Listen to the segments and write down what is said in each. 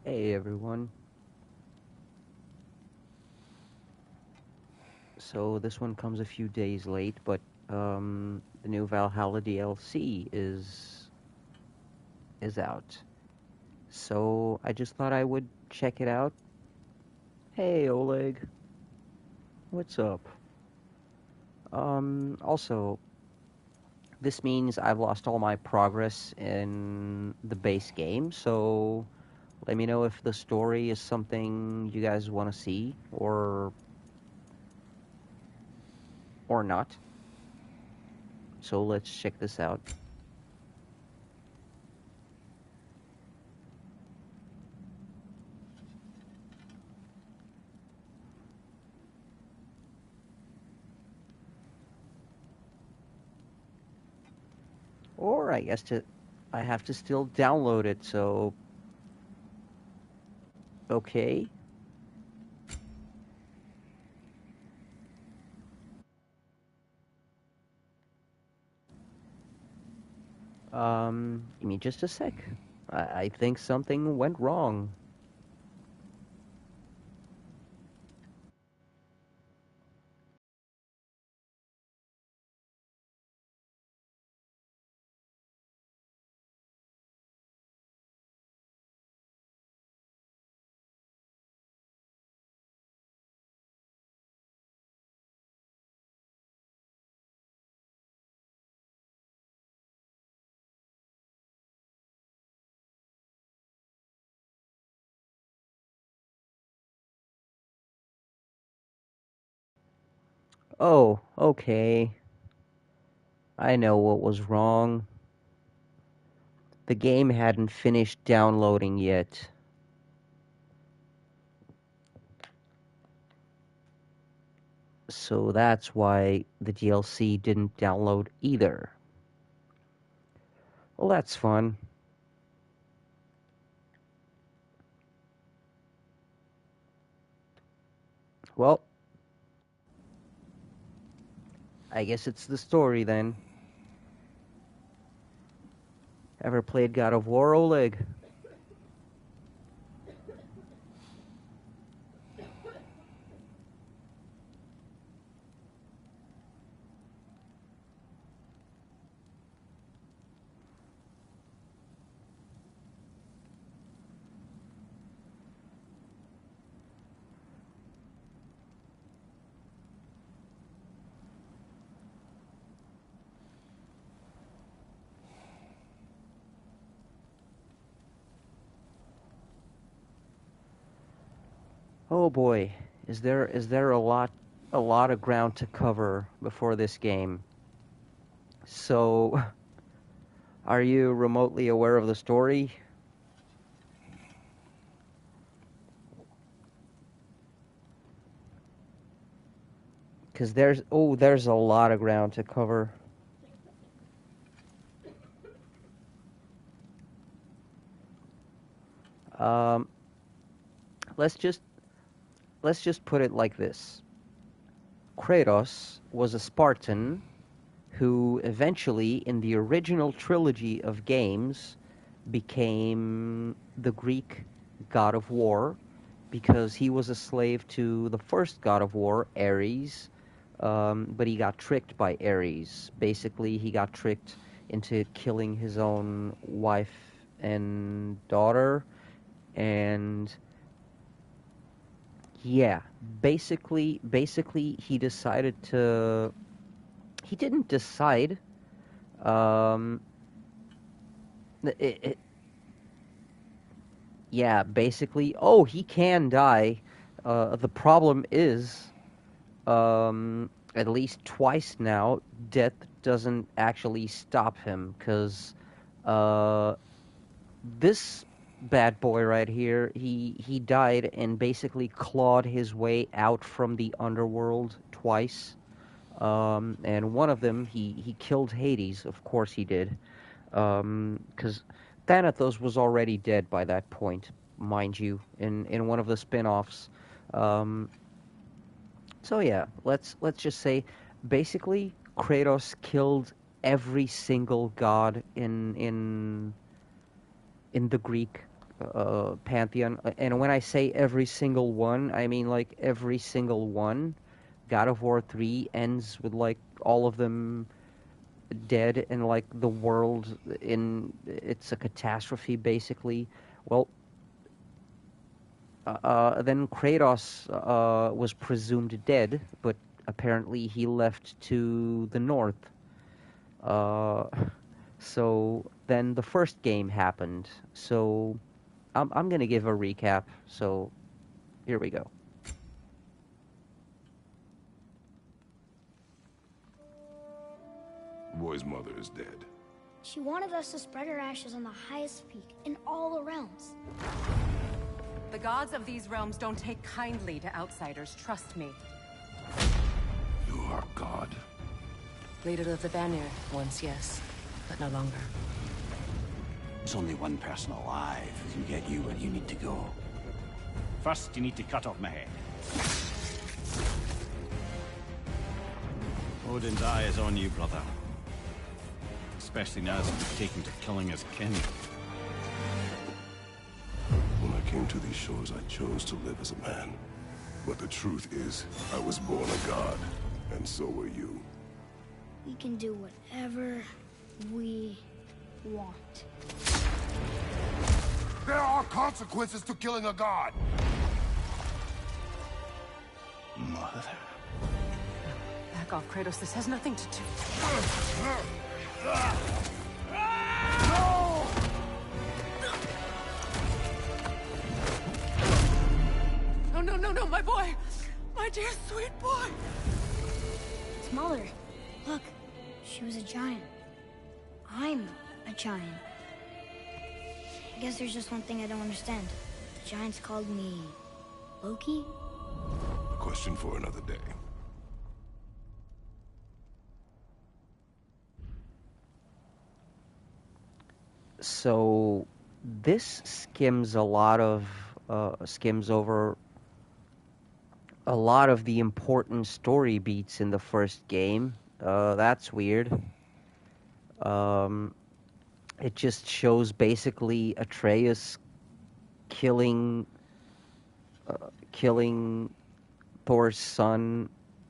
Hey everyone. So this one comes a few days late, but the new Valhalla DLC is out. So I just thought I would check it out. Hey Oleg, what's up? Also, this means I've lost all my progress in the base game, so let me know if the story is something you guys want to see or not. So let's check this out. Or I have to still download it, so okay. Give me just a sec. I think something went wrong. Oh, okay. I know what was wrong. The game hadn't finished downloading yet. So that's why the DLC didn't download either. Well, that's fun. Well, I guess it's the story then. Ever played God of War, Oleg? Oh boy, is there a lot of ground to cover before this game? So, are you remotely aware of the story? Because there's a lot of ground to cover. Um, let's just let's just put it like this: Kratos was a Spartan who eventually, in the original trilogy of games, became the Greek god of war because he was a slave to the first god of war, Ares, but he got tricked by Ares. Basically, he got tricked into killing his own wife and daughter, and yeah, basically, he decided to. He didn't decide. Um, it, it, yeah, basically, oh, he can die. The problem is, at least twice now, death doesn't actually stop him, because uh, this bad boy right here, he died and basically clawed his way out from the underworld twice. And one of them, he killed Hades. Of course he did, because Thanatos was already dead by that point, mind you, in one of the spin-offs. Um, so yeah, let's just say, basically, Kratos killed every single god in the Greek pantheon. And when I say every single one, I mean like every single one. God of War 3 ends with like all of them dead and like the world in it's a catastrophe basically. Well, then Kratos was presumed dead, but apparently he left to the north. Uh, so then the first game happened. So I'm gonna give a recap. So here we go. Boy's mother is dead. She wanted us to spread her ashes on the highest peak in all the realms. The gods of these realms don't take kindly to outsiders, trust me. You are God. Leader of the Vanir, once yes, but no longer. There's only one person alive who can get you where you need to go. First, you need to cut off my head. Odin's eye is on you, brother. Especially now that you've taken to killing his kin. When I came to these shores, I chose to live as a man. But the truth is, I was born a god, and so were you. We can do whatever we want. There are consequences to killing a god! Mother. Back off, Kratos. This has nothing to do. No, my boy! My dear, sweet boy! It's Mother. Look, she was a giant. I'm a giant. I guess there's just one thing I don't understand. The giants called me Loki? A question for another day. So this skims over a lot of the important story beats in the first game. That's weird. It just shows basically Atreus killing Thor's son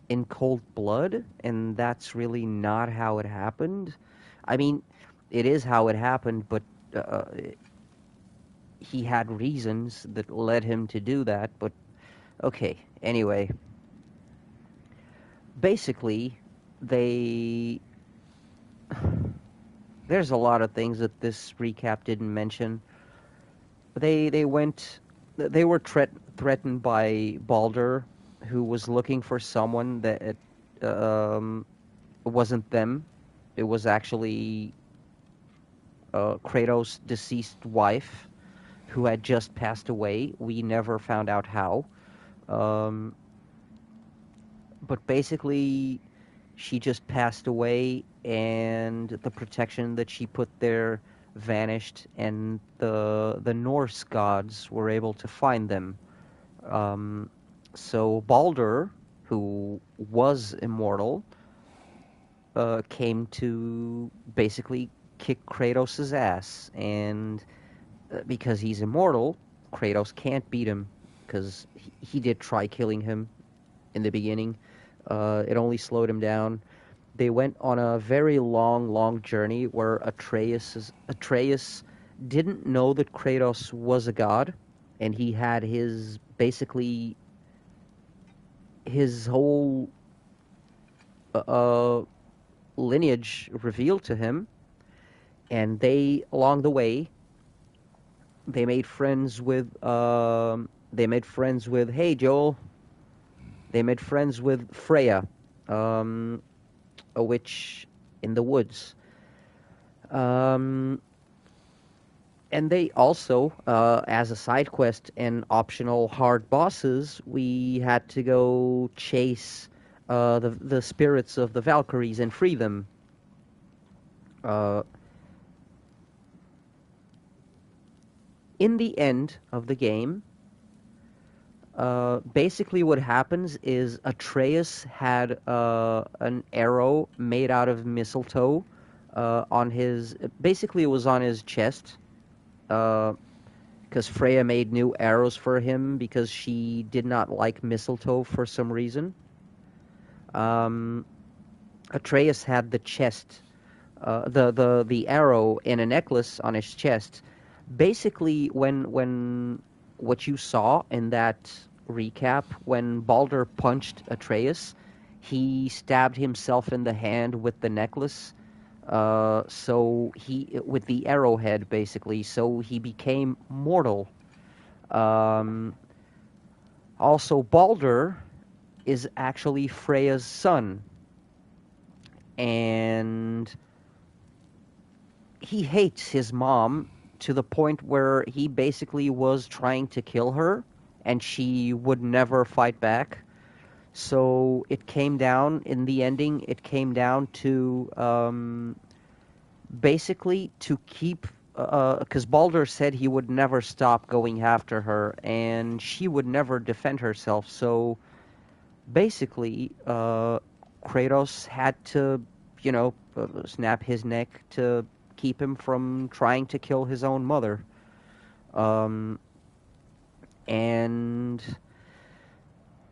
in cold blood, and that's really not how it happened. I mean, it is how it happened, but he had reasons that led him to do that. But okay, anyway. Basically, there's a lot of things that this recap didn't mention. They were threatened by Baldur, who was looking for someone that wasn't them. It was actually Kratos' deceased wife, who had just passed away. We never found out how. But basically, she just passed away, and the protection that she put there vanished, and the Norse gods were able to find them. So Baldur, who was immortal, came to basically kick Kratos' ass, and because he's immortal, Kratos can't beat him, because he did try killing him in the beginning. It only slowed him down. They went on a very long journey where Atreus didn't know that Kratos was a god, and he had his whole lineage revealed to him. And along the way, they made friends with hey Joel. They made friends with Freya, a witch in the woods. And they also, as a side quest and optional hard bosses, we had to go chase the spirits of the Valkyries and free them. In the end of the game, basically what happens is Atreus had an arrow made out of mistletoe on his... Basically, it was on his chest. because Freya made new arrows for him because she did not like mistletoe for some reason. Atreus had the chest, the arrow in a necklace on his chest. Basically, when what you saw in that recap, when Balder punched Atreus, he stabbed himself in the hand with the necklace. So he with the arrowhead basically, so he became mortal. Um, Also, Balder is actually Freya's son, and he hates his mom to the point where he basically was trying to kill her, and she would never fight back. So it came down, in the ending, it came down to basically to keep, because Balder said he would never stop going after her, and she would never defend herself. So basically, Kratos had to, snap his neck to keep him from trying to kill his own mother. Um, and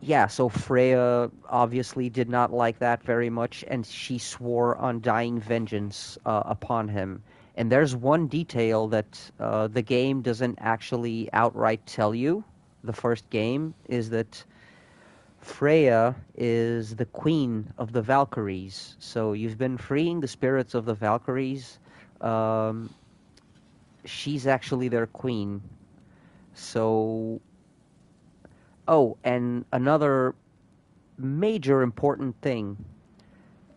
yeah, so Freya obviously did not like that very much, and she swore undying vengeance upon him. And there's one detail that the game doesn't actually outright tell you. The first game is that Freya is the queen of the Valkyries. So you've been freeing the spirits of the Valkyries. Um, she's actually their queen. So, oh, and another major important thing.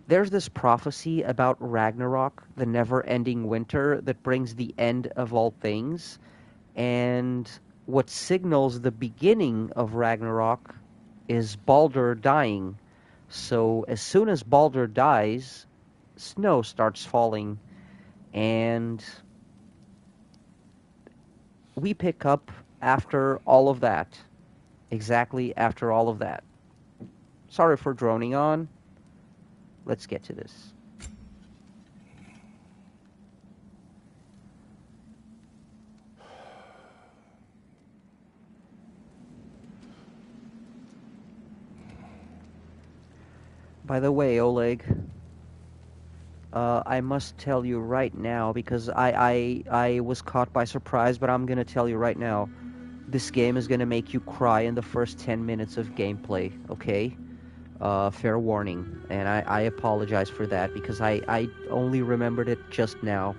There's this prophecy about Ragnarok, the never-ending winter that brings the end of all things. And what signals the beginning of Ragnarok is Balder dying. So as soon as Balder dies, snow starts falling, and we pick up after all of that. Exactly after all of that. Sorry for droning on. Let's get to this. By the way, Oleg, I must tell you right now, because I was caught by surprise, but I'm going to tell you right now. This game is going to make you cry in the first 10 minutes of gameplay, okay? Fair warning. And I apologize for that, because I only remembered it just now.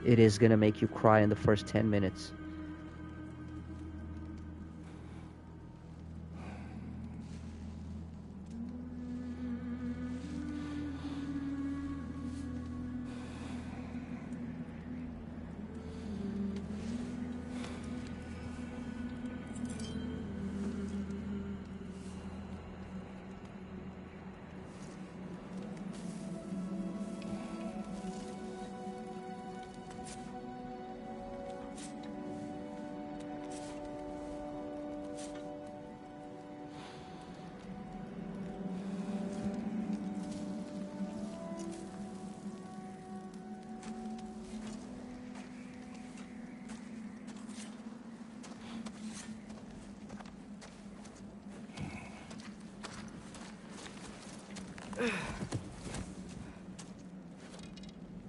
It is going to make you cry in the first 10 minutes.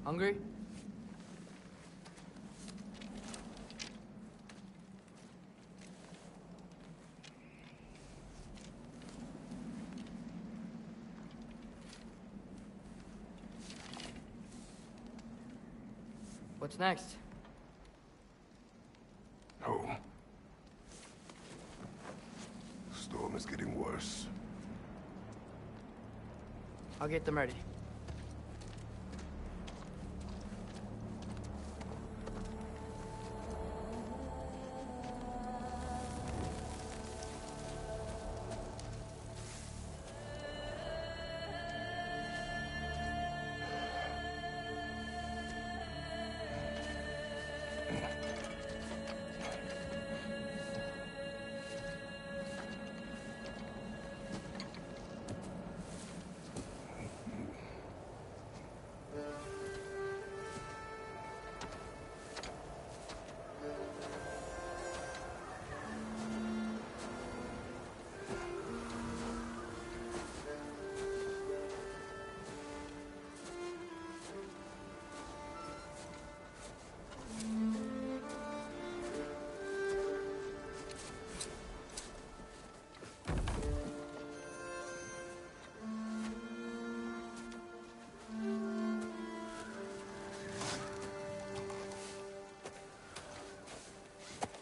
Hungry? What's next? Home. The storm is getting worse. I'll get them ready.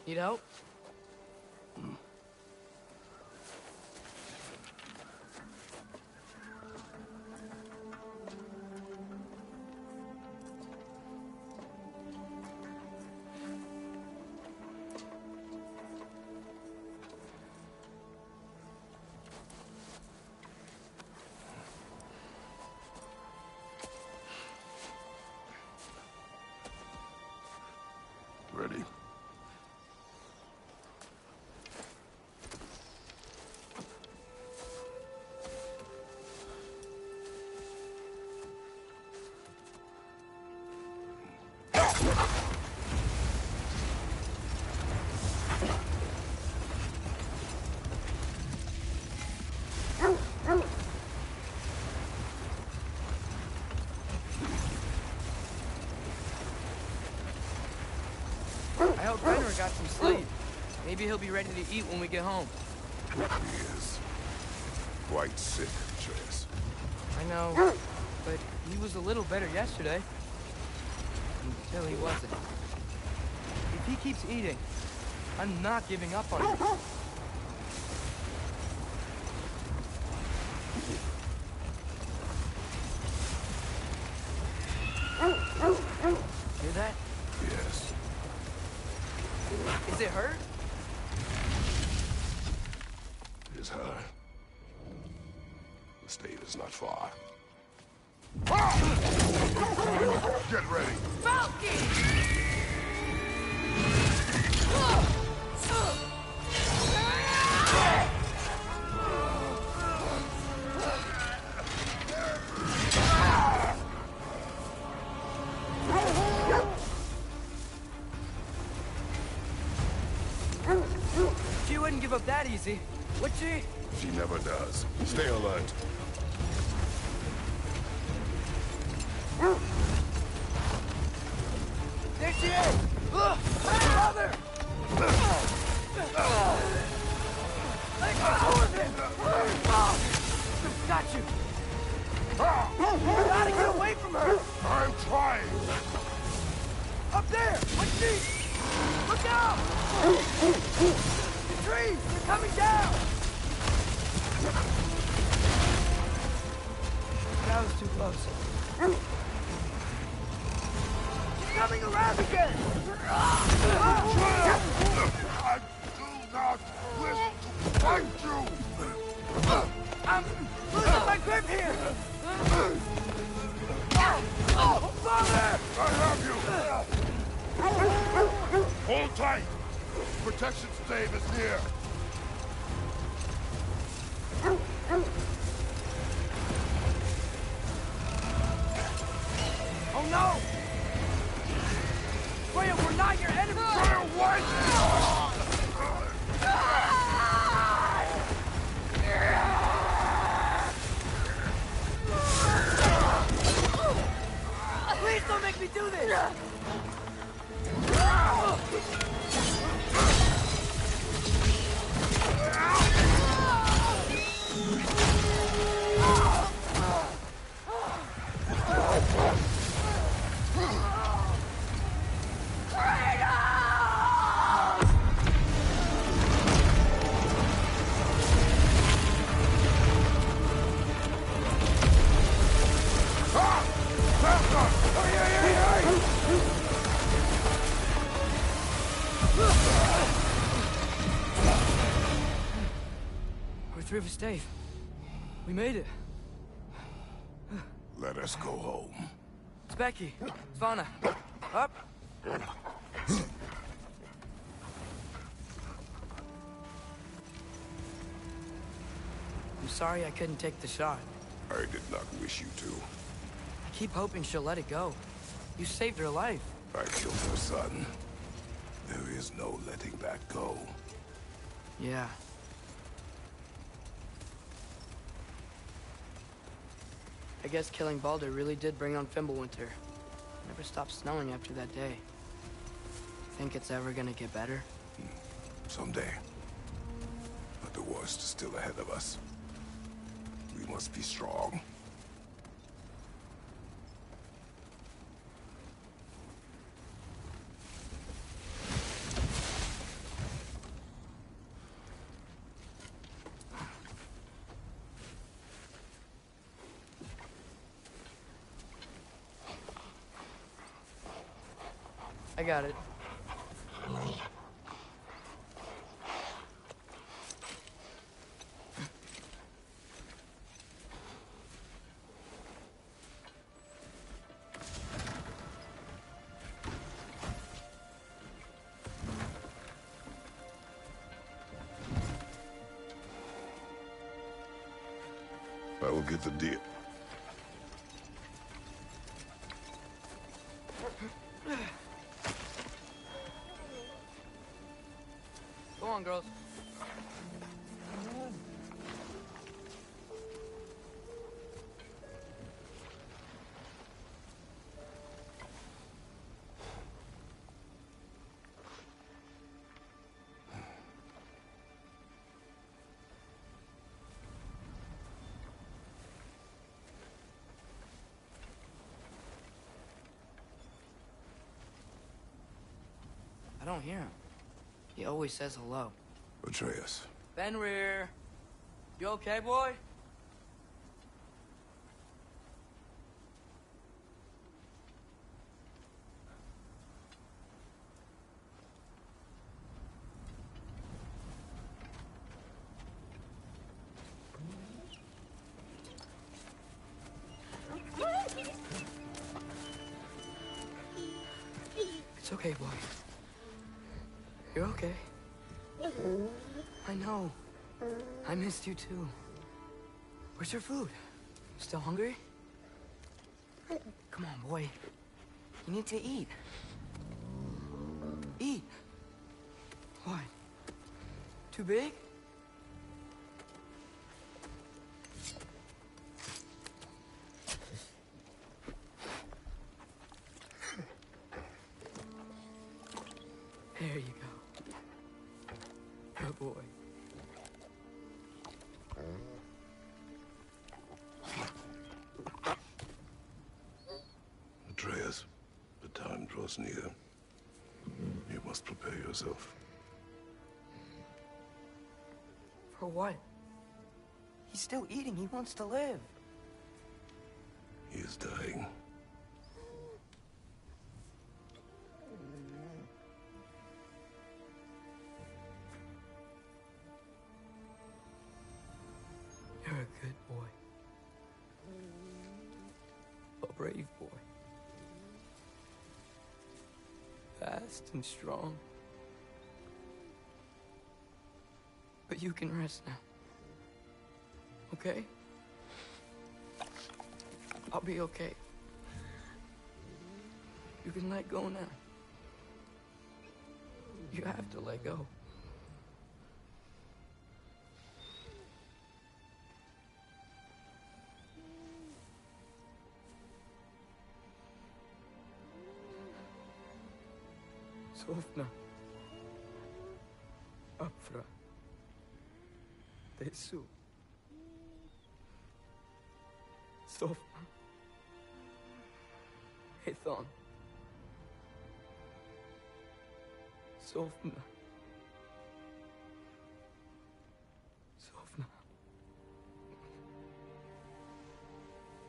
Need help? Ready? I hope Ragnarok got some sleep. Maybe he'll be ready to eat when we get home. He is quite sick, Trace. I know, but he was a little better yesterday. Until he wasn't. If he keeps eating, I'm not giving up on him. Hear that? Yes. Is it hurt? It is her. The state is not far. Get ready! She wouldn't give up that easy, would she? She never does. Stay alert. There she is! Father! Let go of him! Got you! Gotta get away from her! I'm trying! Up there! What tree? Look out! The trees! They're coming down! That was too close. She's coming around again! I do not wish to fight you! I'm losing my grip here! Father! I have you! Hold tight! Protection stave is near! Oh no! Freya, we're not your enemy! Freya, what? Please don't make me do this! We're through the stave. We made it. Let us go home. It's Becky. Svana. Up. I'm sorry I couldn't take the shot. I did not wish you to. I keep hoping she'll let it go. You saved her life. I killed her son. There is no letting that go. Yeah. I guess killing Baldur really did bring on Fimbulwinter. Never stopped snowing after that day. Think it's ever gonna get better? Someday. But the worst is still ahead of us. We must be strong. I got it. I will get the deal. Go on, girls. I don't hear him. He always says hello. Atreus. Fenrir! You okay, boy? It's okay, boy. You're okay. I know. I missed you too. Where's your food? Still hungry? Come on, boy. You need to eat. Eat. What? Too big? There you go. Good boy. Atreus, the time draws near. You must prepare yourself. For what? He's still eating. He wants to live. He is dying. You're a good boy. A brave boy. Fast and strong. But you can rest now. Okay? I'll be okay. You can let go now. You have to let go. Sofna. Apfra. Tesu. Sofna. Ethon. Sofna. Sofna.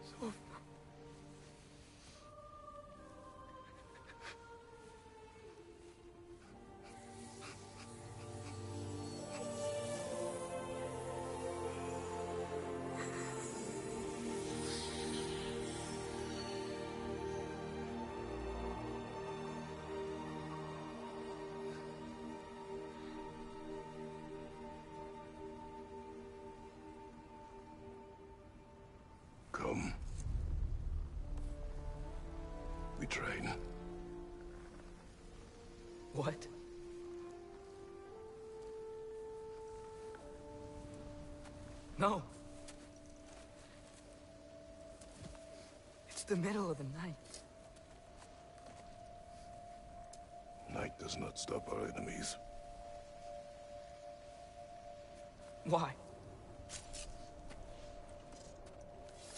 Sofna. Come. We train. What? No. It's the middle of the night. Night does not stop our enemies. Why?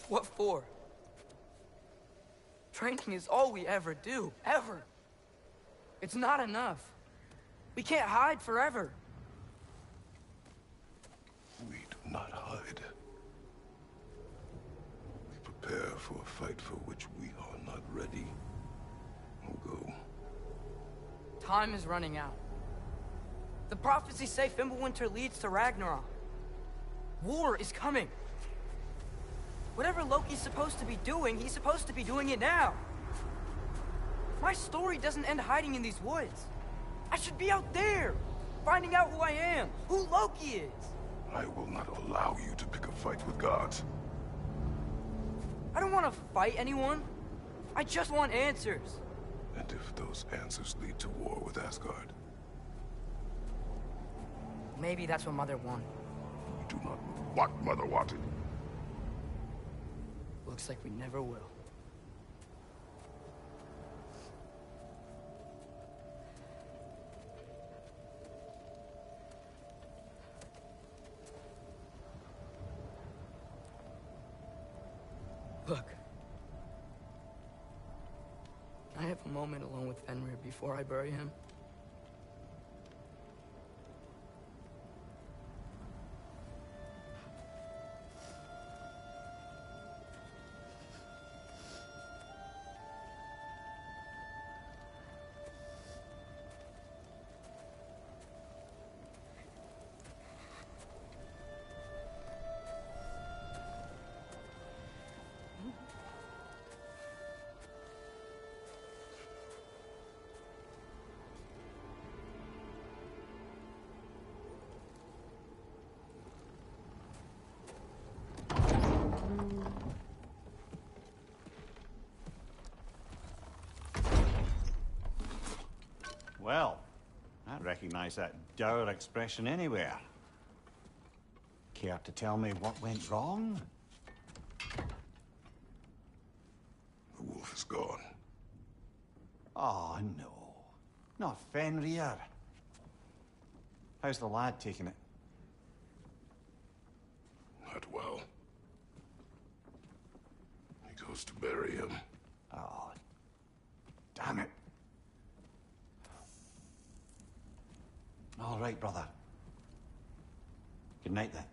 What for? Training is all we ever do, ever. It's not enough. We can't hide forever. We do not hide. We prepare for a fight for which we are not ready. We'll go. Time is running out. The prophecies say Fimbulwinter leads to Ragnarok. War is coming. Whatever Loki's supposed to be doing, he's supposed to be doing it now. My story doesn't end hiding in these woods. I should be out there, finding out who I am, who Loki is. I will not allow you to pick a fight with gods. I don't want to fight anyone. I just want answers. And if those answers lead to war with Asgard? Maybe that's what Mother wanted. You do not know what Mother wanted. Looks like we never will. Look. I have a moment alone with Fenrir before I bury him. Well, I recognize that dour expression anywhere. Care to tell me what went wrong? The wolf is gone. Oh, no. Not Fenrir. How's the lad taking it? Not well. He goes to bury him. Oh, damn it. All right, brother. Good night, then.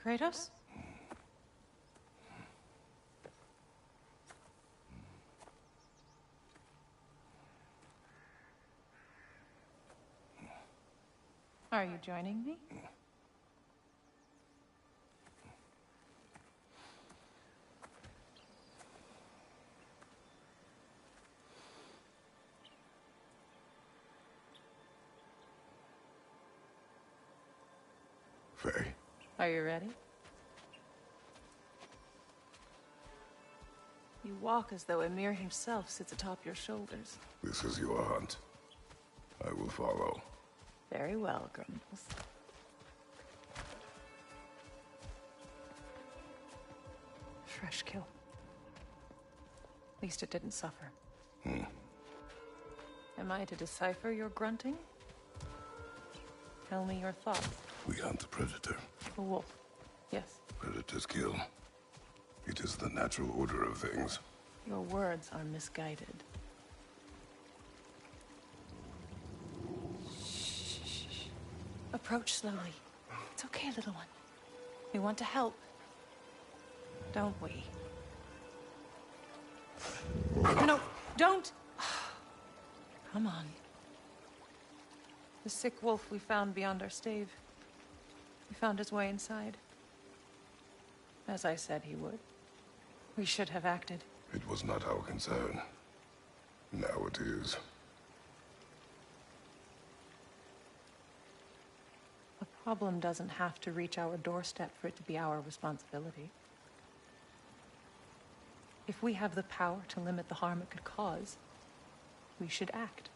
Kratos? Are you joining me? Faye. Are you ready? You walk as though Emir himself sits atop your shoulders. This is your hunt. I will follow. Very well, Grumbles. Fresh kill. At least it didn't suffer. Am I to decipher your grunting? Tell me your thoughts. We hunt the predator. A wolf. Yes. Predators kill. It is the natural order of things. Your words are misguided. Shh. Approach slowly. It's okay, little one. We want to help. Don't we? No, don't! Come on. The sick wolf we found beyond our stave. He found his way inside. As I said he would. We should have acted. It was not our concern. Now it is. A problem doesn't have to reach our doorstep for it to be our responsibility. If we have the power to limit the harm it could cause, we should act.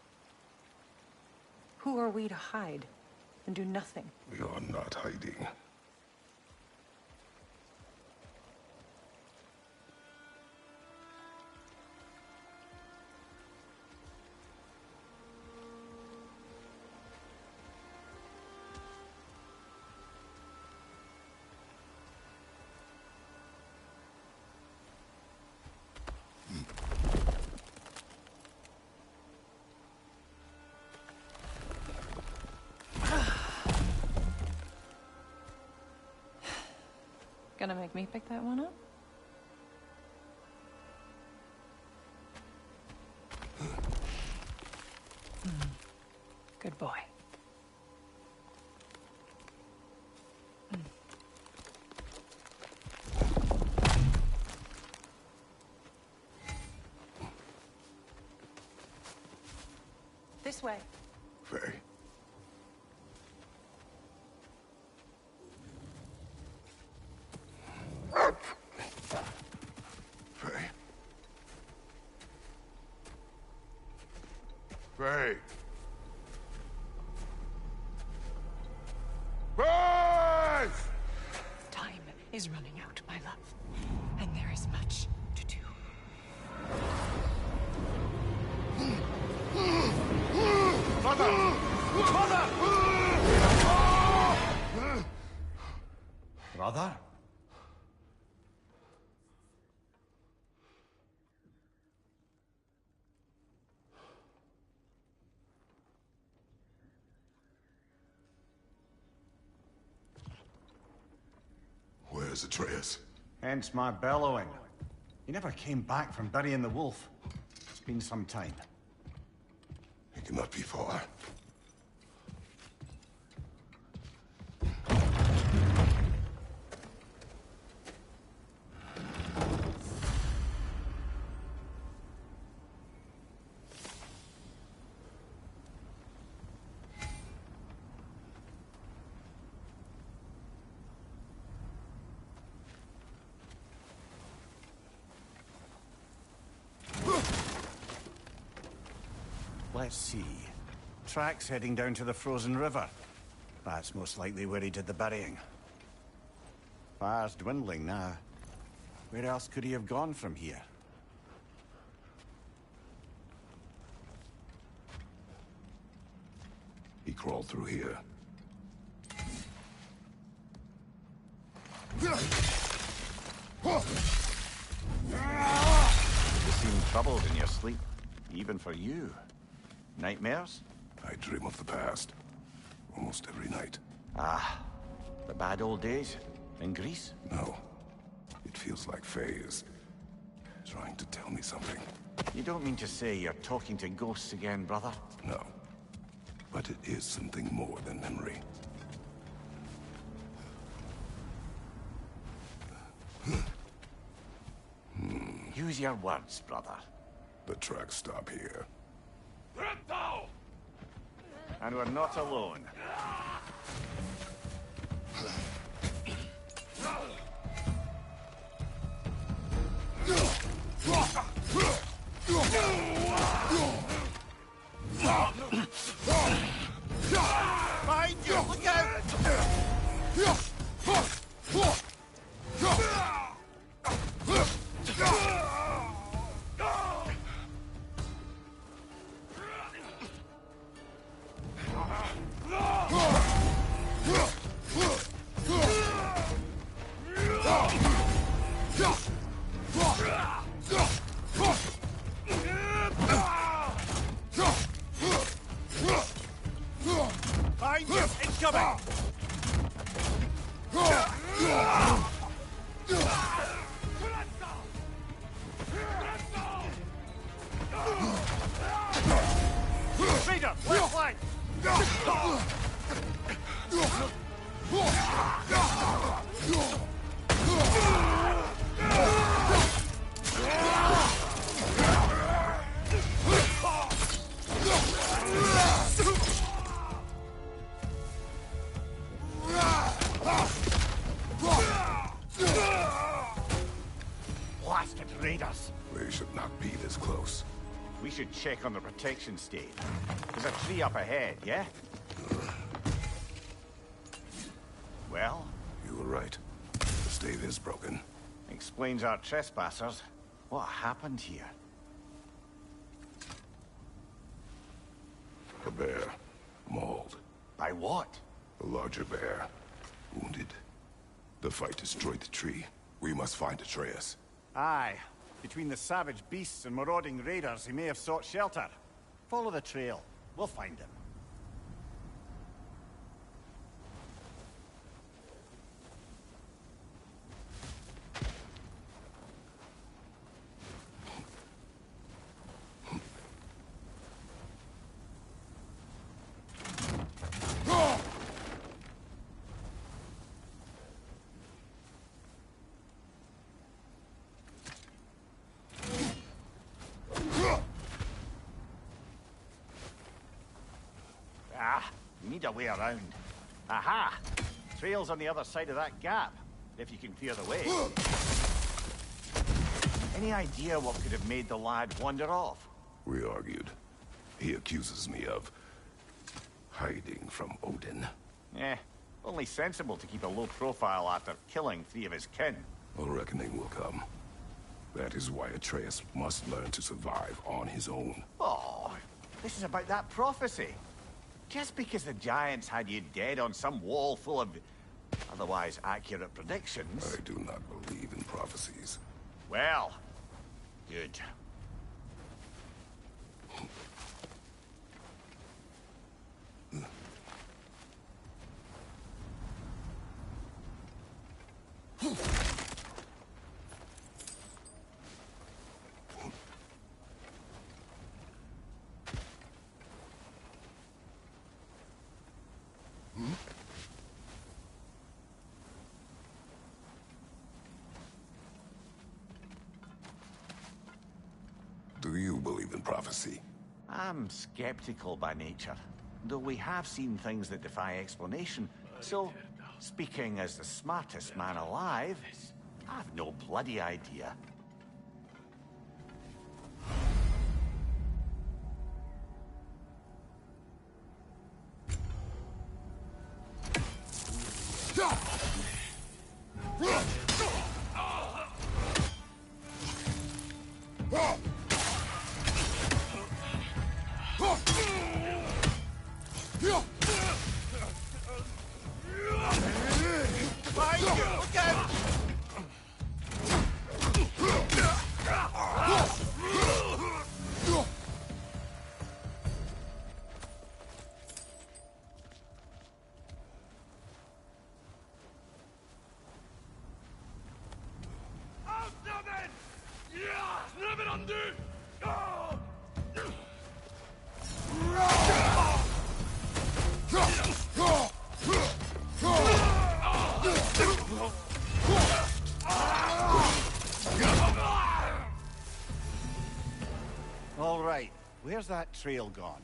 Who are we to hide and do nothing? We are not hiding. Gonna make me pick that one up? Good boy. This way. Faye. Faye. Faye. Faye! Time is running out, my love. And there is much to do. Mother! Mother! Brother? Where's Atreus? Hence my bellowing. He never came back from burying the wolf. It's been some time. He cannot be far. Let's see. Tracks heading down to the frozen river. That's most likely where he did the burying. Fire's dwindling now. Where else could he have gone from here? He crawled through here. You seem troubled in your sleep, even for you. Nightmares? I dream of the past. Almost every night. Ah, the bad old days? In Greece? No. It feels like Faye is trying to tell me something. You don't mean to say you're talking to ghosts again, brother? No. But it is something more than memory. Use your words, brother. The tracks stop here. And we're not alone. Behind you! Look out! Behind you! Incoming! Vader, left flank! bastard raiders. They should not be this close. We should check on the protection stave. There's a tree up ahead, yeah? Well? You were right. The stave is broken. Explains our trespassers. What happened here? A bear. Mauled. By what? A larger bear. Wounded. The fight destroyed the tree. We must find Atreus. Aye. Between the savage beasts and marauding raiders, he may have sought shelter. Follow the trail. We'll find him. Need a way around. Aha! Trail's on the other side of that gap, if you can clear the way. Any idea what could have made the lad wander off? We argued. He accuses me of hiding from Odin. Only sensible to keep a low profile after killing 3 of his kin. A reckoning will come. That is why Atreus must learn to survive on his own. Oh, this is about that prophecy. Just because the giants had you dead on some wall full of otherwise accurate predictions... I do not believe in prophecies. Well, good. Do you believe in prophecy? I'm skeptical by nature, though we have seen things that defy explanation. So, speaking as the smartest man alive, I've no bloody idea. All right, where's that trail gone?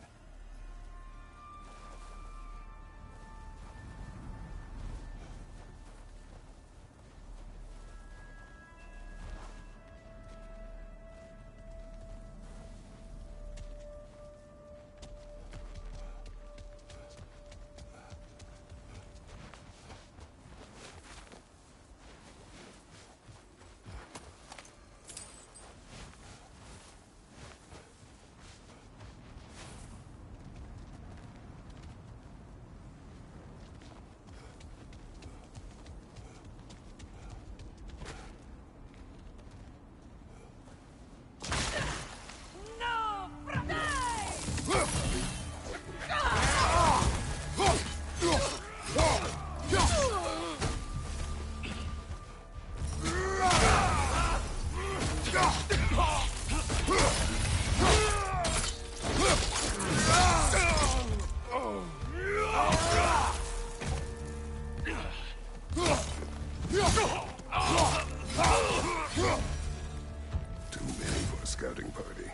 Too many for a scouting party.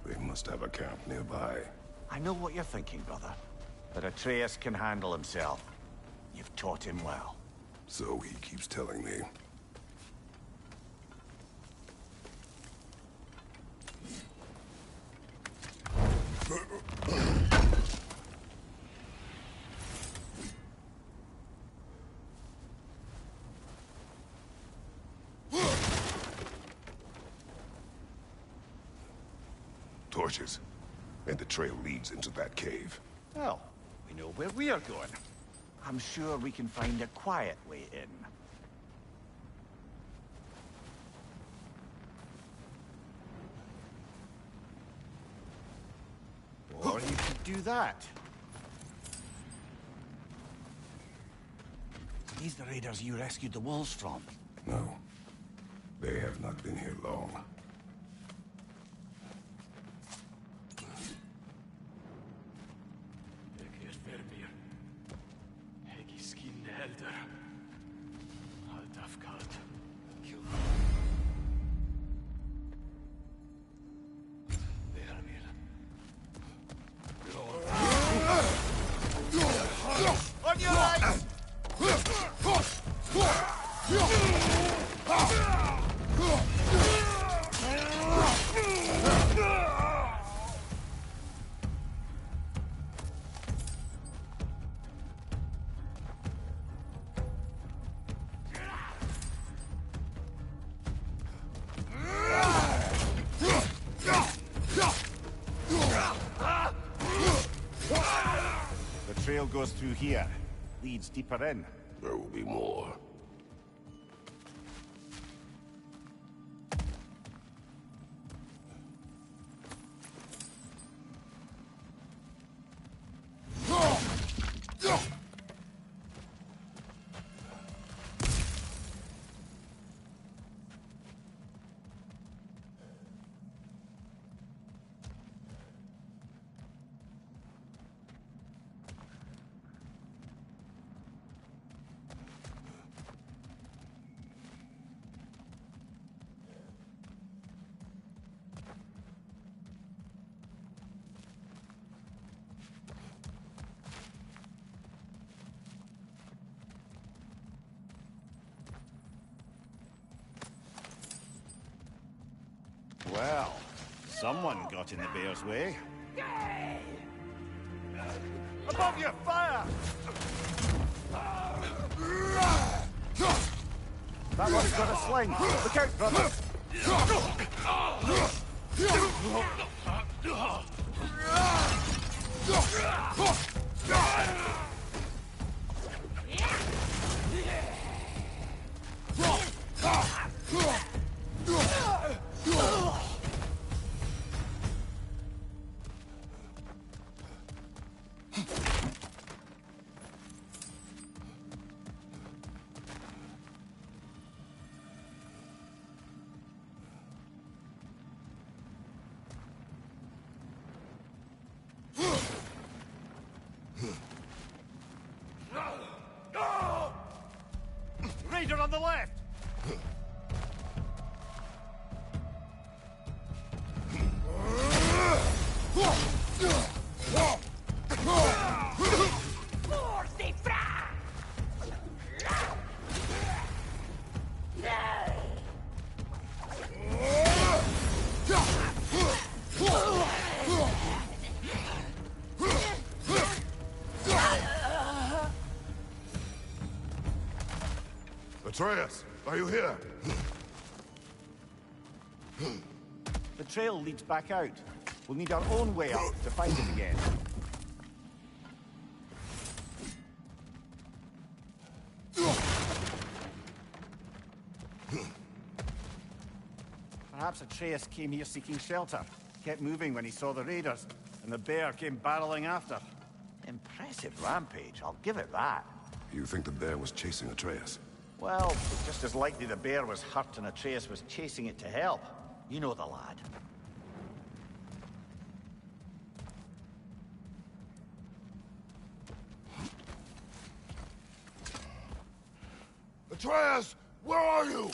They must have a camp nearby. I know what you're thinking, brother. But Atreus can handle himself. You've taught him well. So he keeps telling me. Torches. And the trail leads into that cave. Well, we know where we are going. I'm sure we can find a quiet way in. Or you could do that. These the raiders you rescued the wolves from. No. They have not been here long. On your right! The trail goes through here. Leads deeper in. There will be more. Well, someone got in the bear's way. Above you, fire! That one's got a sling. Look out, brother! Raider on the left! Atreus, are you here? The trail leads back out. We'll need our own way up to find it again. Perhaps Atreus came here seeking shelter. Kept moving when he saw the raiders, and the bear came barreling after. Impressive rampage, I'll give it that. You think the bear was chasing Atreus? Well, just as likely the bear was hurt and Atreus was chasing it to help. You know the lad. Atreus, where are you?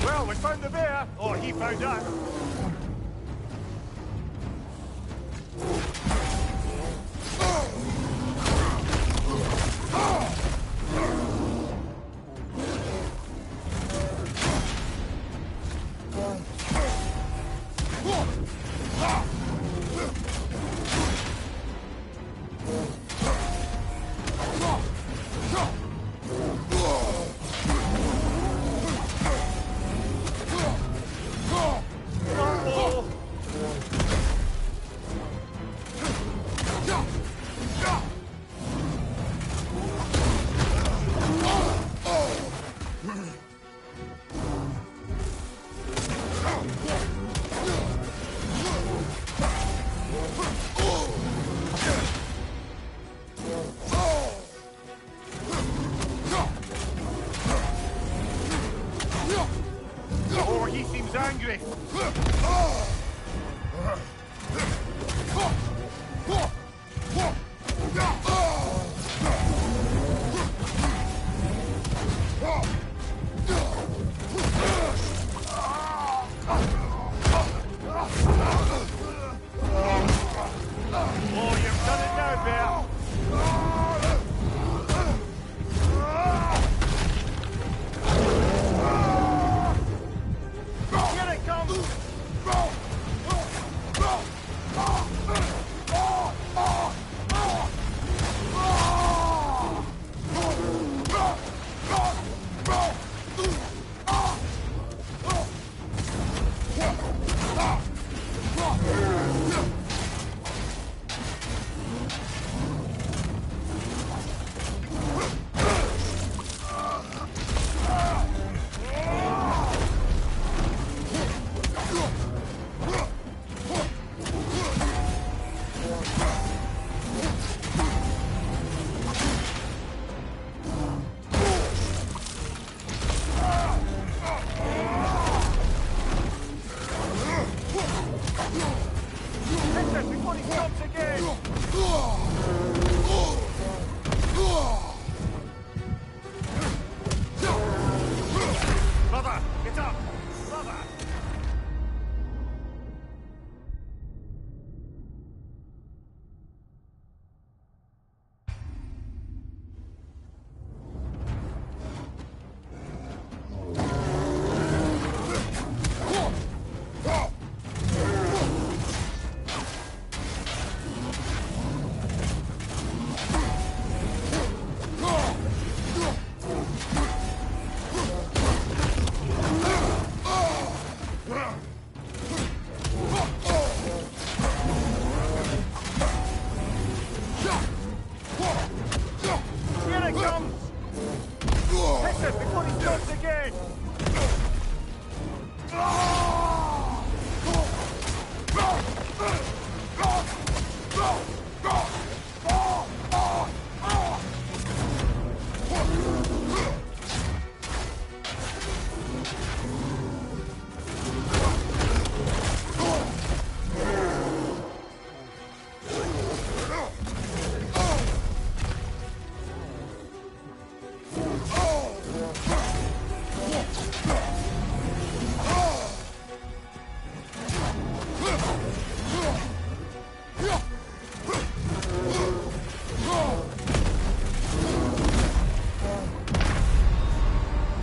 Well, we found the bear, or he found us. Listen, before he stops again! Brother, get up! Brother! Here it comes! Listen, before he stops again!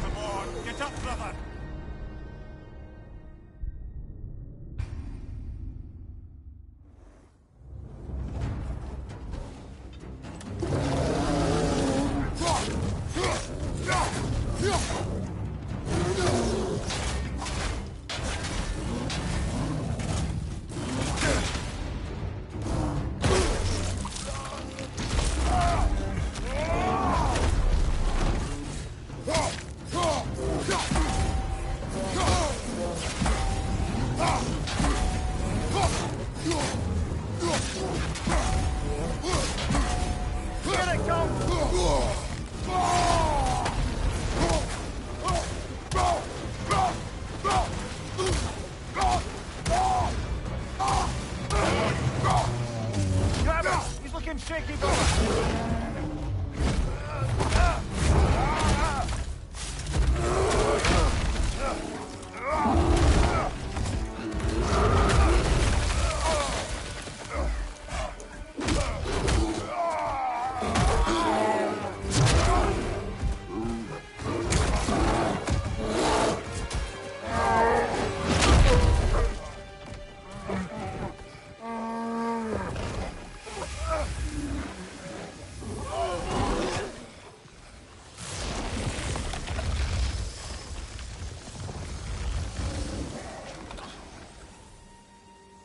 Come on, get up, brother! Here it comes! Grab him! He's looking shaky, brother!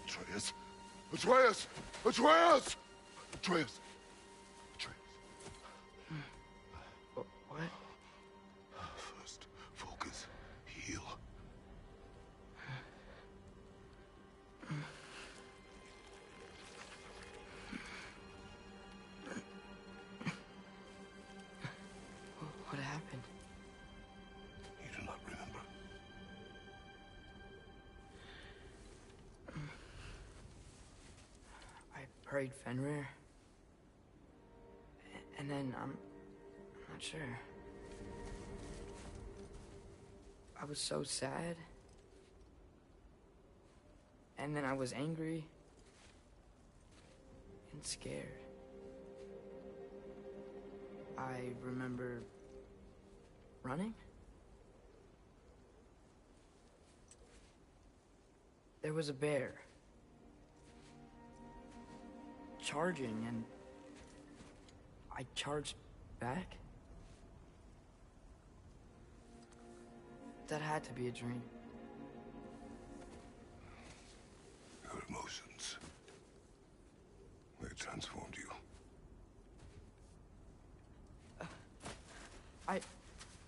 Atreus! Atreus! Atreus! Atreus! Atreus. What? First, focus. Heal. What happened? You do not remember. I prayed Fenrir. And then I'm not sure. I was so sad. And then I was angry and scared. I remember running. There was a bear charging, and I charged back. That had to be a dream. Your emotions. They transformed you.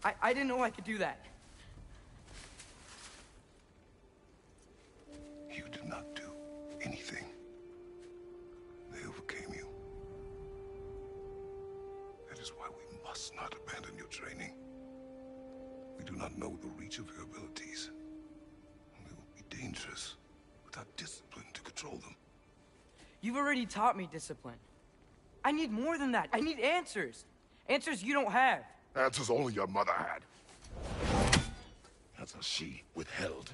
I didn't know I could do that. You did not do anything. They overcame you. That is why we must not abandon your training. We do not know the reach of your abilities. They will be dangerous without discipline to control them. You've already taught me discipline. I need more than that. I need answers. Answers you don't have. Answers only your mother had. Answers she withheld.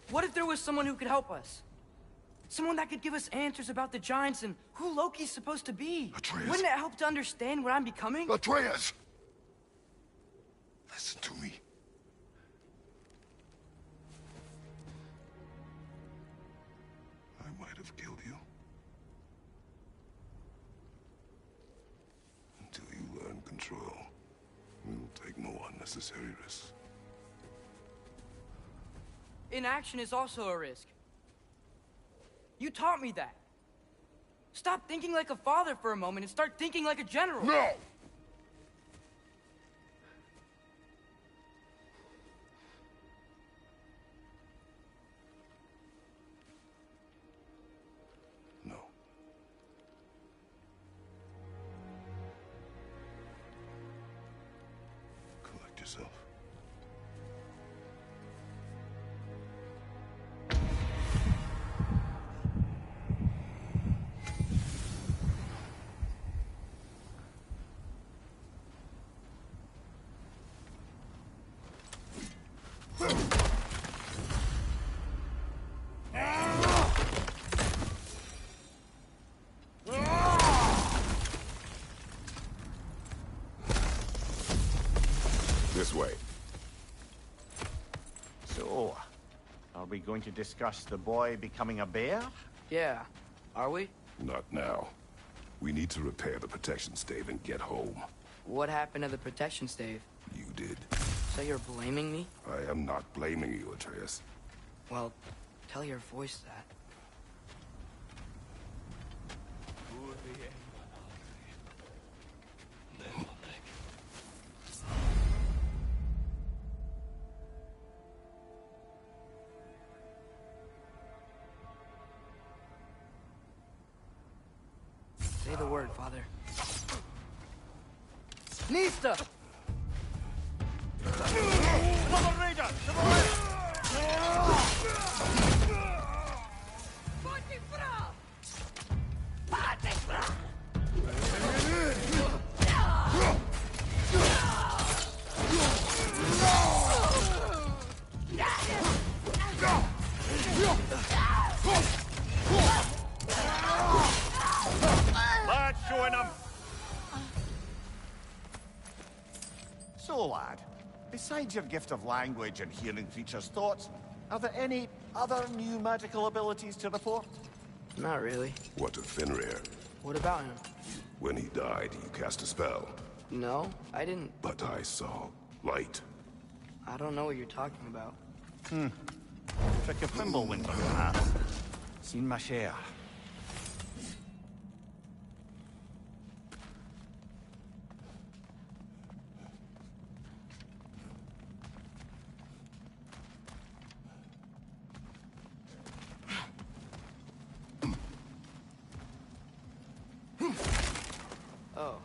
What if there was someone who could help us? Someone that could give us answers about the Giants and who Loki's supposed to be. Atreus. Wouldn't it help to understand what I'm becoming? Atreus! Listen to me. I might have killed you. Until you learn control, we will take no unnecessary risks. Inaction is also a risk. You taught me that. Stop thinking like a father for a moment and start thinking like a general. No! No. Collect yourself. This way. So, are we going to discuss the boy becoming a bear? Yeah, are we? Not now. We need to repair the protection stave and get home. What happened to the protection stave? You did. So you're blaming me? I am not blaming you, Atreus. Well, tell your voice that. Say the word, Father. Nista! Another raider! To the left! Lad, showing him! So, lad, besides your gift of language and hearing creatures' thoughts, are there any other new magical abilities to report? Not really. What of Fenrir? What about him? When he died, you cast a spell. No, I didn't. But I saw light. I don't know what you're talking about. Trick of Fimbulwinter, perhaps. Seen my share. Oh,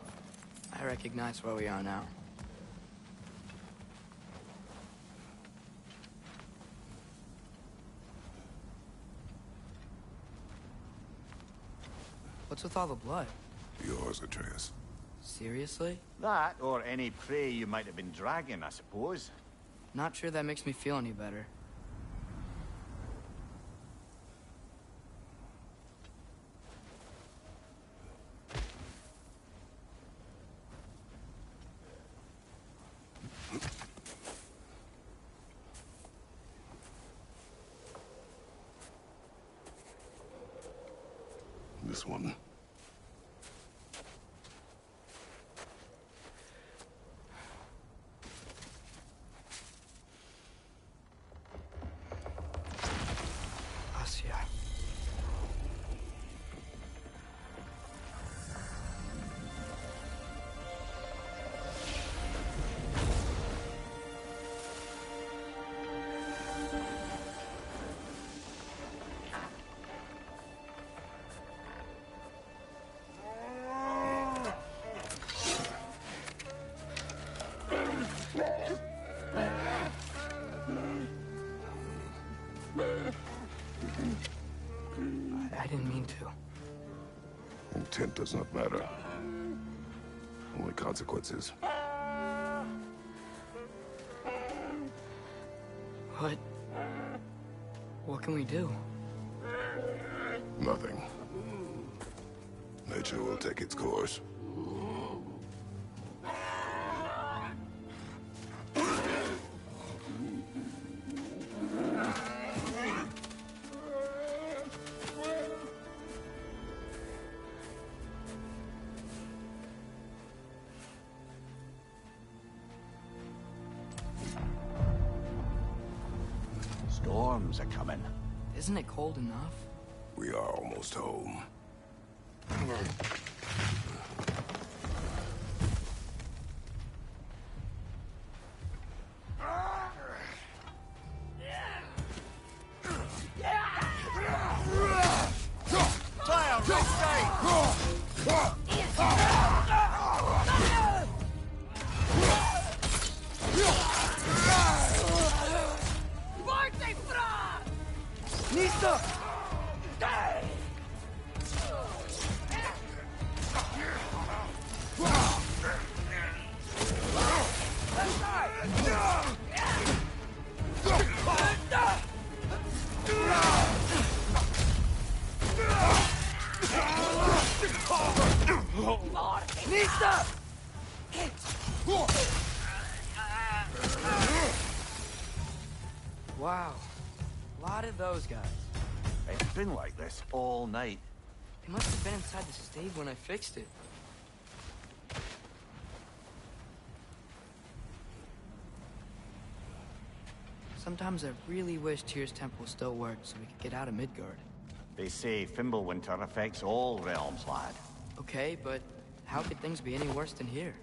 I recognize where we are now. What's with all the blood? Yours, Atreus. Seriously? That, or any prey you might have been dragging, I suppose. Not sure that makes me feel any better. This one. Asya. I didn't mean to. Intent does not matter. Only consequences. What? What can we do? Nothing. Nature will take its course. Storms are coming. Isn't it cold enough? We are almost home. Fire, right side! Nista! Nista! Wow. A lot of those guys. It's been like this all night. They must have been inside the stave when I fixed it. Sometimes I really wish Tyr's temple still worked so we could get out of Midgard. They say Fimbulwinter affects all realms, lad. Okay, but how could things be any worse than here?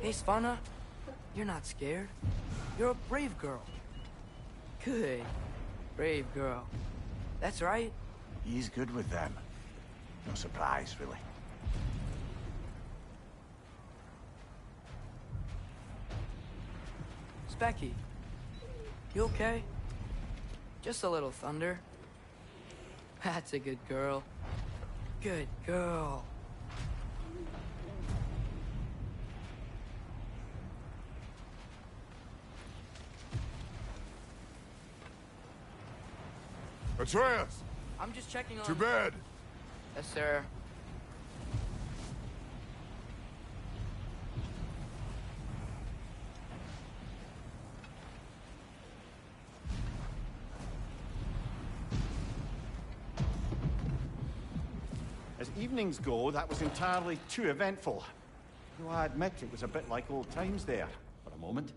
Hey, Svanna, you're not scared. You're a brave girl. Good. Brave girl. That's right. He's good with them. No surprise, really. Specky, you okay? Just a little thunder. That's a good girl. Good girl. Atreus! I'm just checking on... To bed! Yes, sir. As evenings go, that was entirely too eventful. Though I admit it was a bit like old times there, for a moment.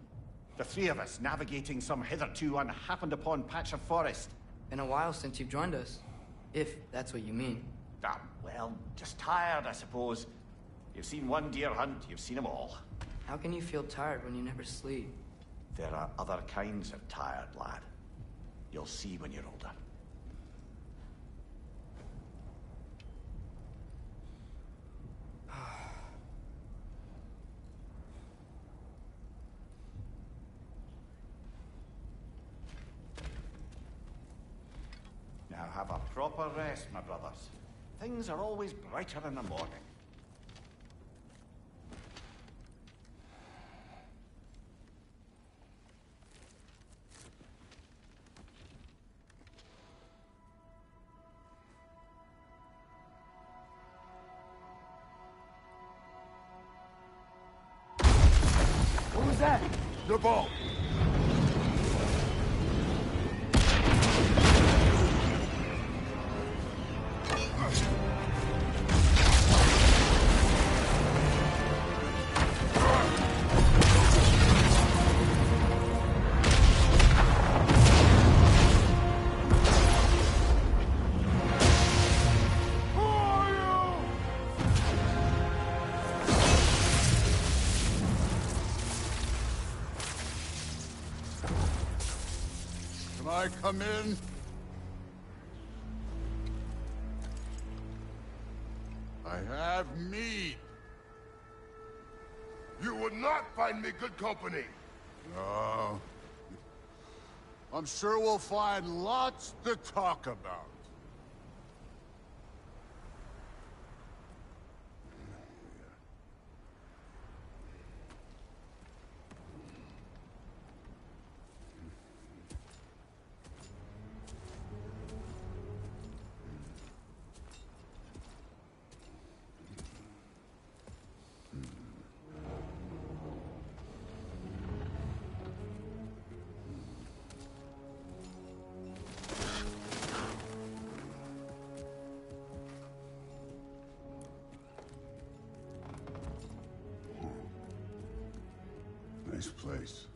The three of us navigating some hitherto unhappened upon patch of forest. Been a while since you've joined us. If that's what you mean. Ah, well, just tired, I suppose. You've seen one deer hunt, you've seen them all. How can you feel tired when you never sleep? There are other kinds of tired, lad. You'll see when you're older. Now have a proper rest, my brothers. Things are always brighter in the morning. What was that? The ball! Can I come in? I have mead. You would not find me good company. No. I'm sure we'll find lots to talk about. Nice place.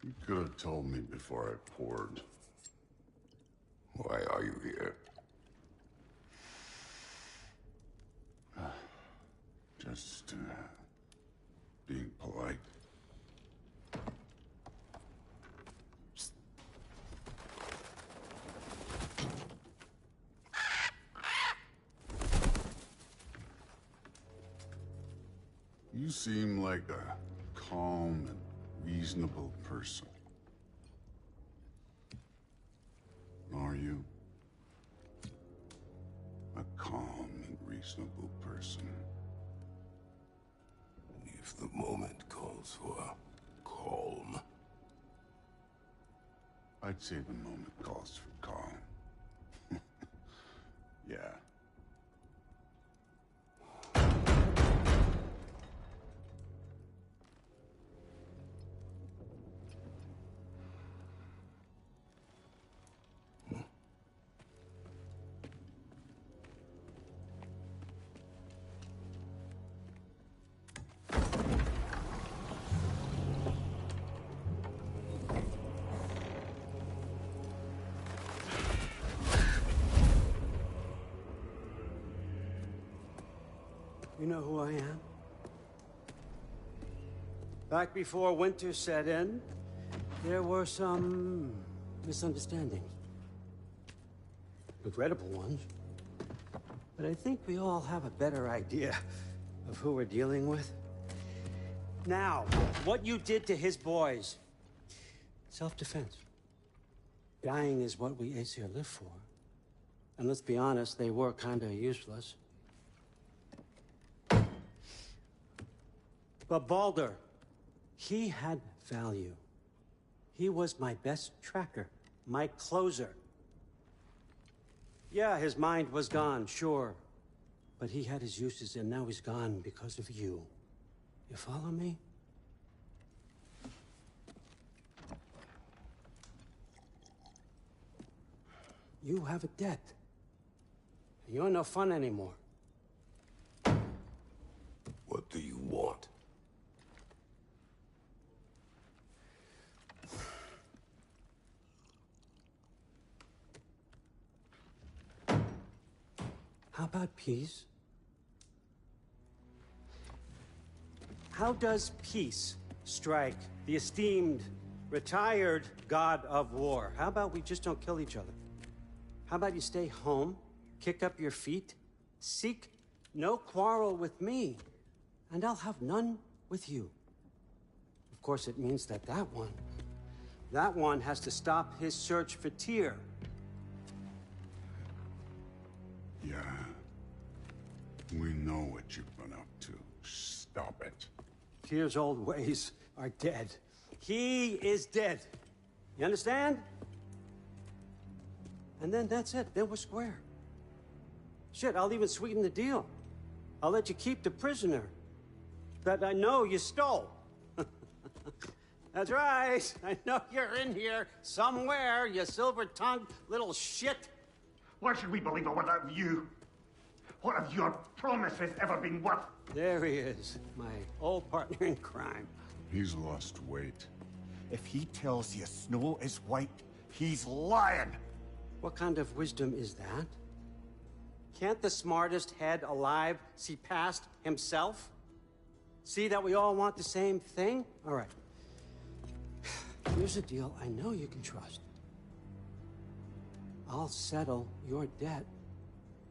You could have told me before I poured. Why are you here? Just, being polite. You seem like a calm and reasonable person. Are you? A calm and reasonable person. If the moment calls for calm. I'd say the moment calls for calm. Yeah. You know who I am? Back before winter set in, there were some misunderstandings. Regrettable ones. But I think we all have a better idea of who we're dealing with. Now, what you did to his boys. Self-defense. Dying is what we Aesir live for. And let's be honest, they were kinda useless. But Baldur, he had value. He was my best tracker, my closer. Yeah, his mind was gone, sure. But he had his uses, and now he's gone because of you. You follow me? You have a debt. You're no fun anymore. What do you want? How about peace? How does peace strike the esteemed, retired god of war? How about we just don't kill each other? How about you stay home, kick up your feet, seek no quarrel with me, and I'll have none with you. course, it means that that one has to stop his search for Tyr. Yeah. We know what you've been up to. Stop it. Tyr's old ways are dead. He is dead. You understand? And then that's it. Then we're square. Shit, I'll even sweeten the deal. I'll let you keep the prisoner that I know you stole. That's right. I know you're in here somewhere, you silver-tongued little shit. Why should we believe a word of you? What have your promises ever been worth? There he is, my old partner in crime. He's lost weight. If he tells you snow is white, he's lying. What kind of wisdom is that? Can't the smartest head alive see past himself? See that we all want the same thing? All right. Here's a deal I know you can trust. I'll settle your debt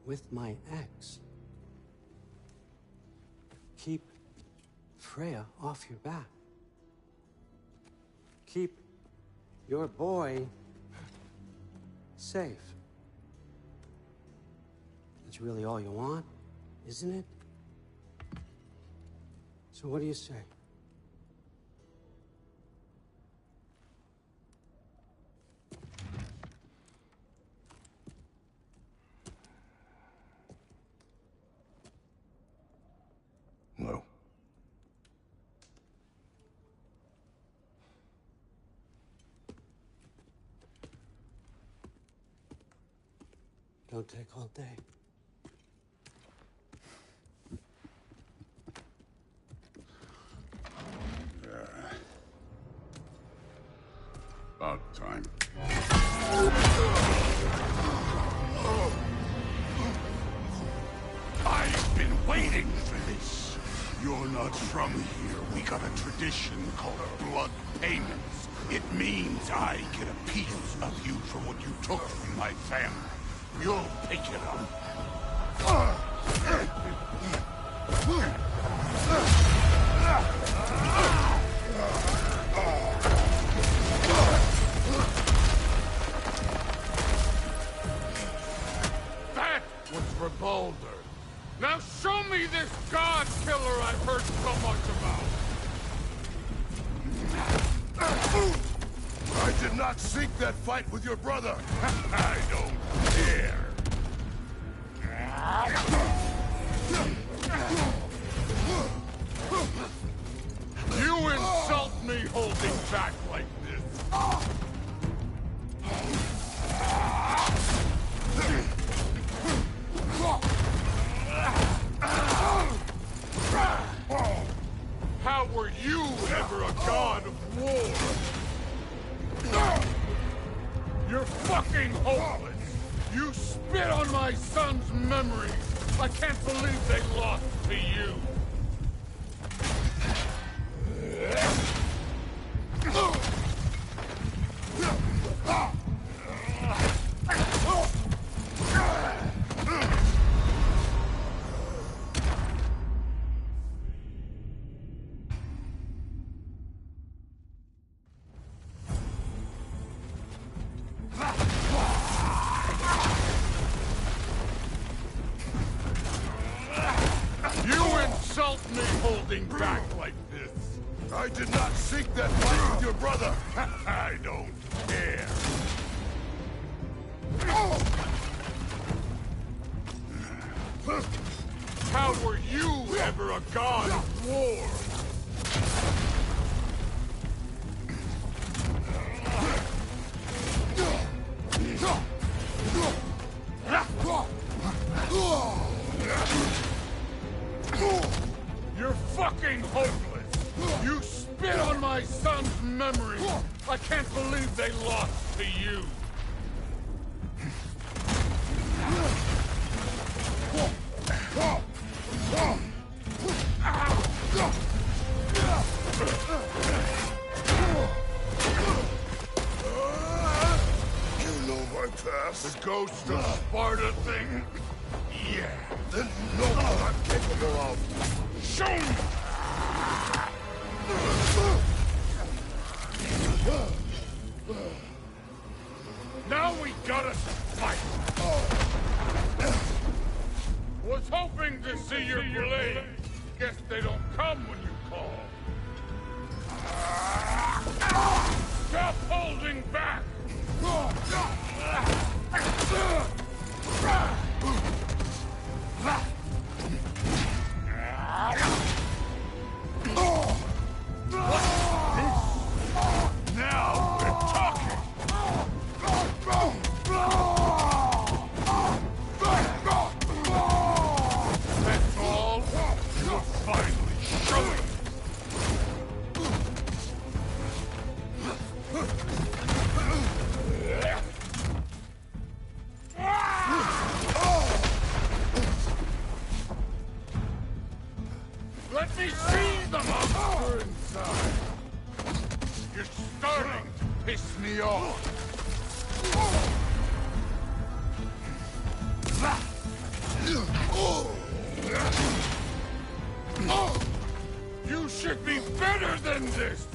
with my ex. Keep Freya off your back. Keep your boy safe. That's really all you want, isn't it? So what do you say? No. Don't take all day. About time. I've been waiting for this. You're not from here. We got a tradition called blood payments. It means I get a piece of you for what you took from my family. You'll pick it up. That was for Baldur. Now show me this god killer I've heard so much about. I did not seek that fight with your brother. I don't care. You insult me holding back like this. How were you ever a god of war? You're fucking hopeless! You spit on my son's memories! I can't believe they lost to you! Me holding back like this. I did not seek that fight with your brother. I don't care. How were you ever a god of war? You're fucking hopeless! You spit on my son's memory! I can't believe they lost to you! You know my past. The ghost of Sparta thing? Yeah. Then you know what I'm capable of. Show me! piss me off. You should be better than this!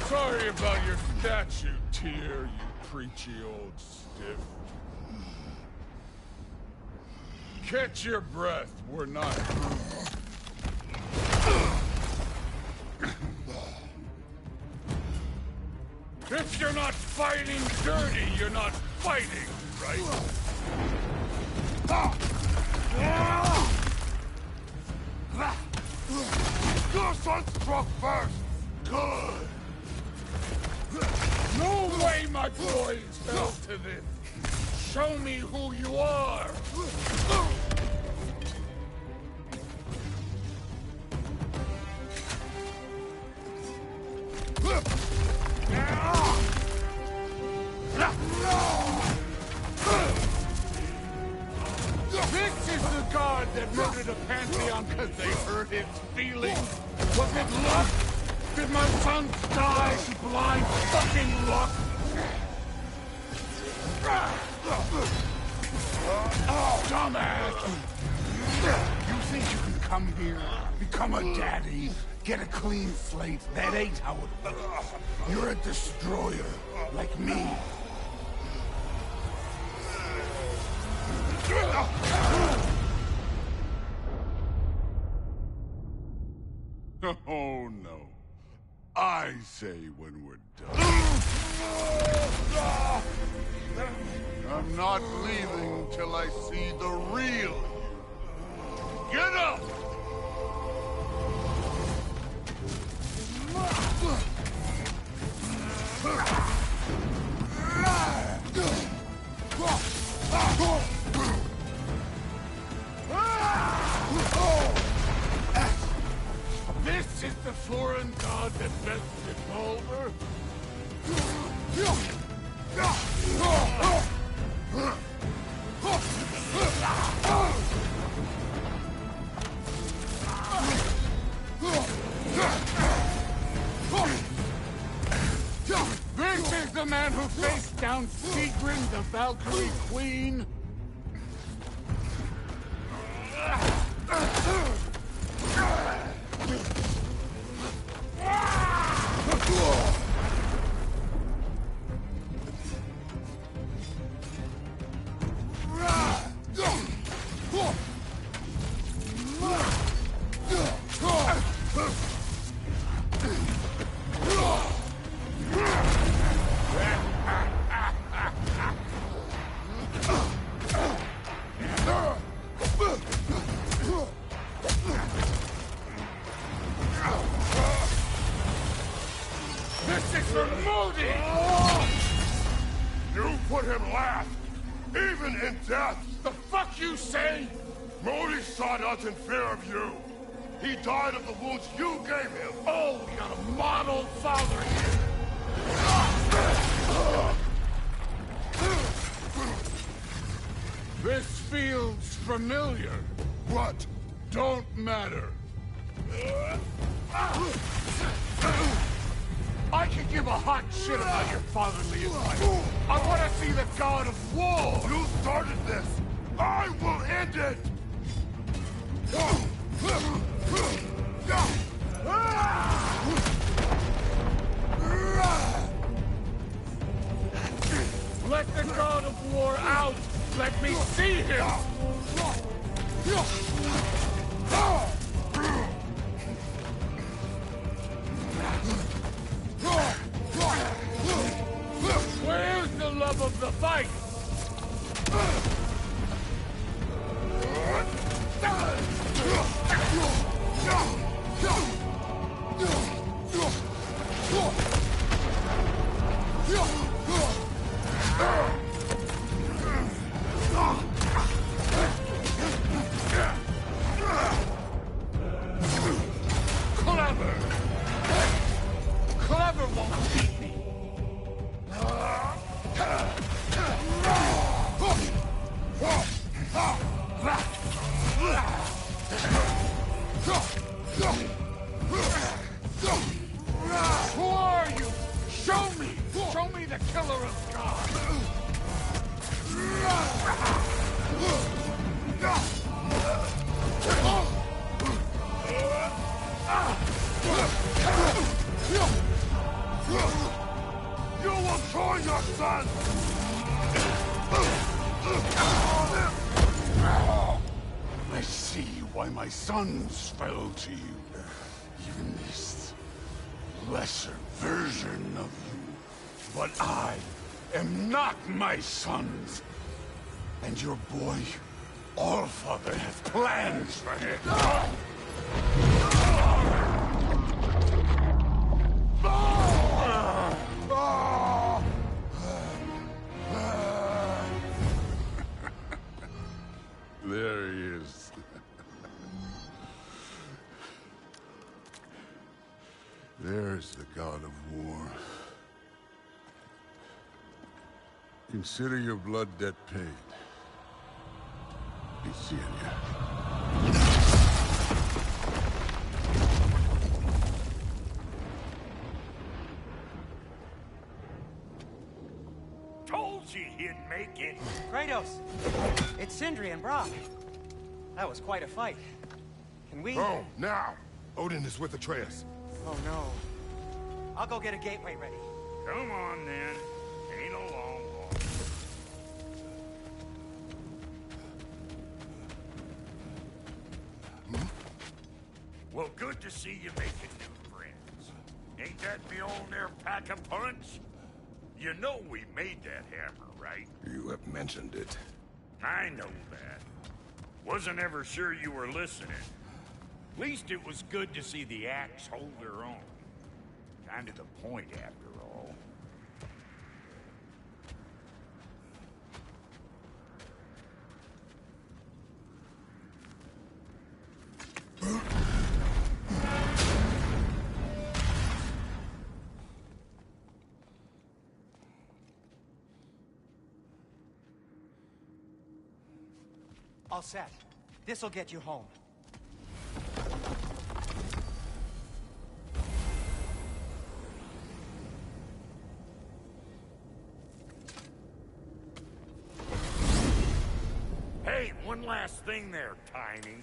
Sorry about your statue, Tyr, you preachy old stiff. Catch your breath, we're not through. If you're not fighting dirty, you're not fighting, right? Your son struck first! Good! No way my boys fell to this! Show me who you are! This is the guard that murdered a Pantheon because they hurt its feelings? Was it luck? Did my sons die to blind fucking luck? Dumbass! You think you can come here, become a daddy, get a clean slate? That ain't how it works. You're a destroyer, like me. Oh no. I say when we're done. I'm not leaving till I see the real you. Get up! This is the foreign god that bested Mulder? This is the man who faced down Sigrun, the Valkyrie Queen? This is for Modi! You put him last, even in death. The fuck you say? Modi sought us in fear of you. He died of the wounds you gave him. Oh, we got a model father here. This feels familiar. What? Don't matter. I could give a hot shit about your fatherly advice. I want to see the god of war. You started this. I will end it. Let the god of war out. Let me see him. my sons fell to you. Even this lesser version of you. But I am not my sons. And your boy, Allfather, has plans for him. There he is. There's the god of war. Consider your blood debt paid. Be seeing ya. Told you he'd make it. Kratos! It's Sindri and Brock. That was quite a fight. Can we... Oh, now! Odin is with Atreus. Oh, no. I'll go get a gateway ready. Come on, then. Ain't a long walk. Well, good to see you making new friends. Ain't that the old there pack a punch? You know we made that hammer, right? You have mentioned it. I know that. Wasn't ever sure you were listening. At least it was good to see the axe hold her own. Kind of the point, after all. All set. This'll get you home. Hey, one last thing there, Tiny.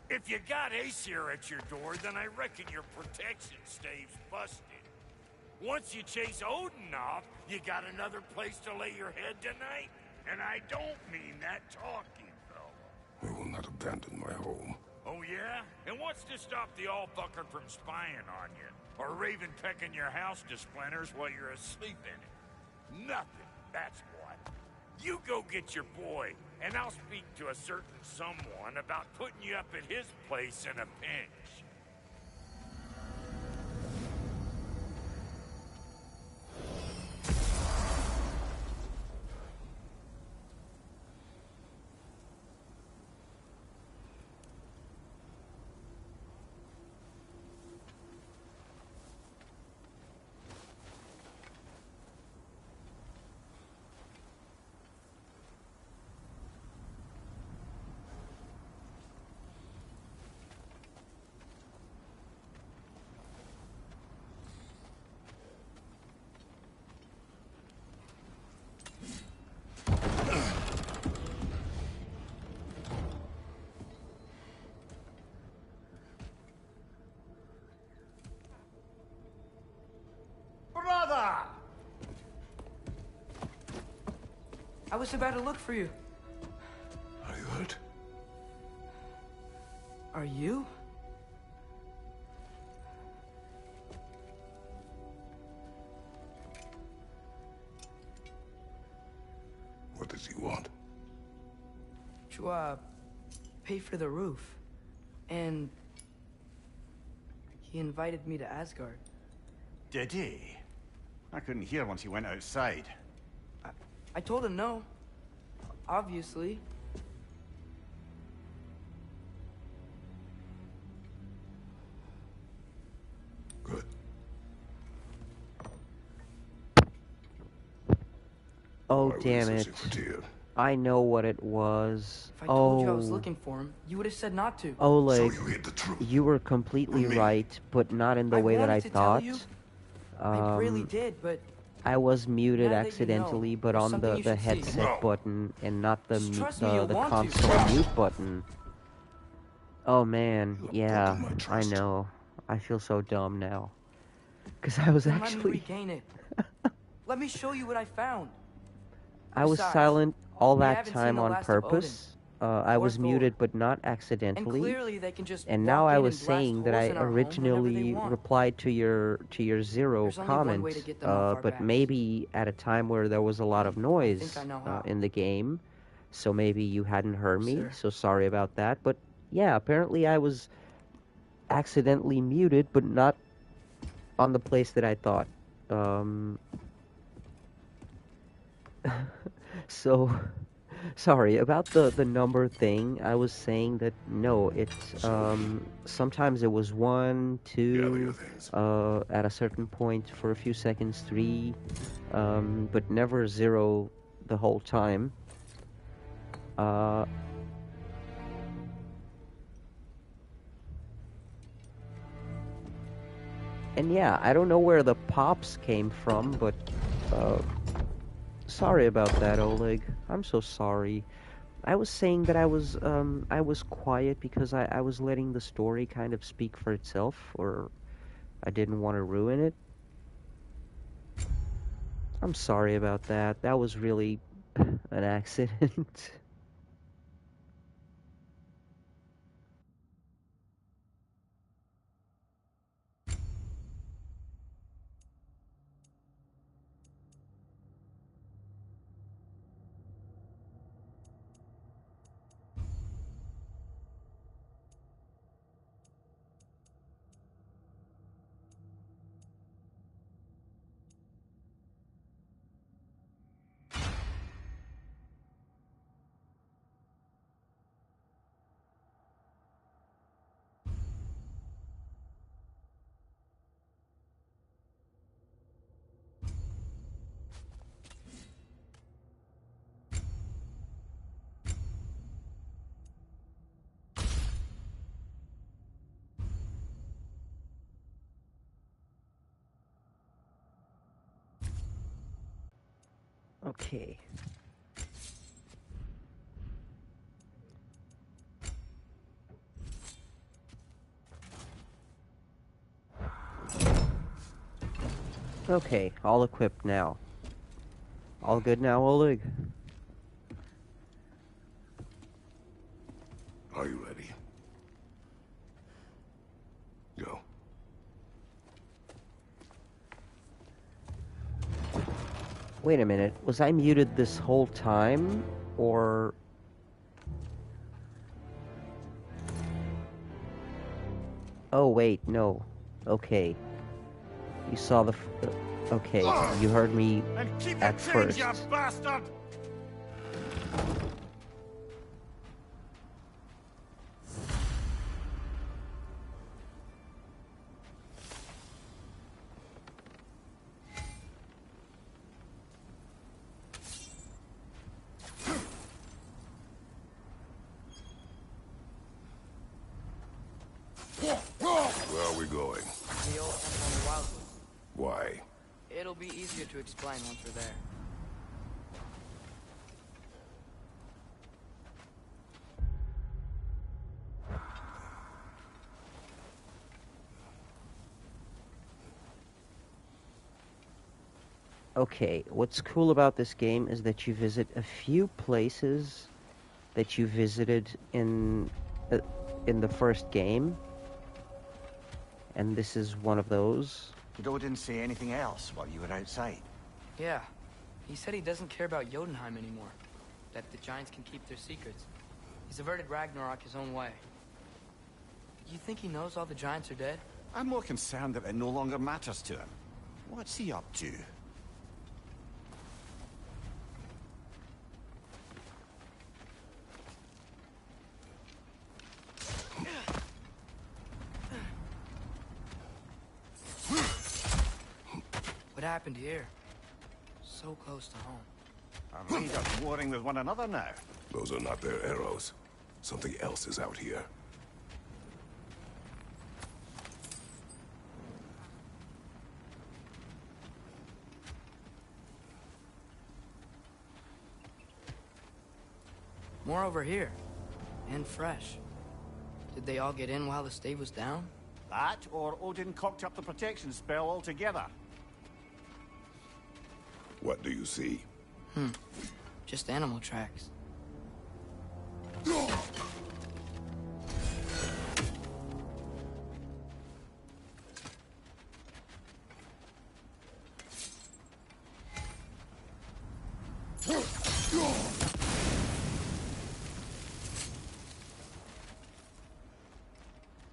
If you got Aesir at your door, then I reckon your protection stave's busted. Once you chase Odin off, you got another place to lay your head tonight? And I don't mean that talking, fella. I will not abandon my home. Oh, yeah? And what's to stop the all-bucker from spying on you? Or Raven pecking your house to splinters while you're asleep in it? Nothing, that's what. You go get your boy, and I'll speak to a certain someone about putting you up at his place in a pinch. Brother! I was about to look for you. Are you hurt? Are you? What does he want? To, pay for the roof. And... he invited me to Asgard. Did he? I couldn't hear once he went outside. I told him no. Obviously. Good. Oh, I will damn it. associate with you. I know what it was. If I told you I was looking for him, you would have said not to. Oleg, So you hid the truth. you were completely From me. right, but not in the way that I wanted to tell thought. you. I really did, but I was muted now that you accidentally, know, but there's on something the, you the should see. headset No. button and not the Just trust the, me, you'll the want to. console mute button. Oh man, You have yeah, broken my I trust. know. I feel so dumb now. Cause I was then let me actually regain it. Let me show you what I found. I was Besides, silent all we that haven't seen time the on last of Odin. purpose. I Or was Thor. muted, but not And accidentally. clearly they can just And now walk I in was and blast saying that holes I in our home whenever they originally want. replied to your zero There's only one way to comment, get them off our but backs. maybe at a time where there was a lot of think noise I know how. in the game, so maybe you hadn't heard me. Sir. So sorry about that. But yeah, apparently I was accidentally muted, but not on the place that I thought. So sorry about the number thing. I was saying that no, it's sometimes it was one, Gather your two, things. at a certain point for a few seconds, three, but never zero the whole time. Uh, and yeah, I don't know where the pops came from, but sorry about that, Oleg. I'm so sorry. I was saying that I was quiet because I was letting the story kind of speak for itself, or I didn't want to ruin it. I'm sorry about that. That was really an accident. Okay. Okay, all equipped now. All good now, Oleg? Are you ready? Go. Wait a minute. Was I muted this whole time? Or... Oh, wait, no. Okay. You saw the... okay, you heard me And keep at the change, first. you bastard! Where are we going? The old temple in the Wildwoods. Why? It'll be easier to explain once we're there. Okay, what's cool about this game is that you visit a few places that you visited in the first game, and this is one of those. Did Odin say anything else while you were outside? Yeah. He said he doesn't care about Jotunheim anymore. That the giants can keep their secrets. He's averted Ragnarok his own way. You think he knows all the giants are dead? I'm more concerned that it no longer matters to him. What's he up to? What happened here? So close to home. Are raiders warring with one another now? Those are not their arrows. Something else is out here. More over here. And fresh. Did they all get in while the stave was down? That, or Odin cocked up the protection spell altogether. What do you see? Just animal tracks.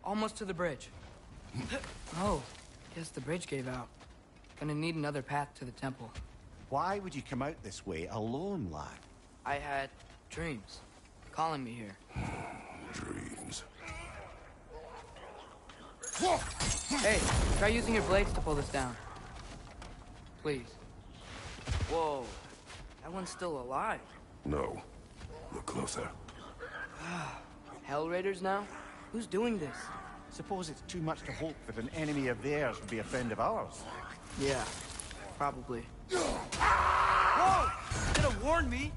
Almost to the bridge. Oh, guess the bridge gave out. Gonna need another path to the temple. Why would you come out this way alone, lad? I had dreams calling me here. Dreams. Hey, try using your blades to pull this down. Please. Whoa, that one's still alive. No. Look closer. Hell Raiders now? Who's doing this? Suppose it's too much to hope that an enemy of theirs would be a friend of ours. Yeah, probably. Whoa! Should have warned me!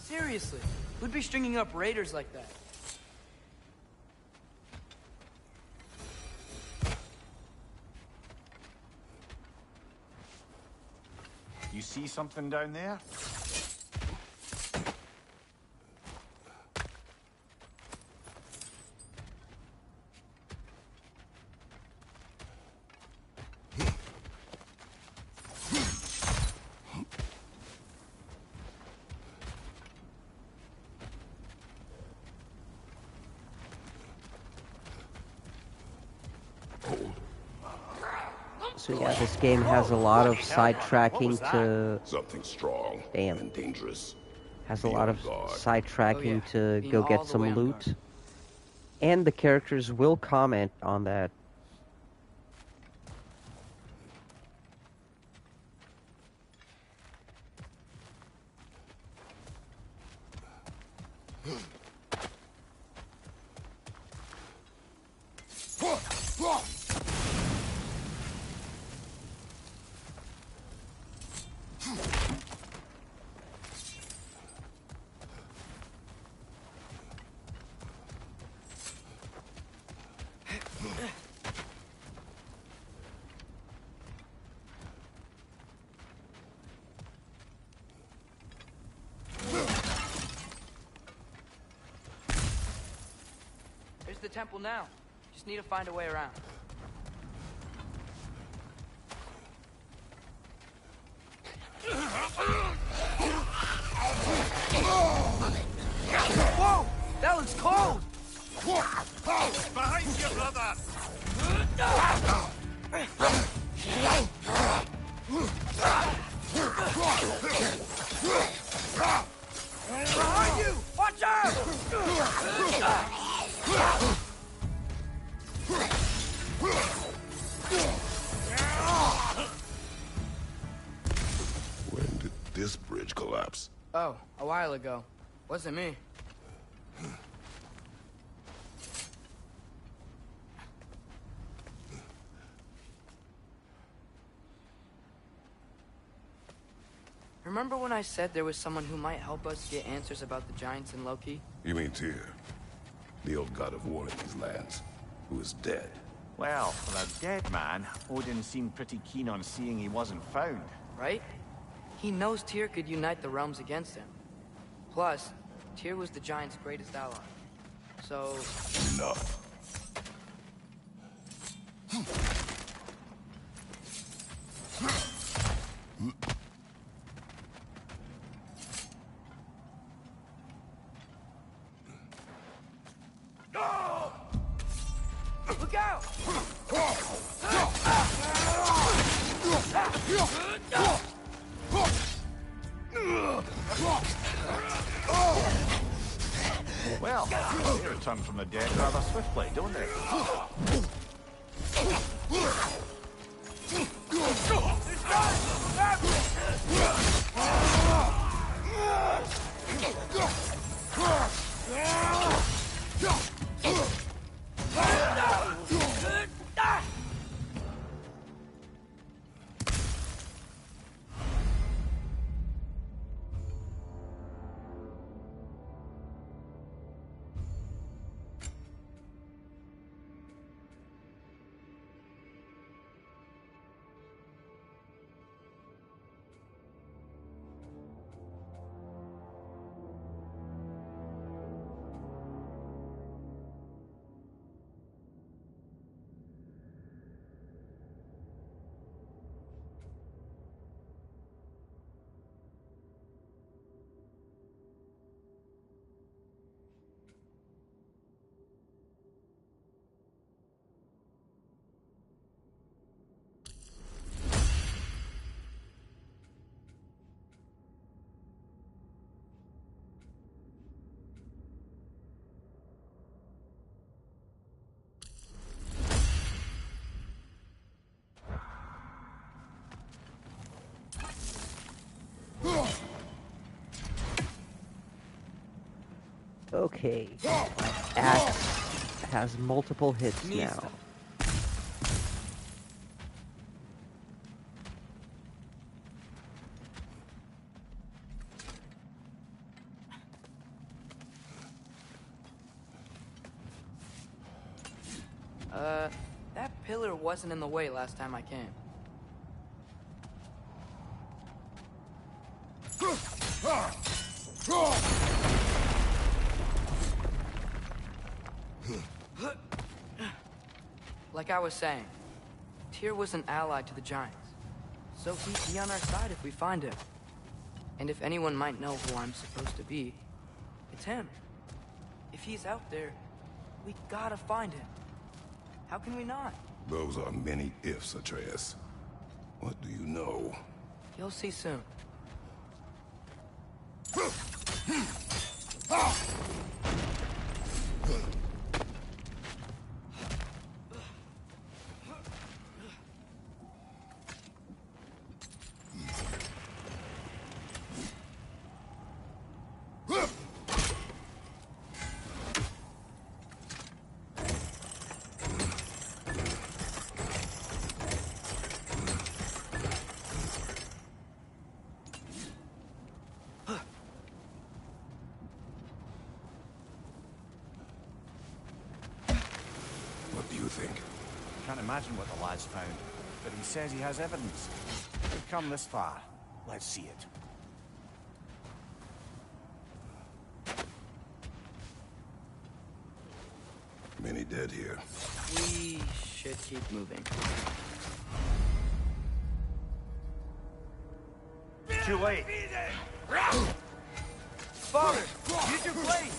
Seriously, who'd be stringing up raiders like that? You see something down there? So yeah, this game has a lot of sidetracking to... Something strong Damn. and dangerous. Has a lot of Beyond guard. sidetracking Oh, yeah. to Being go all get the some way on loot. guard. And the characters will comment on that. There's the temple now. Just need to find a way around. Whoa! That looks cold! Behind you, brother! Behind you! Watch out! When did this bridge collapse? Oh, a while ago. Wasn't me. Remember when I said there was someone who might help us get answers about the giants and Loki? You mean Tyr, the old god of war in these lands, who is dead. Well, for a dead man, Odin seemed pretty keen on seeing he wasn't found. Right? He knows Tyr could unite the realms against him. Plus, Tyr was the giant's greatest ally. So... Enough. Look out! Well, they return from the dead rather swiftly, don't they? Okay. My axe has multiple hits Needs now. them. That pillar wasn't in the way last time I came. Like I was saying, Tyr was an ally to the Giants, so he'd be on our side if we find him. And if anyone might know who I'm supposed to be, it's him. If he's out there, we gotta find him. How can we not? Those are many ifs, Atreus. What do you know? You'll see soon. What do you think? Can't imagine what the lad's found, but he says he has evidence. We've come this far. Let's see it. Many dead here. We should keep moving. Too late. Father, use your blade!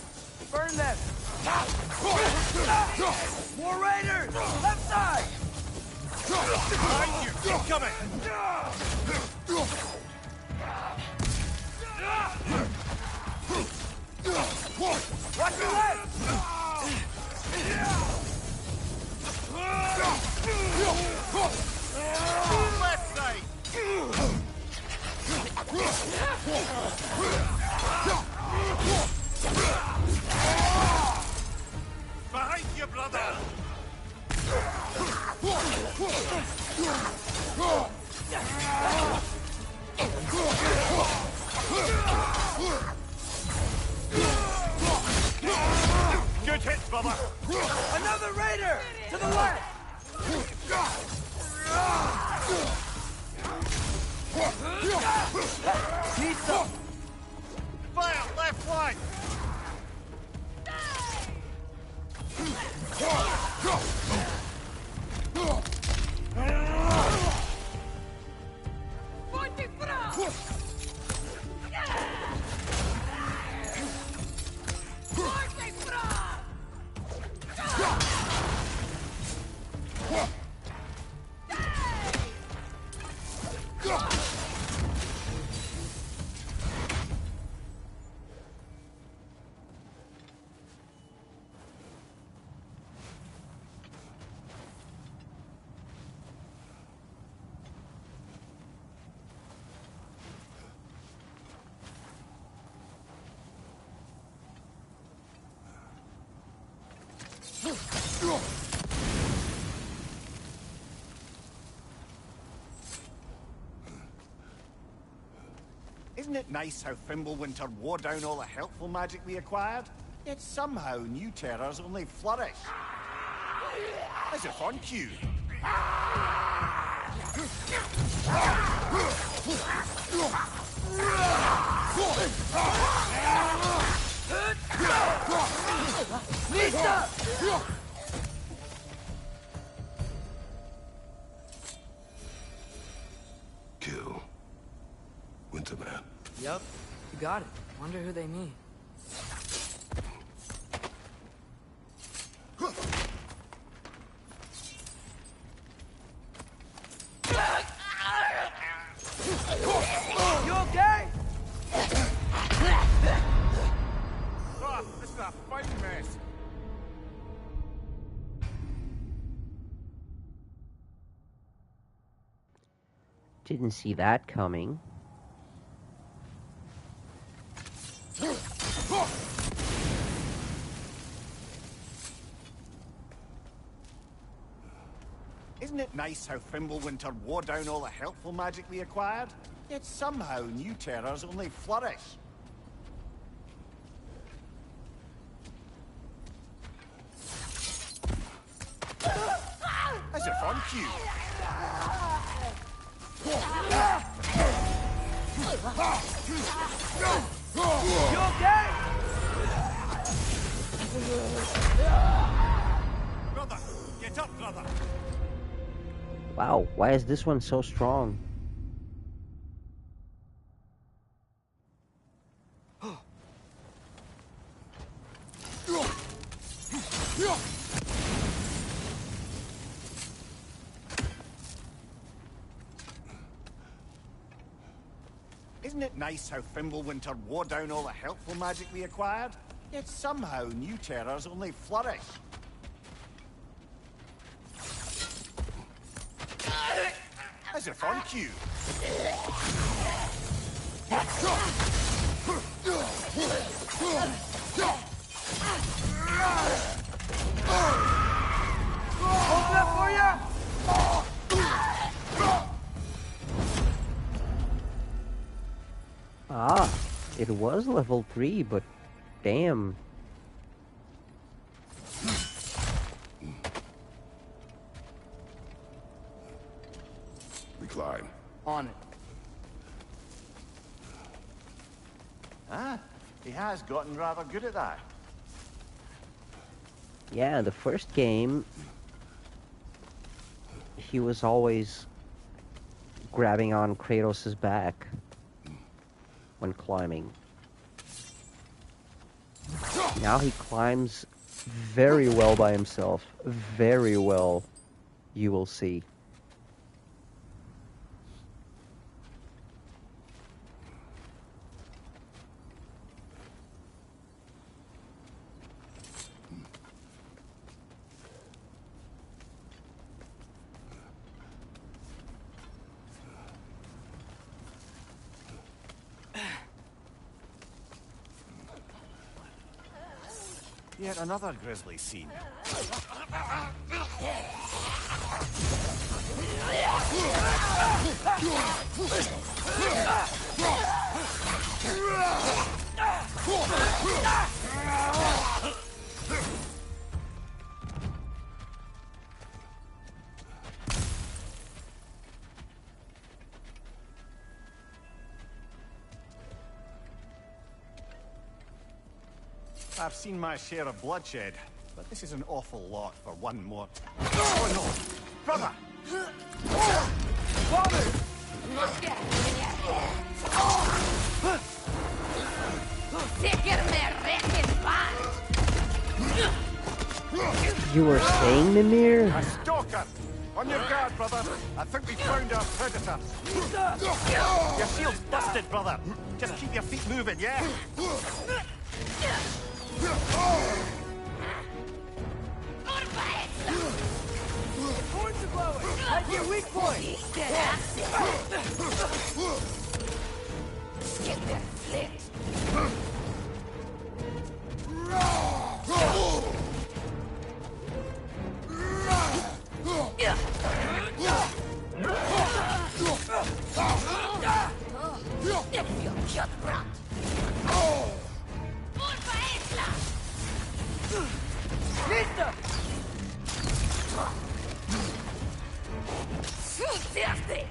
Burn them! More raiders! Left side! Behind you! Keep coming! Watch your legs! Left side! Behind you, brother! Good hit, brother! Another raider! To the left! Need some! Fire, left flank! Isn't it nice how Fimbulwinter wore down all the helpful magic we acquired? Yet somehow new terrors only flourish. As if on cue. Lisa! Kill. Winterman. Yup, you got it. Wonder who they mean. You okay? Oh, this is a fighting mess. Didn't see that coming. nice how Fimbulwinter wore down all the helpful magic we acquired? Yet somehow new terrors only flourish. As if on cue. You okay? Brother, get up, brother. Wow, why is this one so strong? Isn't it nice how Fimbulwinter wore down all the helpful magic we acquired? Yet somehow new terrors only flourish. As if on cue. Open up for ya! Ah, it was level 3, but damn. We climb. On it. Ah, he has gotten rather good at that. Yeah, the first game, he was always grabbing on Kratos' back when climbing. Now he climbs very well by himself. Very well, you will see. Yet another grisly scene. I've seen my share of bloodshed, but this is an awful lot for one more. Oh no! Brother! Father! You were saying, Mimir? A stalker! On your guard, brother! I think we found our predator. Your shield's busted, brother! Just keep your feet moving, yeah? Horns are blowing! That's your weak point! Mister! Fantastic!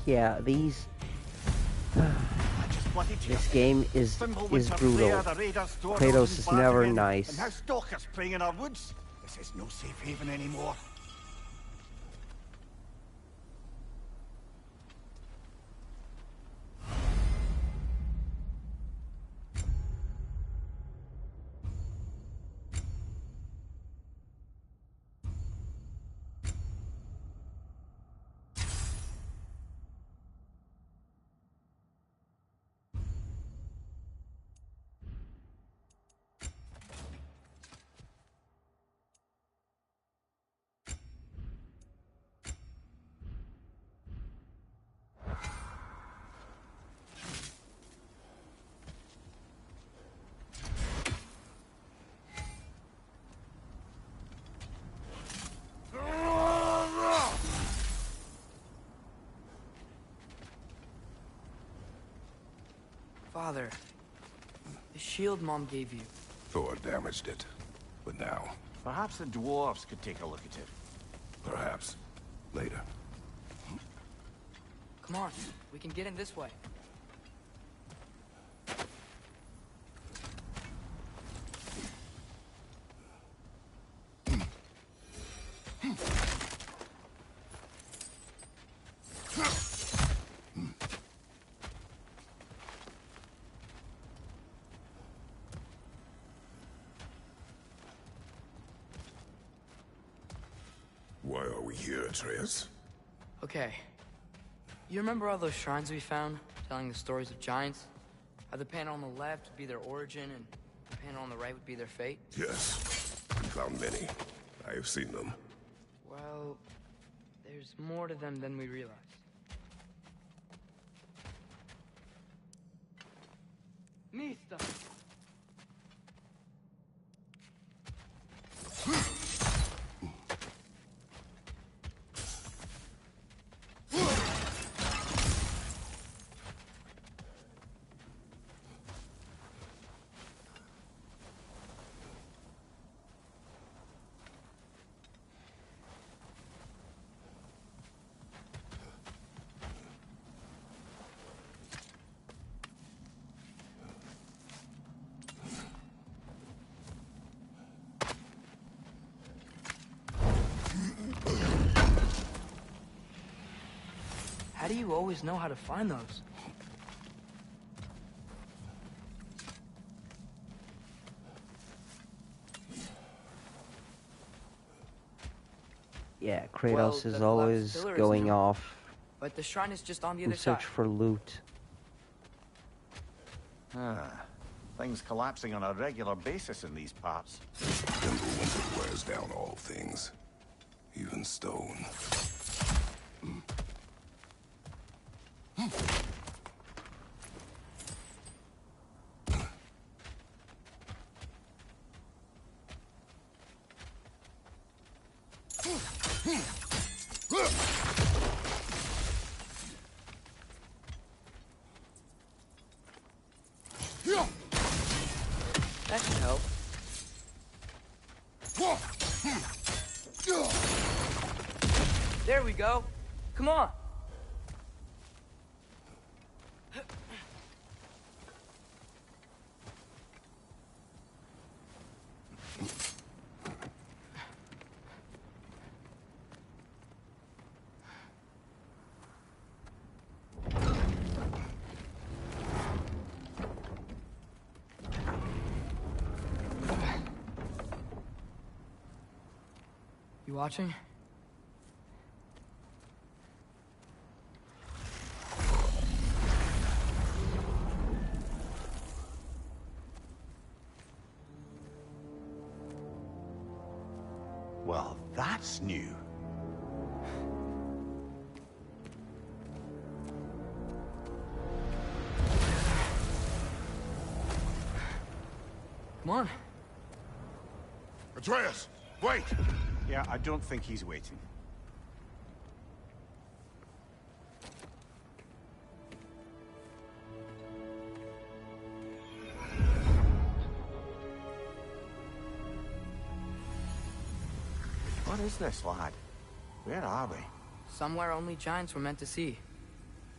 Yeah, this game is brutal. Kratos is never nice. And now stalkers preying in our woods. This is no safe haven anymore. Father, the shield Mom gave you. Thor damaged it. But now, Perhaps the dwarves could take a look at it. perhaps, later. Come on, we can get in this way. Why are we here, Atreus? Okay. You remember all those shrines we found, telling the stories of giants? How the panel on the left would be their origin, and the panel on the right would be their fate? Yes. We found many. I have seen them. Well, there's more to them than we realize. Mista! How do you always know how to find those? Yeah, Kratos Well, is the collapsed always pillar is going new. off But the shrine is just on the in other side. search for loot. Things collapsing on a regular basis in these parts. Fimbulwinter wears down all things, even stone. That should help. There we go. Come on. You watching? Well, that's new. Come on. Atreus, wait! Yeah, I don't think he's waiting. What is this, lad? Where are we? Somewhere only giants were meant to see.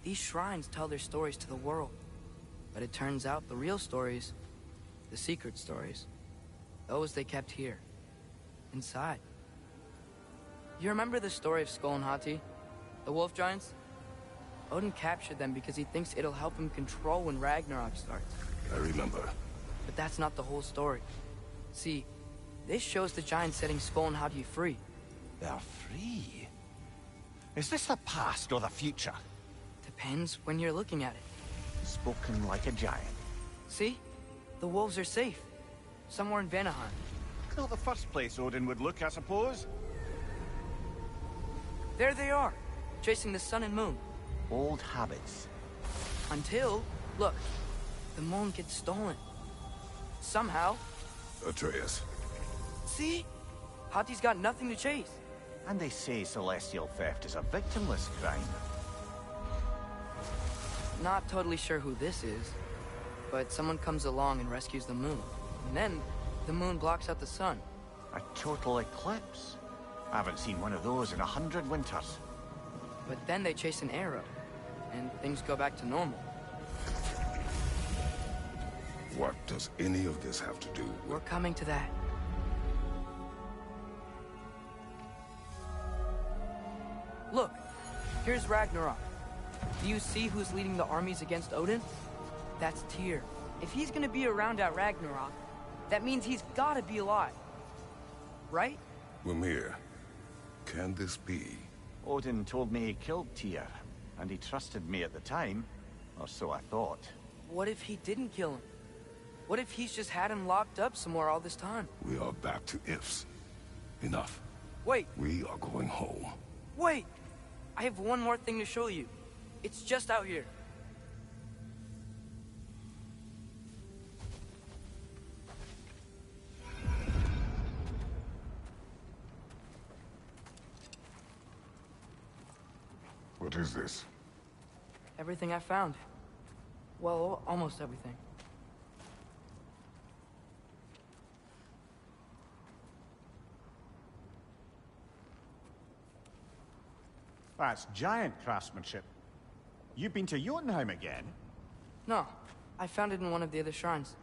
These shrines tell their stories to the world. But it turns out the real stories, the secret stories, those they kept here, inside. You remember the story of Skull and Hati, the wolf giants? Odin captured them because he thinks it'll help him control when Ragnarok starts. I remember. But that's not the whole story. See, this shows the giants setting Skull and Hati free. They're free? Is this the past or the future? Depends when you're looking at it. Spoken like a giant. See? The wolves are safe. Somewhere in Vanaheim. Not the first place Odin would look, I suppose. There they are, chasing the sun and moon. Old habits. Until, look, the moon gets stolen. Somehow. Atreus. See? Hati's got nothing to chase. And they say celestial theft is a victimless crime. Not totally sure who this is, but someone comes along and rescues the moon. And then, the moon blocks out the sun. A total eclipse? I haven't seen one of those in 100 winters. But then they chase an arrow, and things go back to normal. What does any of this have to do with... We're coming to that. Look, here's Ragnarok. Do you see who's leading the armies against Odin? That's Tyr. If he's gonna be around at Ragnarok, that means he's gotta be alive. Right? Mimir, can this be? Odin told me he killed Tyr, and he trusted me at the time, or so I thought. What if he didn't kill him? What if he's just had him locked up somewhere all this time? We are back to ifs. Enough. Wait, We are going home. wait! I have one more thing to show you. It's just out here. What is this? Everything I found. Well, almost everything. That's giant craftsmanship. You've been to Jotunheim again? No, I found it in one of the other shrines.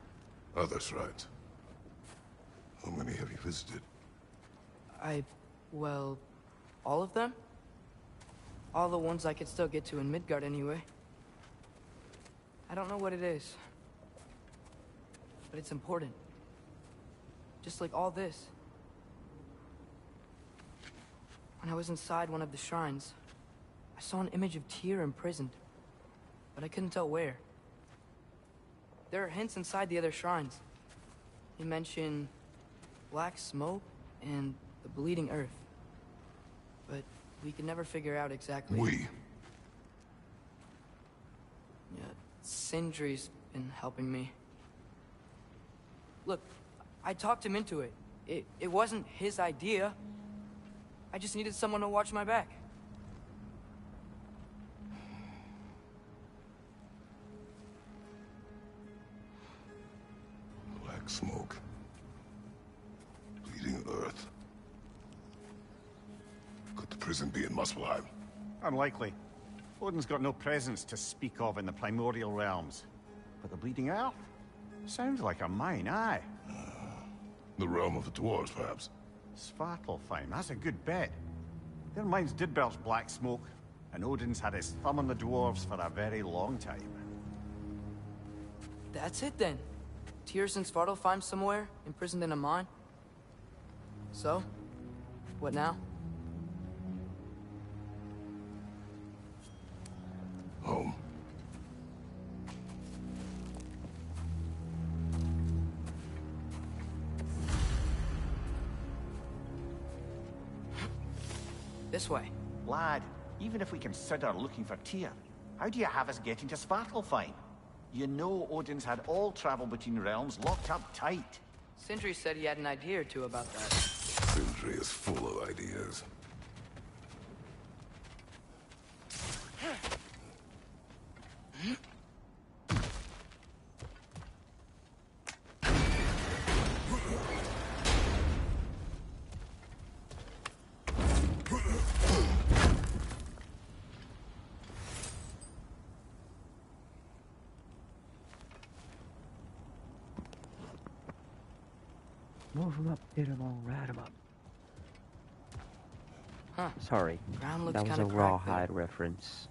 Others, right? How many have you visited? Well, all of them? All the ones I could still get to in Midgard anyway. I don't know what it is. But it's important. Just like all this. When I was inside one of the shrines, I saw an image of Tyr imprisoned. But I couldn't tell where. There are hints inside the other shrines. They mention black smoke and the bleeding earth. But we could never figure out exactly. We. Yeah, Sindri's been helping me. Look, I talked him into it. It wasn't his idea. I just needed someone to watch my back. Black smoke. Bleeding earth. Could the prison be in Muspelheim? Unlikely. Odin's got no presence to speak of in the primordial realms. But the Bleeding Earth? Sounds like a mine, aye. The realm of the dwarves, perhaps? Svartalfheim, that's a good bet. Their mines did belch black smoke, and Odin's had his thumb on the dwarves for a very long time. That's it then. Tyr's in Svartalfheim somewhere, imprisoned in a mine. So, what now? Home. This way. Lad, even if we consider looking for Tyr, how do you have us getting to Svartalfheim? You know Odin's had all travel between realms locked up tight. Sindri said he had an idea or two about that. Sindri is full of ideas. Move him up, get him all, rat him up. Huh. Sorry, Ground looks that was kinda a cracked there. rawhide reference.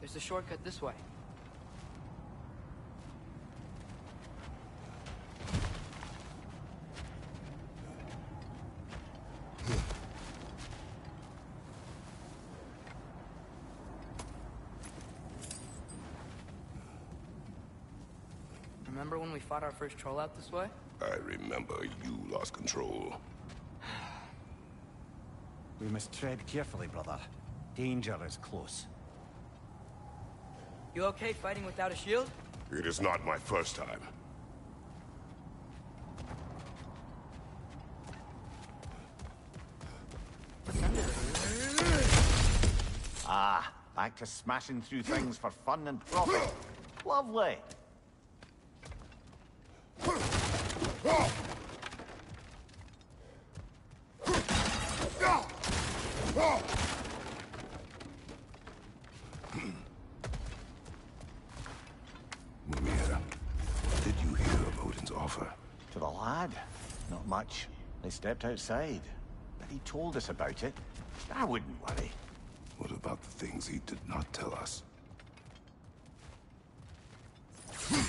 There's a shortcut this way. Remember when we fought our first troll out this way? I remember you lost control. We must tread carefully, brother. Danger is close. You okay fighting without a shield? It is not my first time. Ah, back to smashing through things for fun and profit. Lovely. Mimir, what did you hear of Odin's offer? To the lad? Not much. They stepped outside. But he told us about it. I wouldn't worry. What about the things he did not tell us? Phew.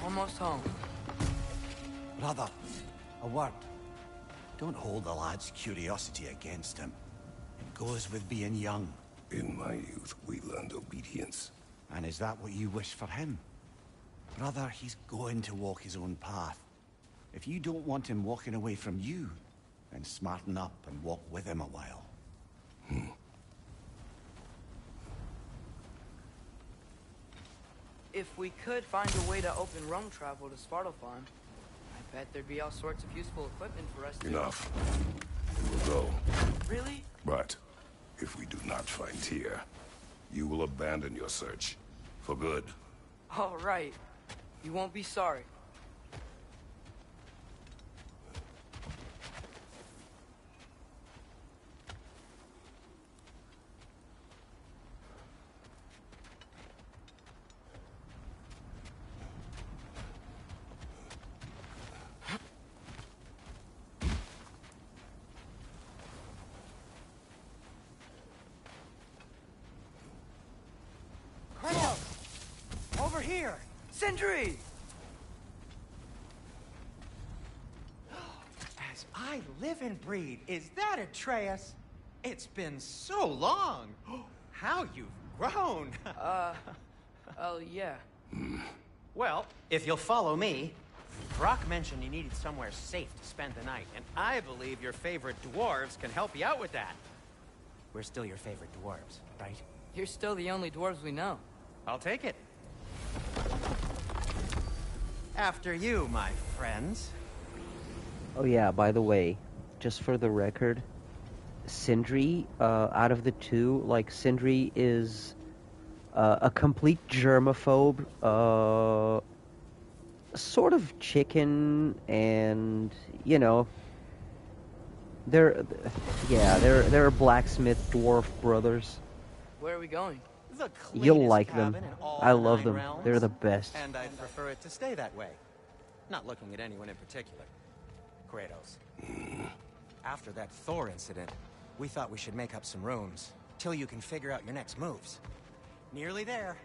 Almost home. Brother, a word. Don't hold the lad's curiosity against him. It goes with being young. In my youth, we learned obedience. And is that what you wish for him? Brother, he's going to walk his own path. If you don't want him walking away from you, then smarten up and walk with him a while. If we could find a way to open roam travel to Svartalfheim, I bet there'd be all sorts of useful equipment for us to... Enough. We will go. Really? But if we do not find Tyr, you will abandon your search. For good. All right. You won't be sorry. Over here! Sindri! As I live and breathe, is that Atreus? It's been so long. How you've grown. Oh, yeah. Well, if you'll follow me. Brock mentioned you needed somewhere safe to spend the night, and I believe your favorite dwarves can help you out with that. We're still your favorite dwarves, right? You're still the only dwarves we know. I'll take it. After you, my friends. Oh yeah, by the way, just for the record, Sindri, out of the two, like, Sindri is a complete germaphobe, sort of chicken, and, you know, they're blacksmith dwarf brothers. Where are we going? The You'll cleanest like them. cabin in all I the love 9 them. realms, They're the best. and I'd prefer it to stay that way. Not looking at anyone in particular. Kratos. After that Thor incident, we thought we should make up some rooms, till you can figure out your next moves. Nearly there.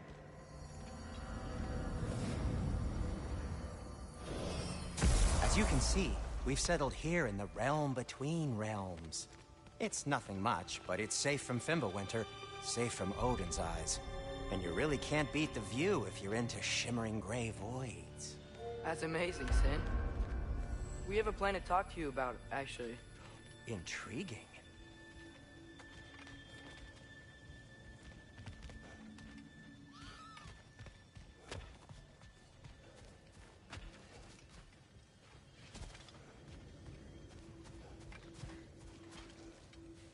As you can see, we've settled here in the realm between realms. It's nothing much, but it's safe from Fimbulwinter, safe from Odin's eyes. And you really can't beat the view if you're into shimmering gray voids. That's amazing, Sin. We have a plan to talk to you about, actually. Intriguing.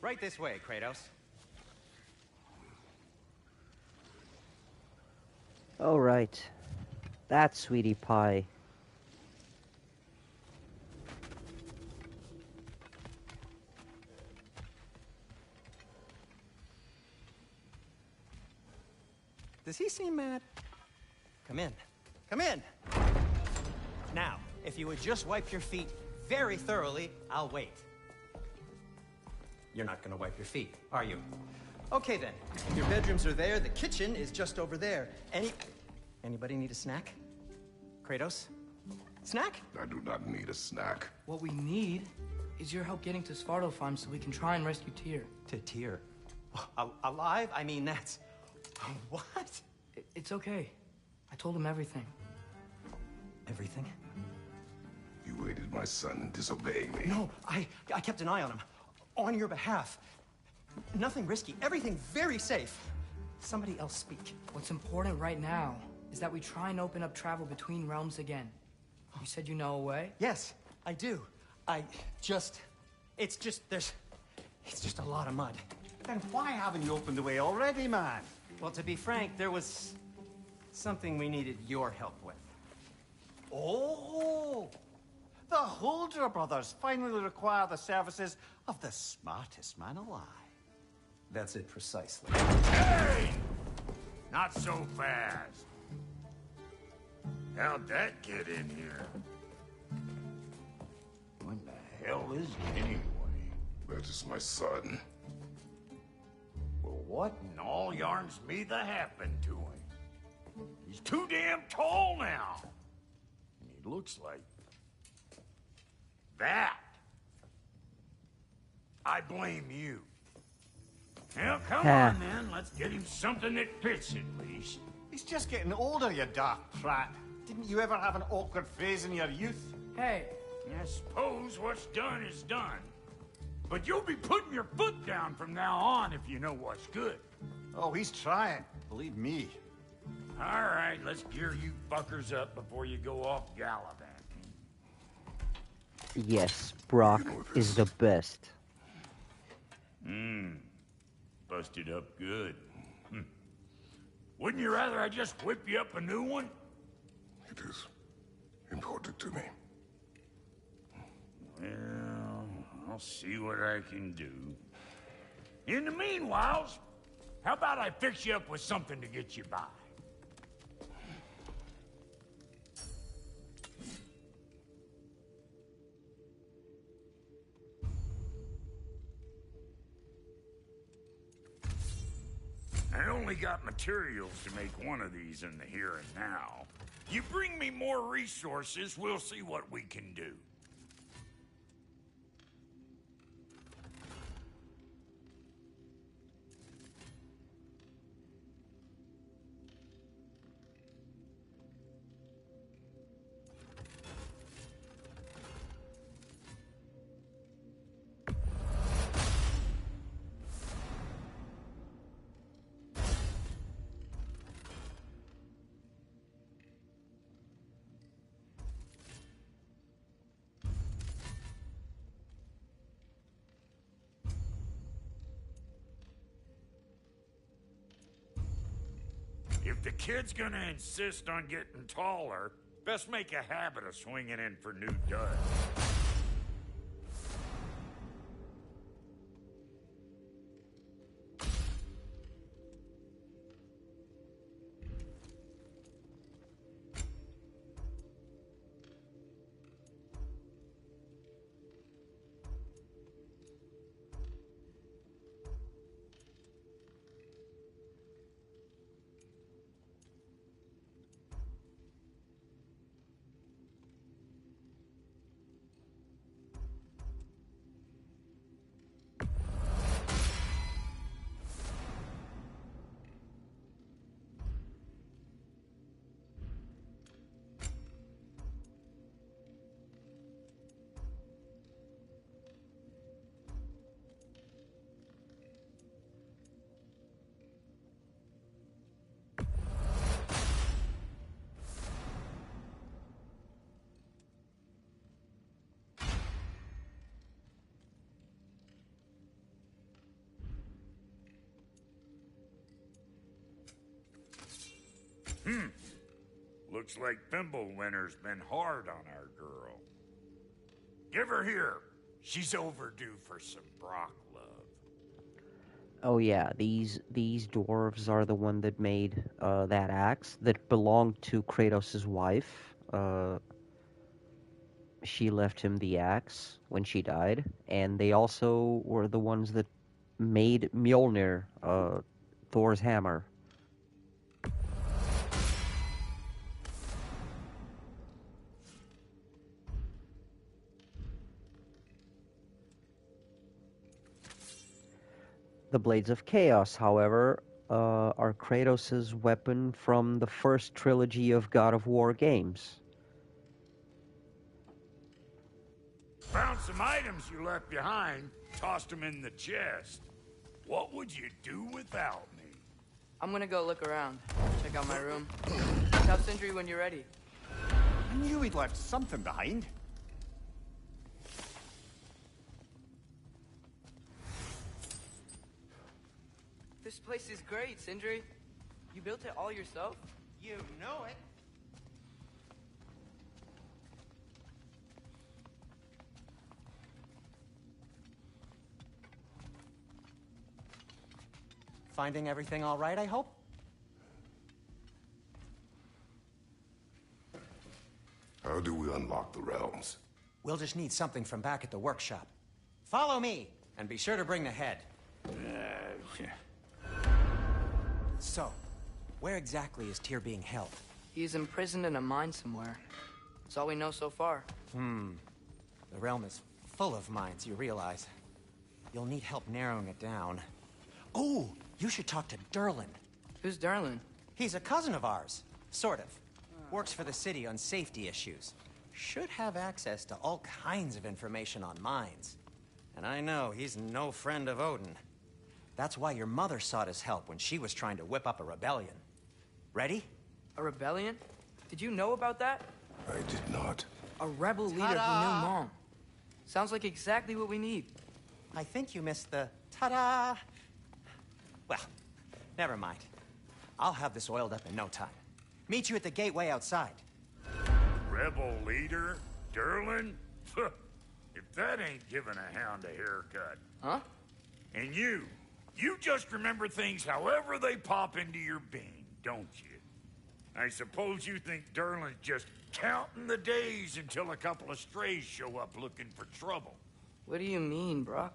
Right this way, Kratos. All right. That's Sweetie Pie. Does he seem mad? Come in. Come in! Now, if you would just wipe your feet very thoroughly, I'll wait. You're not gonna wipe your feet, are you? Okay then. Your bedrooms are there, the kitchen is just over there. Anybody need a snack? Kratos? Snack? I do not need a snack. What we need is your help getting to Svartalfheim so we can try and rescue Tyr. To Tyr. Alive? I mean, that's... What? It's okay. I told him everything. Everything? You aided my son in disobeying me. No, I kept an eye on him. On your behalf. Nothing risky. Everything very safe. Somebody else speak. What's important right now is that we try and open up travel between realms again. You said you know a way? Yes, I do. It's just a lot of mud. Then why haven't you opened the way already, man? Well, to be frank, there was something we needed your help with. Oh! The Holder brothers finally require the services of the smartest man alive. That's it precisely. Hey! Not so fast. How'd that get in here? What the hell is it anyway? That is my son. Well, what in all yarns me that happened to him? He's too damn tall now. And he looks like... that. I blame you. Well, come on then. Let's get him something that fits at least. He's just getting older, you daft prat. Didn't you ever have an awkward phase in your youth? Hey. I suppose what's done is done. But you'll be putting your foot down from now on if you know what's good. Oh, he's trying. Believe me. All right, let's gear you fuckers up before you go off gallivanting. Yes, Brock is the best. Busted up good. Wouldn't you rather I just whip you up a new one? It is important to me. Well, I'll see what I can do. In the meanwhile, how about I fix you up with something to get you by? I only got materials to make one of these in the here and now. You bring me more resources, we'll see what we can do. If the kid's gonna insist on getting taller, best make a habit of swinging in for new duds. Looks like Thimblewinter's been hard on our girl. Give her here. She's overdue for some Brock love. Oh yeah, these dwarves are the one that made that axe that belonged to Kratos' wife. She left him the axe when she died, and they also were the ones that made Mjolnir, Thor's hammer. The Blades of Chaos, however, are Kratos' weapon from the first trilogy of God of War games. Found some items you left behind, tossed them in the chest. What would you do without me? I'm gonna go look around. Check out my room. Tell Sindri when you're ready. I knew he'd left something behind. This place is great, Sindri. You built it all yourself? You know it. Finding everything all right, I hope? How do we unlock the realms? We'll just need something from back at the workshop. Follow me, and be sure to bring the head. So, where exactly is Tyr being held? He's imprisoned in a mine somewhere. That's all we know so far. The realm is full of mines, you realize. You'll need help narrowing it down. Oh, you should talk to Durlin. Who's Darlin? He's a cousin of ours. Sort of. Works for the city on safety issues. Should have access to all kinds of information on mines. And I know he's no friend of Odin. That's why your mother sought his help when she was trying to whip up a rebellion. Ready? A rebellion? Did you know about that? I did not. A rebel leader who knew Mom. Sounds like exactly what we need. I think you missed the ta-da. Well, never mind. I'll have this oiled up in no time. Meet you at the gateway outside. Rebel leader? Durlin? If that ain't giving a hound a haircut. Huh? And you just remember things however they pop into your being, don't you? I suppose you think Durlin's just counting the days until a couple of strays show up looking for trouble. What do you mean, Brock?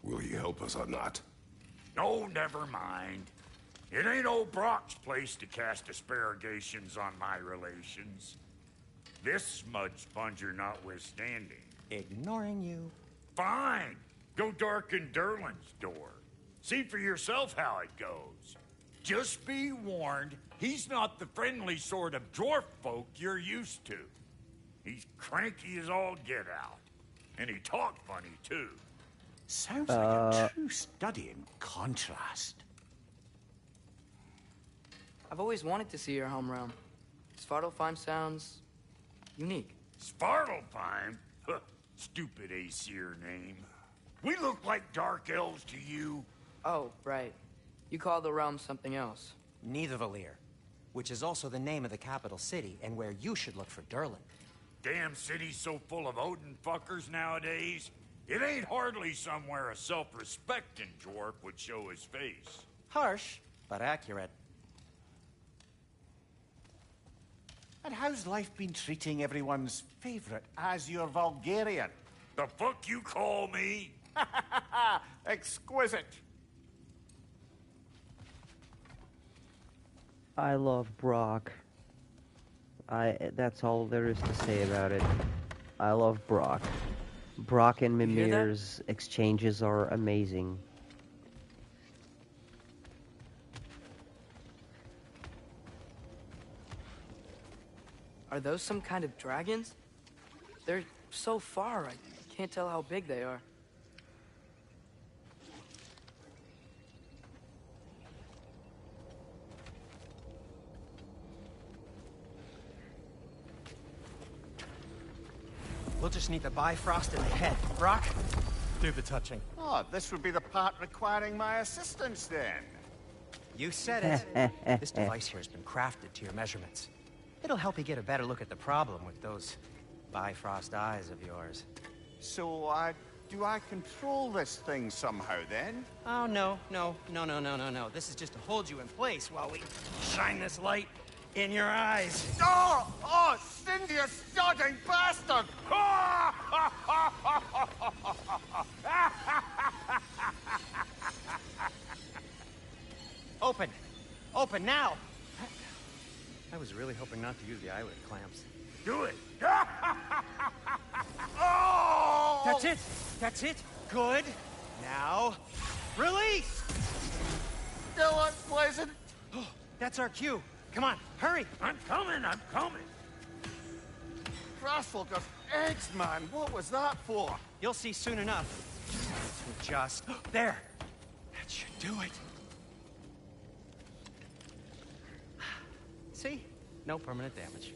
Will he help us or not? No, never mind. It ain't old Brock's place to cast aspersions on my relations. This smudge sponger notwithstanding. Ignoring you. Fine. Go darken Durlin's door. See for yourself how it goes. Just be warned, he's not the friendly sort of dwarf folk you're used to. He's cranky as all get out. And he talked funny, too. Sounds like a true study in contrast. I've always wanted to see your home realm. Svartalfheim sounds unique. Svartalfheim? Huh, stupid Aesir name. We look like dark elves to you. Oh, right. You call the realm something else. Nidavellir. which is also the name of the capital city and where you should look for Durlin. Damn city's so full of Odin fuckers nowadays. It ain't hardly somewhere a self-respecting dwarf would show his face. Harsh, but accurate. And how's life been treating everyone's favorite Azure Vulgarian? The fuck you call me? Exquisite. I love Brock. That's all there is to say about it. I love Brock. Brock and You hear that? Mimir's exchanges are amazing. Are those some kind of dragons? They're so far, I can't tell how big they are. We'll just need the Bifrost in the head. Brock, do the touching. Oh, this would be the part requiring my assistance then. You said it. This device here has been crafted to your measurements. It'll help you get a better look at the problem with those Bifrost eyes of yours. So, do I control this thing somehow then? Oh, no. This is just to hold you in place while we shine this light in your eyes. Oh! Oh, Cindy, you sodding bastard! Open! Open now! I was really hoping not to use the eyelid clamps. Do it. Oh! That's it! That's it! Good! Now, release! Still unpleasant. That's our cue. Come on, hurry! I'm coming. Grasswalker's eggs, man. What was that for? You'll see soon enough. To just... There! That should do it. See? No permanent damage.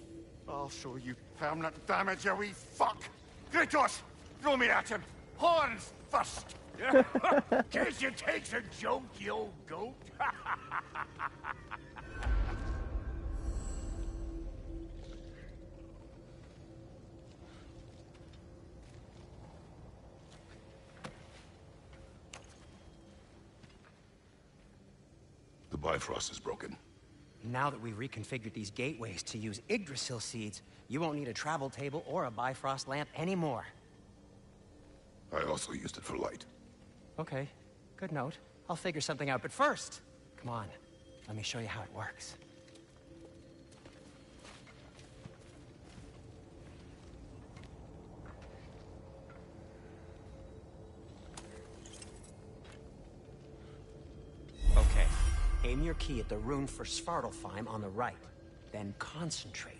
I'll show you permanent damage, you wee fuck. Kratos, throw me at him. Horns first. Case you takes a joke, you old goat. The Bifrost is broken. Now that we've reconfigured these gateways to use Yggdrasil seeds, you won't need a travel table or a Bifrost lamp anymore. I also used it for light. Okay, good note. I'll figure something out, but first, come on, let me show you how it works. Okay, aim your key at the rune for Svartalfheim on the right, then concentrate.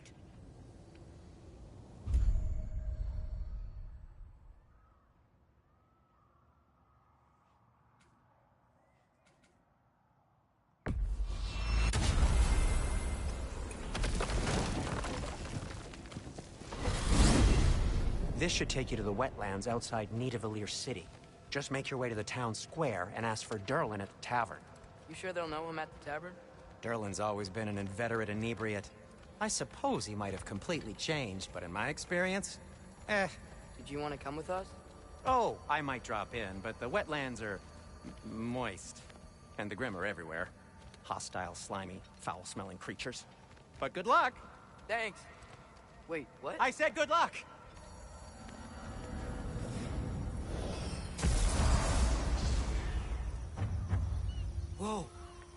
This should take you to the wetlands outside Nidavellir City. Just make your way to the town square and ask for Durlin at the tavern. You sure they'll know him at the tavern? Durlin's always been an inveterate inebriate. I suppose he might have completely changed, but in my experience, Did you want to come with us? Oh, I might drop in, but the wetlands are moist. And the Grim are everywhere. Hostile, slimy, foul-smelling creatures. But good luck! Thanks. Wait, what? I said good luck! Whoa,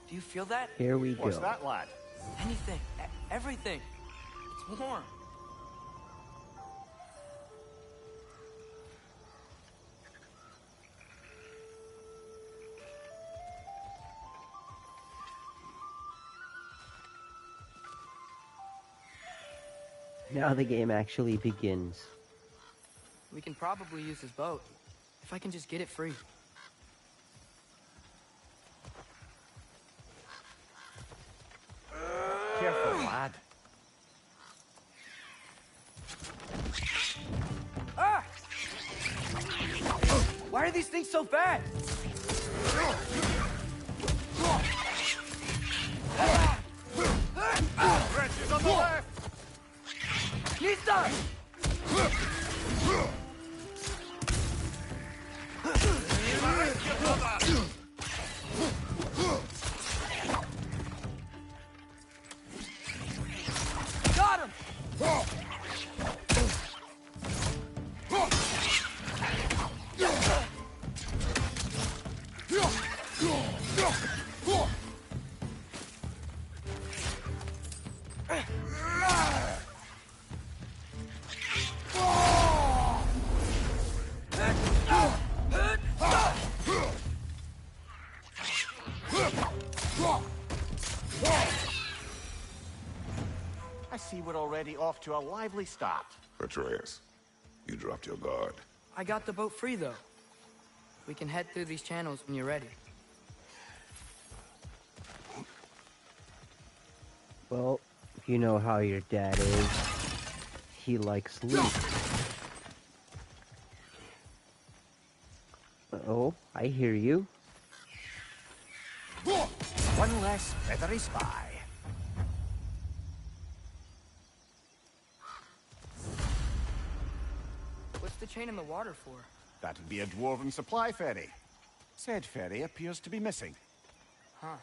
do you feel that? Here we What's go. that, lad? Anything, everything. It's warm. Now the game actually begins. We can probably use his boat, if I can just get it free. Careful, lad. Ah! Why are these things so bad? Wretches on the left! Nista! Got him! I see we're already off to a lively start. Atreus, you dropped your guard. I got the boat free, though. We can head through these channels when you're ready. Well, you know how your dad is. He likes loot. Oh, I hear you. One less feathery spy. What's the chain in the water for? That would be a dwarven supply ferry. Said ferry appears to be missing. Huh.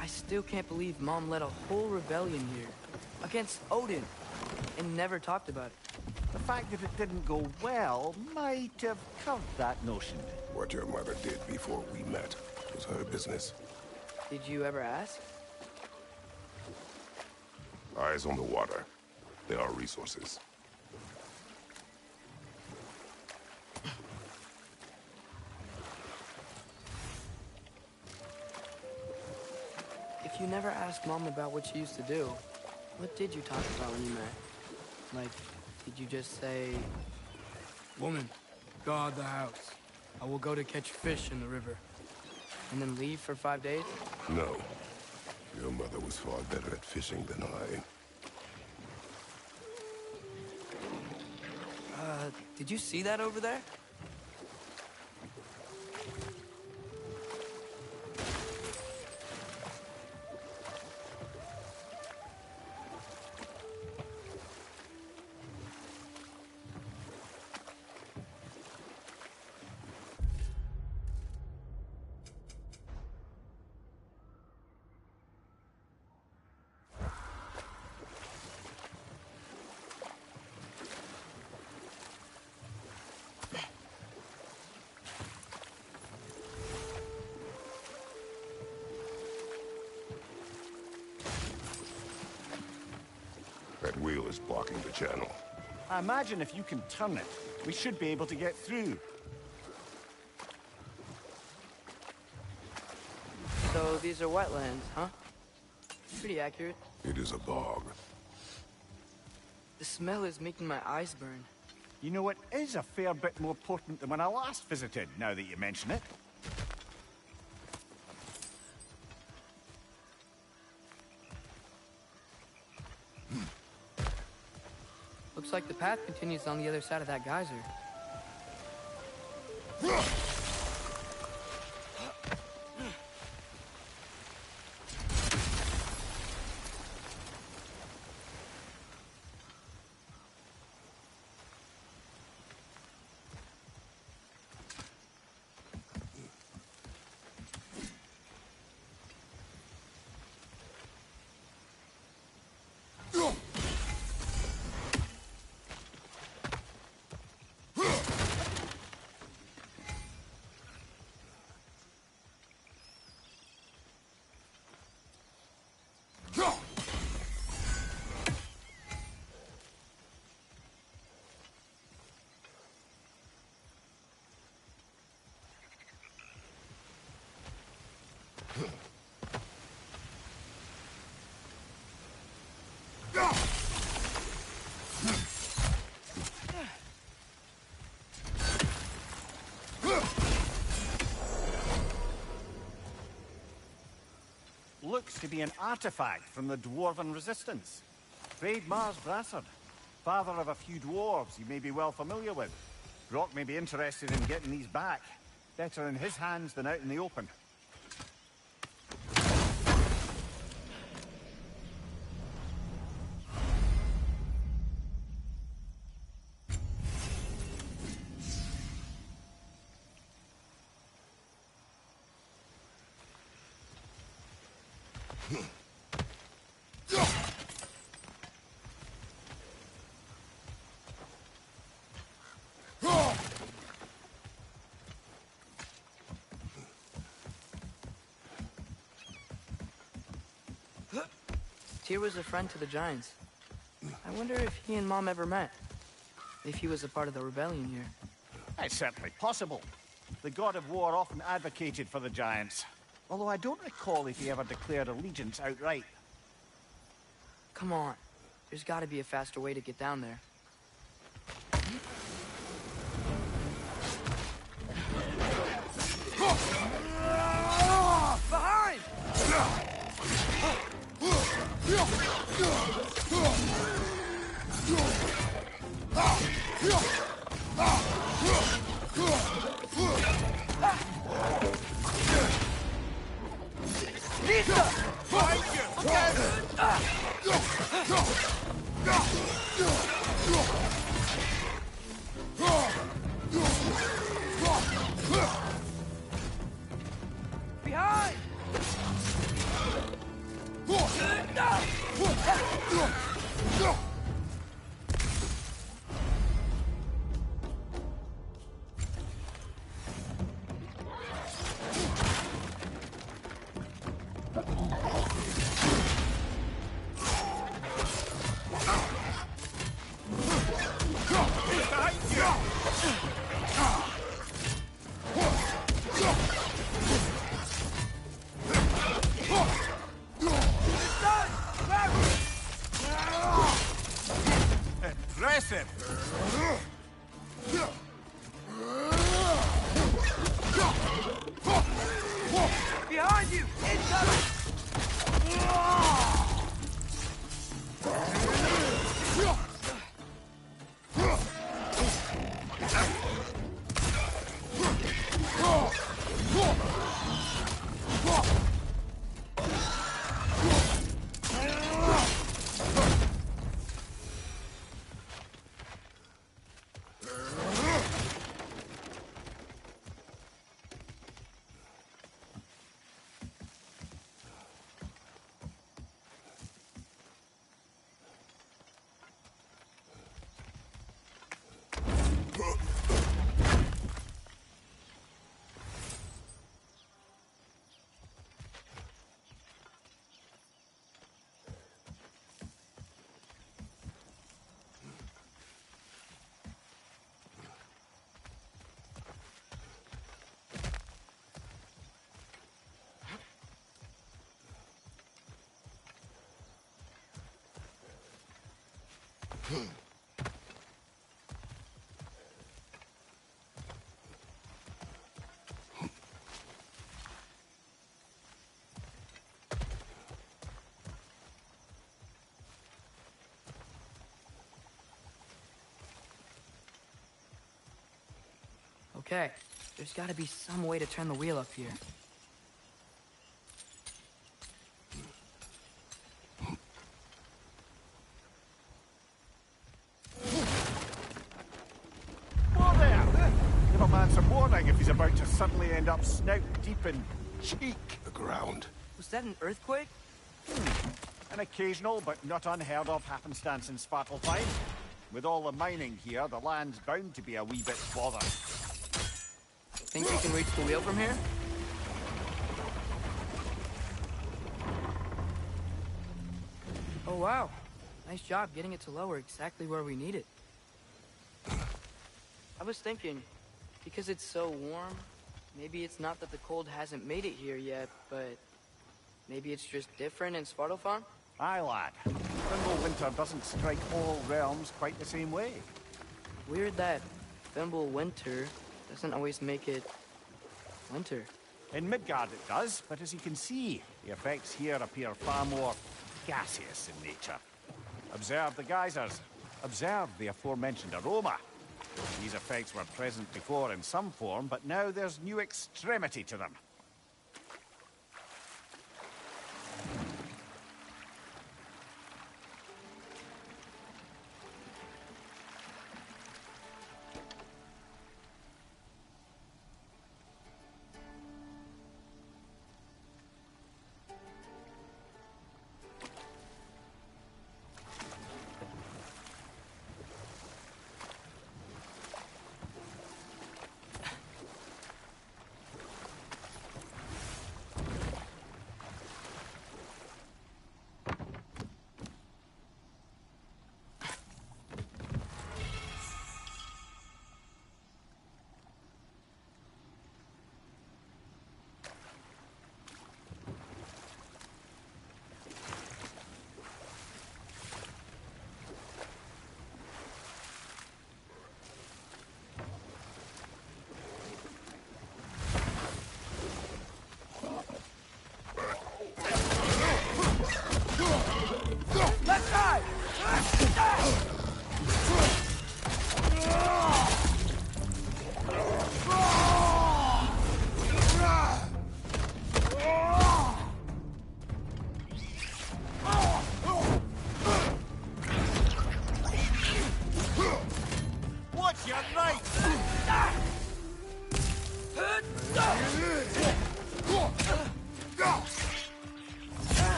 I still can't believe Mom led a whole rebellion here. Against Odin. And never talked about it. The fact that it didn't go well might have covered that notion. What your mother did before we met was her business. Did you ever ask? Eyes on the water. There are resources. If you never asked Mom about what she used to do, what did you talk about when you met? Like, did you just say... Woman, guard the house. I will go to catch fish in the river. And then leave for 5 days? No. Your mother was far better at fishing than I. Did you see that over there? That wheel is blocking the channel. I imagine if you can turn it, we should be able to get through. So these are wetlands, huh? Pretty accurate. It is a bog. The smell is making my eyes burn. You know, it is a fair bit more potent than when I last visited, now that you mention it. Looks like the path continues on the other side of that geyser. Looks to be an artifact from the Dwarven Resistance. Raid Mars Brassard, father of a few dwarves you may be well familiar with. Brock may be interested in getting these back. Better in his hands than out in the open. Tyr was a friend to the Giants. I wonder if he and Mom ever met. If he was a part of the rebellion here. It's certainly possible. The god of war often advocated for the Giants. Although I don't recall if he ever declared allegiance outright. Come on. There's gotta be a faster way to get down there. Behind! Behind! Impressive! Behind you! Incoming! Okay, there's gotta be some way to turn the wheel up here. Whoa there! Give a man some warning if he's about to suddenly end up snout deep in cheek. The ground. Was that an earthquake? An occasional but not unheard of happenstance in Svartalfheim. With all the mining here, the land's bound to be a wee bit bothered. Think we can reach the wheel from here? Oh wow. Nice job getting it to lower exactly where we need it. I was thinking, because it's so warm, maybe it's not that the cold hasn't made it here yet, but maybe it's just different in Svartalfheim? Aye, lad. Winter doesn't strike all realms quite the same way. Weird that Winter doesn't always make it winter. In Midgard it does, but as you can see, the effects here appear far more gaseous in nature. Observe the geysers. Observe the aforementioned aroma. These effects were present before in some form, but now there's new extremity to them.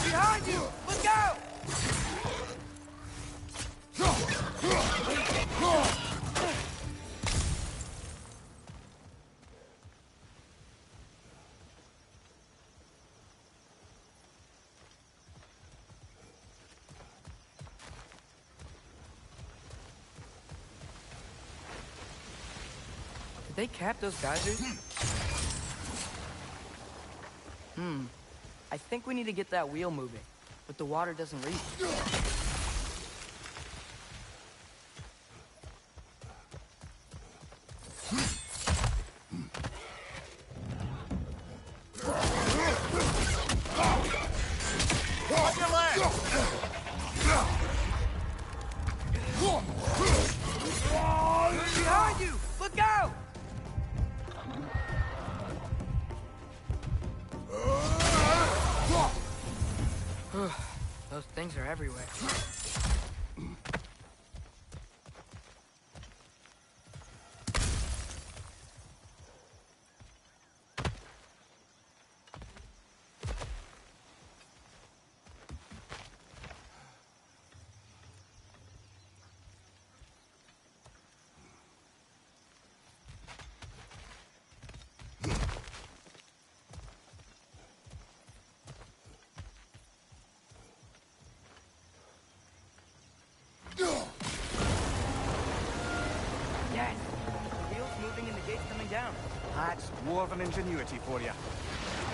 Behind you! Look out! Did they cap those geysers? I think we need to get that wheel moving, but the water doesn't reach. Watch your leg! Behind you! Look out! Those things are everywhere. Yes! The wheel's moving and the gate's coming down. That's dwarven ingenuity for you.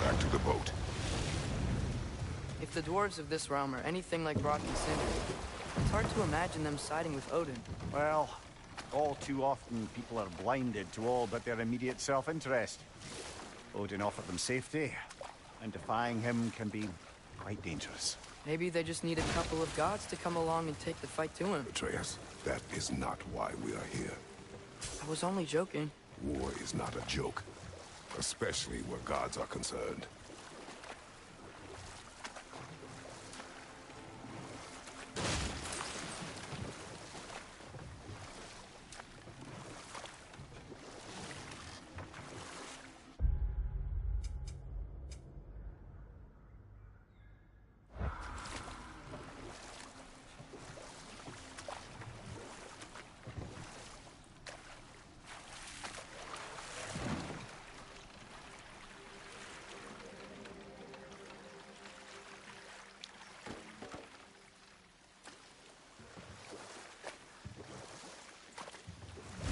Back to the boat. If the dwarves of this realm are anything like Rock and Cinder, it's hard to imagine them siding with Odin. Well, all too often people are blinded to all but their immediate self-interest. Odin offered them safety, and defying him can be quite dangerous. Maybe they just need a couple of gods to come along and take the fight to him. Atreus, that is not why we are here. I was only joking. War is not a joke, especially where gods are concerned.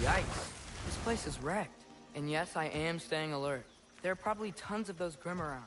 Yikes. This place is wrecked. And yes, I am staying alert. There are probably tons of those Grim around.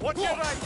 Watch your right!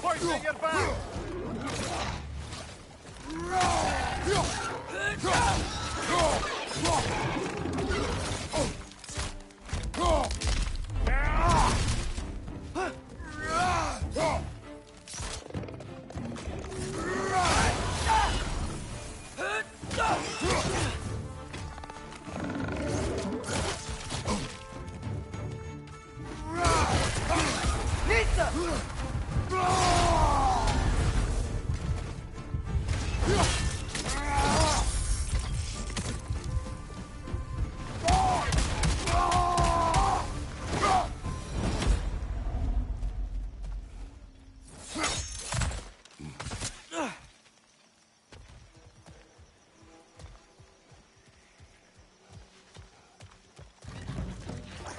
Poison your back!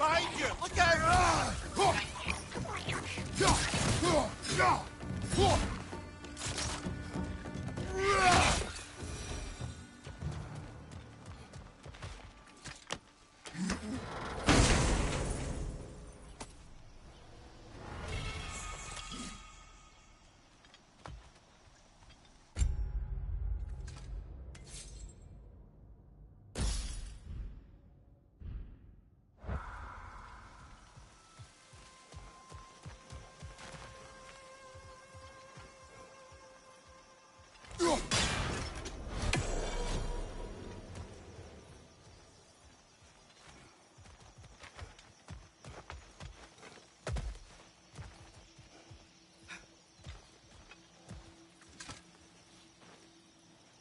Behind you! Look out!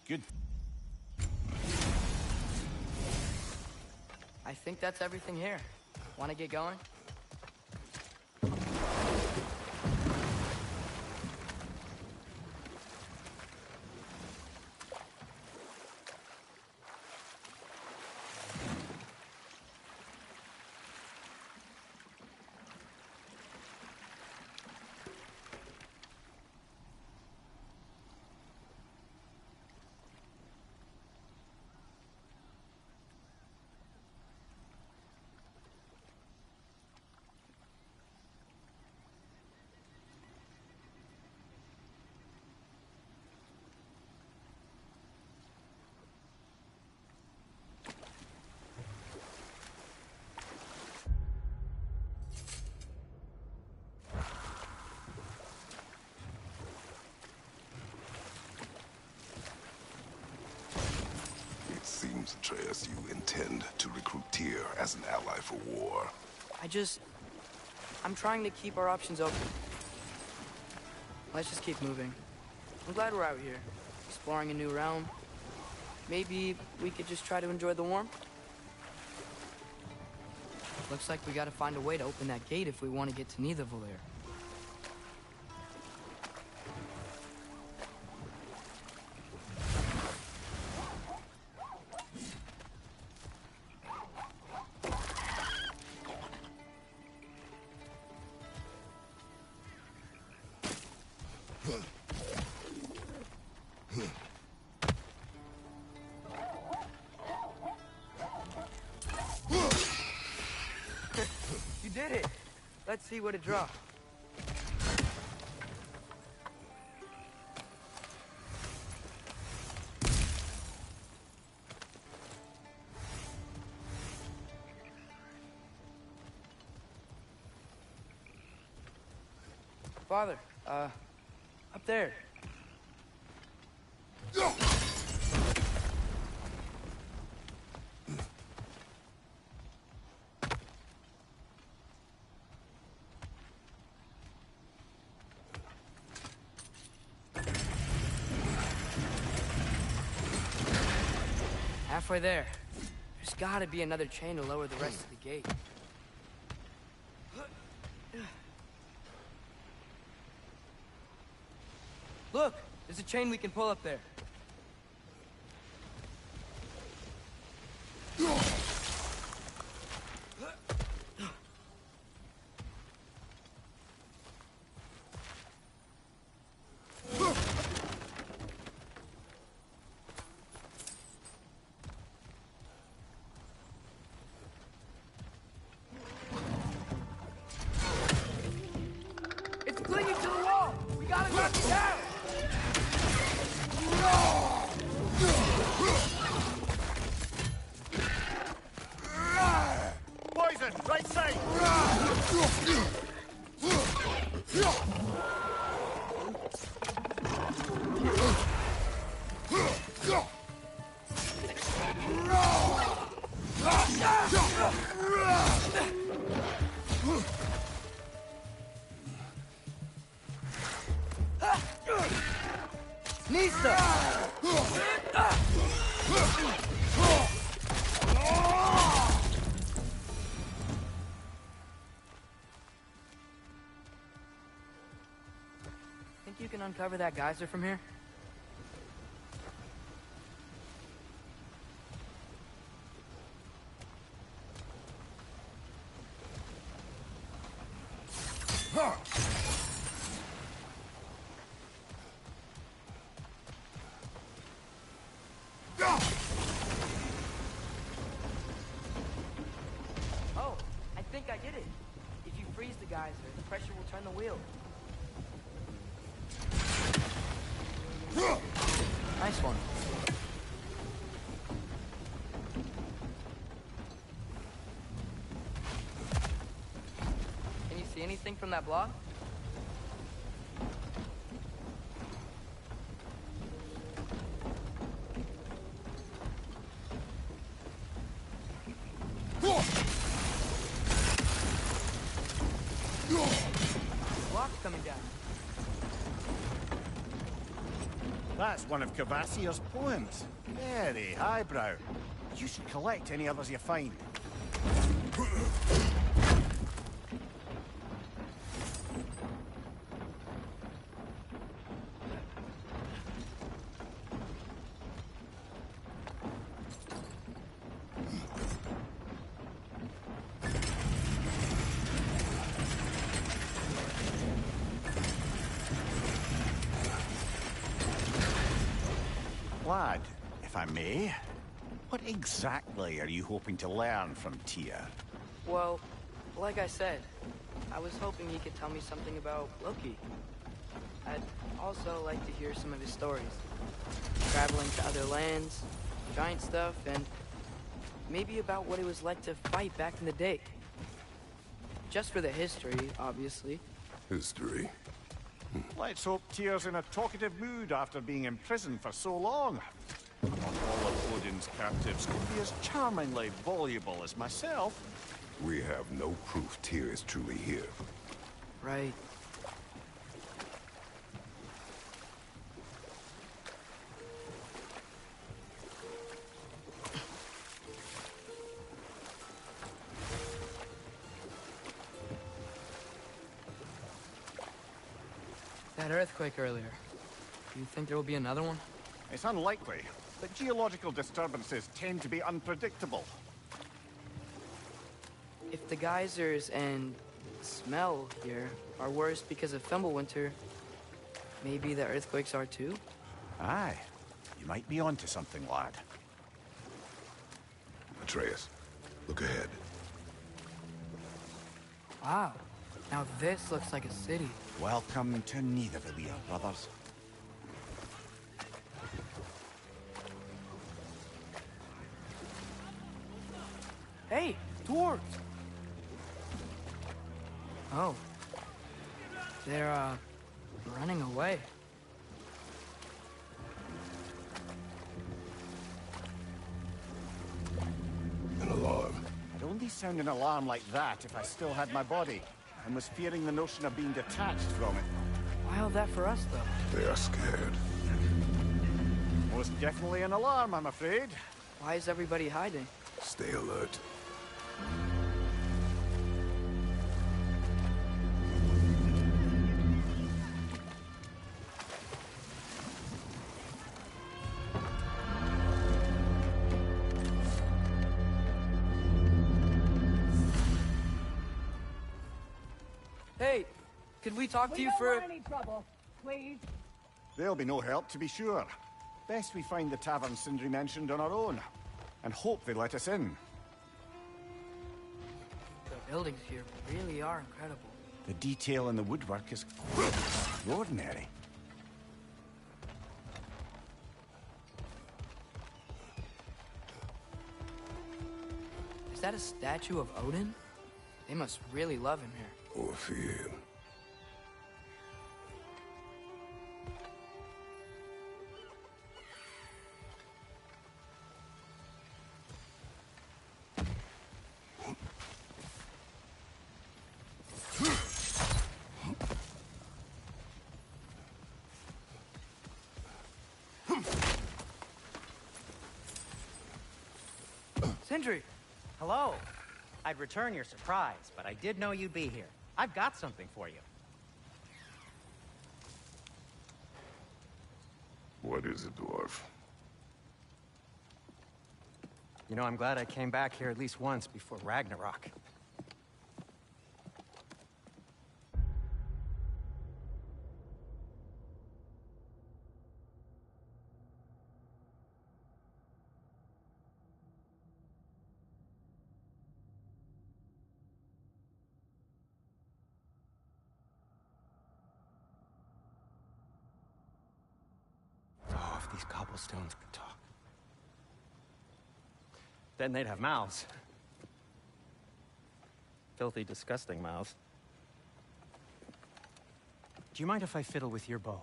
Good. I think that's everything here. Want to get going? It seems, Atreus, you intend to recruit Tyr as an ally for war. I'm trying to keep our options open. Let's just keep moving. I'm glad we're out here, exploring a new realm. Maybe we could just try to enjoy the warmth? Looks like we gotta find a way to open that gate if we want to get to Nidavellir. Let's see what it drops. Father, up there. Halfway there. There's gotta be another chain to lower the rest of the gate. Look! There's a chain we can pull up there. It's clinging to the wall! We gotta knock it down! Poison! Right side! Nista! Think you can uncover that geyser from here? Oh, I think I did it. If you freeze the geyser, the pressure will turn the wheel. Nice one. Can you see anything from that block? Block's coming down. That's one of Cavassier's poems. Very highbrow. You should collect any others you find. Lad, if I may, what exactly are you hoping to learn from Tyr? Well, like I said, I was hoping he could tell me something about Loki. I'd also like to hear some of his stories. Traveling to other lands, giant stuff, and maybe about what it was like to fight back in the day. Just for the history, obviously. History. Let's hope Tyr's in a talkative mood after being in prison for so long. Not all of Odin's captives could be as charmingly voluble as myself. We have no proof Tyr is truly here. Right. That earthquake earlier. Do you think there will be another one? It's unlikely, but geological disturbances tend to be unpredictable. If the geysers and smell here are worse because of Fimbulwinter, maybe the earthquakes are too? Aye. You might be onto something, lad. Atreus, look ahead. Wow. Now this looks like a city. Welcome to Nidavellir, brothers. Hey, dwarves! Oh. They're, running away. An alarm. I'd only sound an alarm like that if I still had my body, and was fearing the notion of being detached from it. Why all that for us, though? They are scared. Most definitely an alarm, I'm afraid. Why is everybody hiding? Stay alert. Hey, could we talk to you for... any trouble, please. There'll be no help, to be sure. Best we find the tavern Sindri mentioned on our own, and hope they let us in. The buildings here really are incredible. The detail in the woodwork is extraordinary. Is that a statue of Odin? They must really love him here. Or fear him. Sindri! Hello. I'd return your surprise, but I did know you'd be here. I've got something for you. What is it, dwarf? You know, I'm glad I came back here at least once before Ragnarok. Oh, if these cobblestones could talk. Then they'd have mouths. Filthy, disgusting mouths. Do you mind if I fiddle with your bow?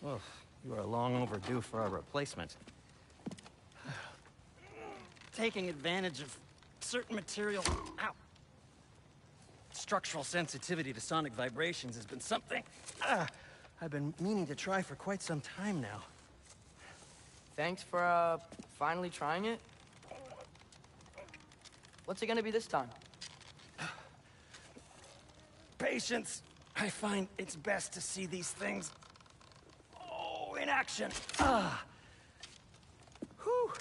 Oh, you are long overdue for a replacement. Taking advantage of certain material... Ow! Structural sensitivity to sonic vibrations has been something I've been meaning to try for quite some time now. Thanks for, finally trying it. What's it gonna be this time? Patience. I find it's best to see these things... in action. Whew.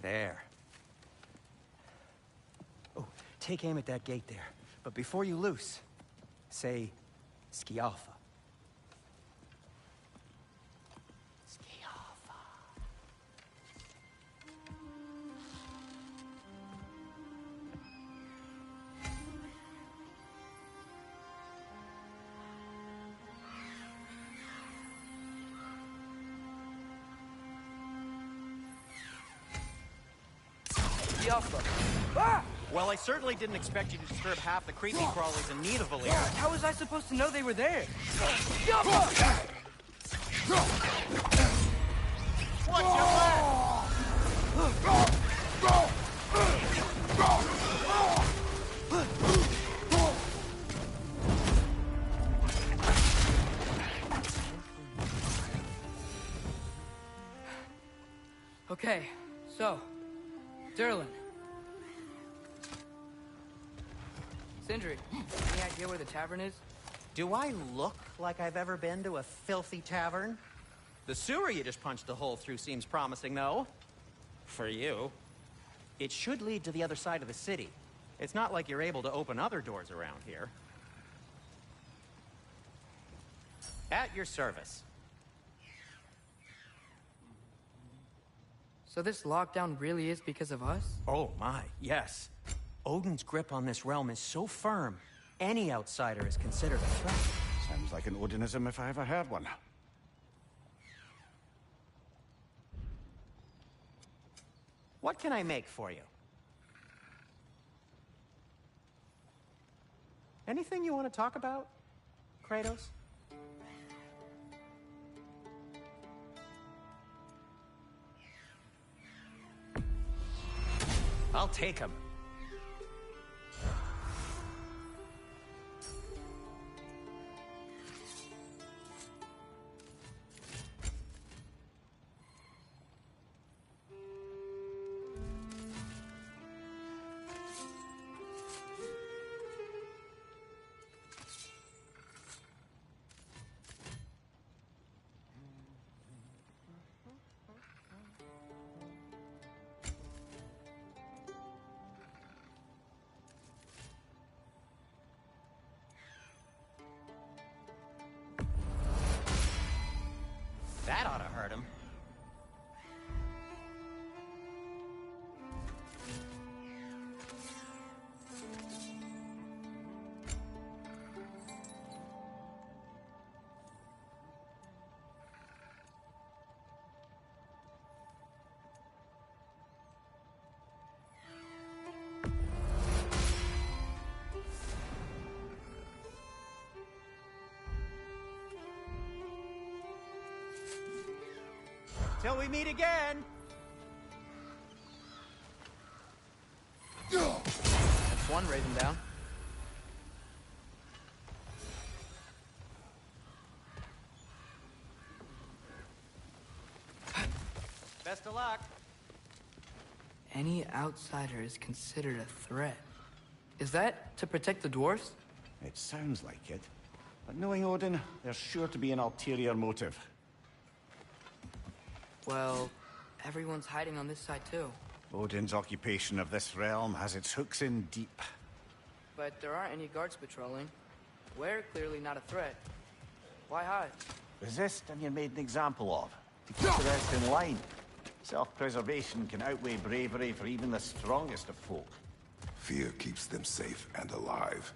There. Oh, take aim at that gate there. But before you loose, say, Skialfa. Skialfa. Ah! Well, I certainly didn't expect you to disturb half the creepy crawlies in Nidavellir. How was I supposed to know they were there? Watch your back! Okay, so, Durlin. Sindri, any idea where the tavern is? Do I look like I've ever been to a filthy tavern? The sewer you just punched a hole through seems promising, though. For you. It should lead to the other side of the city. It's not like you're able to open other doors around here. At your service. So this lockdown really is because of us? Oh my, yes. Odin's grip on this realm is so firm, any outsider is considered a threat. Sounds like an Odinism if I ever heard one. What can I make for you? Anything you want to talk about, Kratos? I'll take him. That ought to hurt him. Till we meet again! That's one Raven down. Best of luck. Any outsider is considered a threat. Is that to protect the dwarves? It sounds like it. But knowing Odin, there's sure to be an ulterior motive. Well, everyone's hiding on this side too. Odin's occupation of this realm has its hooks in deep. But there aren't any guards patrolling. We're clearly not a threat. Why hide? Resist and you're made an example of. To keep the rest in line. Self-preservation can outweigh bravery for even the strongest of folk. Fear keeps them safe and alive.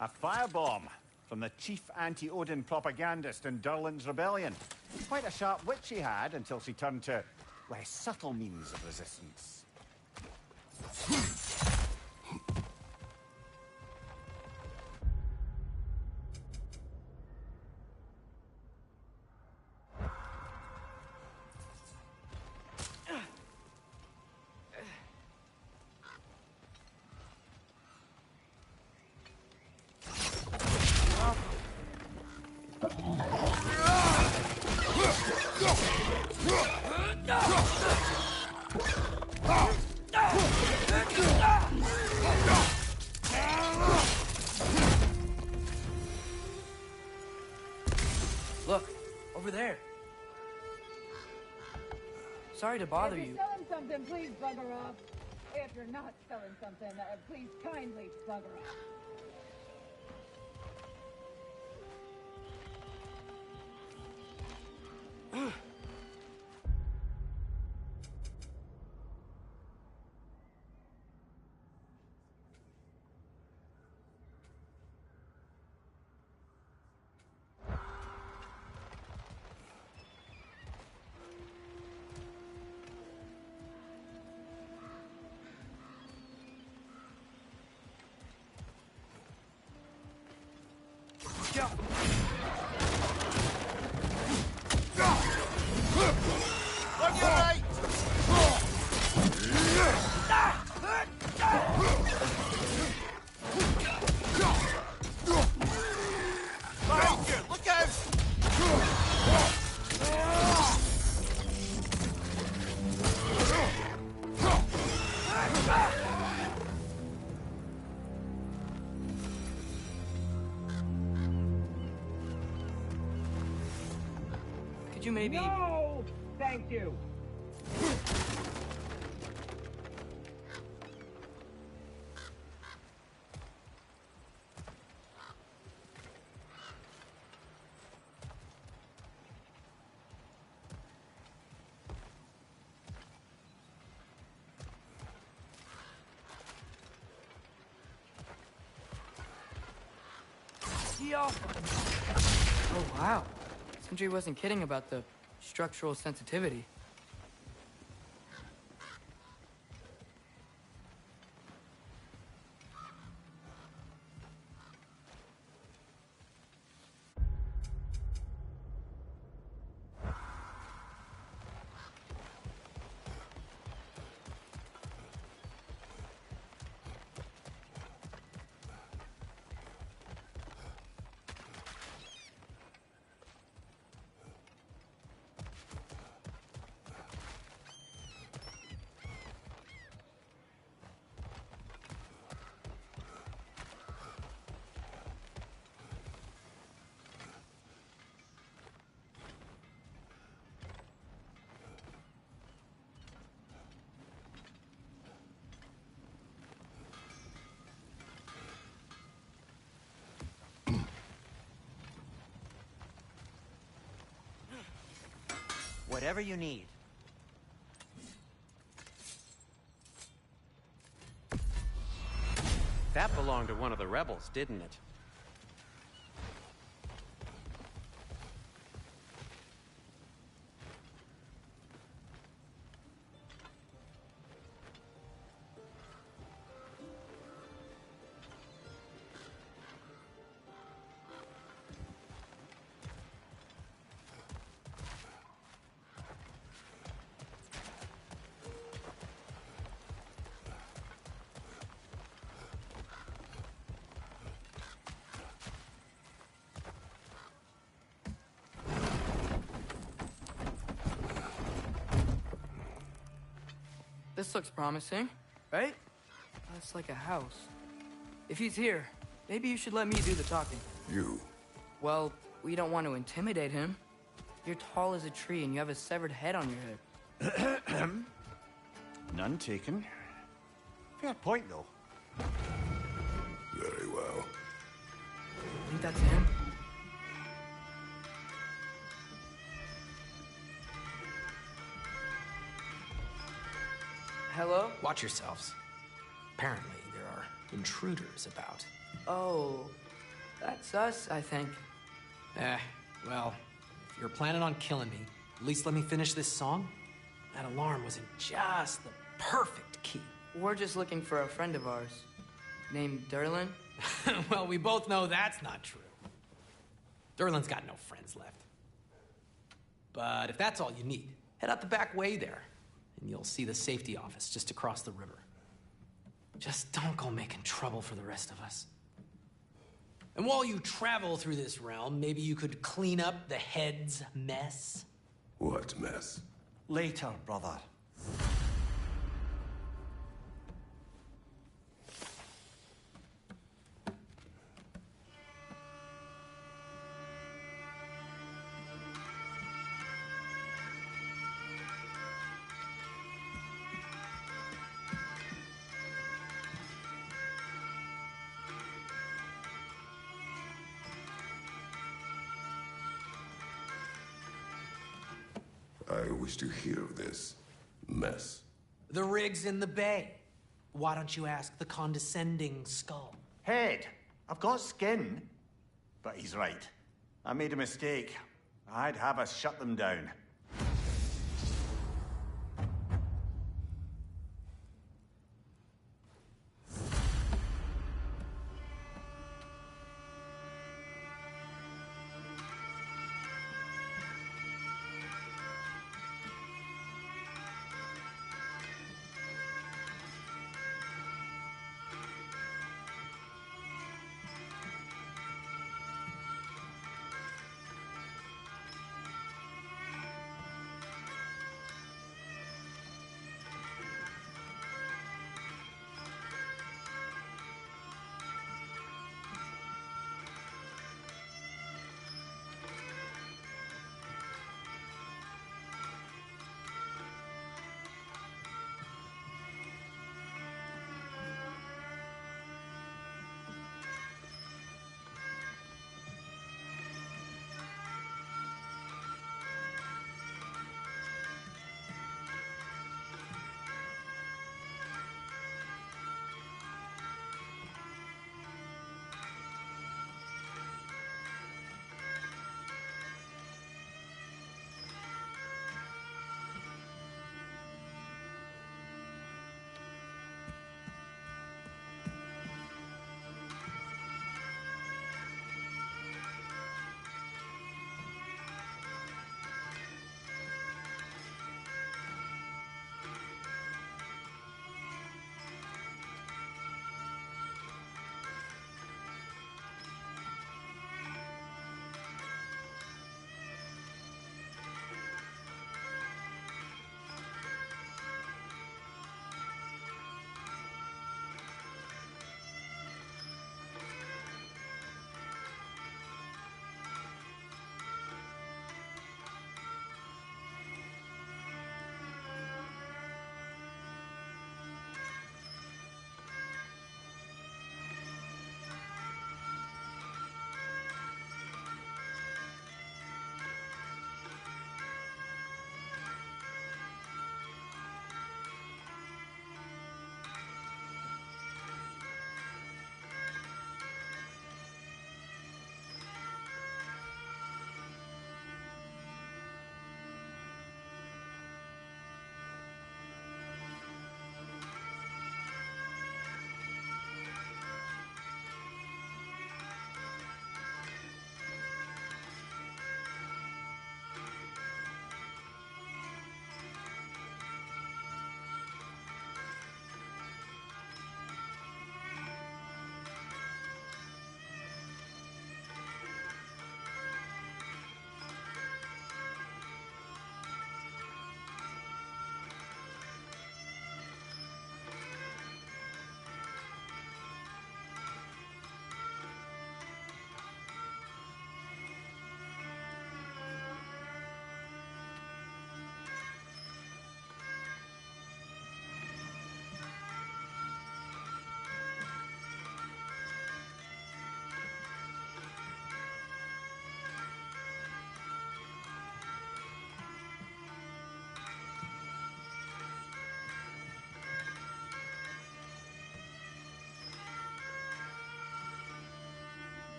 A firebomb from the chief anti-Odin propagandist in Durlin's rebellion. Quite a sharp wit she had until she turned to less subtle means of resistance. Look, over there. Sorry to bother If you. you're selling something, please bugger off. If you're not selling something, please kindly bugger off. On your right! Behind you! Look out! you maybe... No! Thank you! Oh, wow. Sentry wasn't kidding about the structural sensitivity. Whatever you need. That belonged to one of the rebels, didn't it? This looks promising, right? It's like a house. If he's here, maybe you should let me do the talking. You? Well, we don't want to intimidate him. You're tall as a tree and you have a severed head on your head. None taken. Fair point, though. Very well. I think that's him. Hello? Watch yourselves. Apparently, there are intruders about. Oh, that's us, I think. Well, if you're planning on killing me, at least let me finish this song. That alarm was in just the perfect key. We're just looking for a friend of ours, named Derlin. Well, we both know that's not true. Derlin's got no friends left. But if that's all you need, head out the back way there, and you'll see the safety office just across the river. Just don't go making trouble for the rest of us. And while you travel through this realm, maybe you could clean up the head's mess? What mess? Later, brother. I wish to hear of this mess. The rig's in the bay. Why don't you ask the condescending skull? Head, I've got skin. But he's right. I made a mistake. I'd have us shut them down.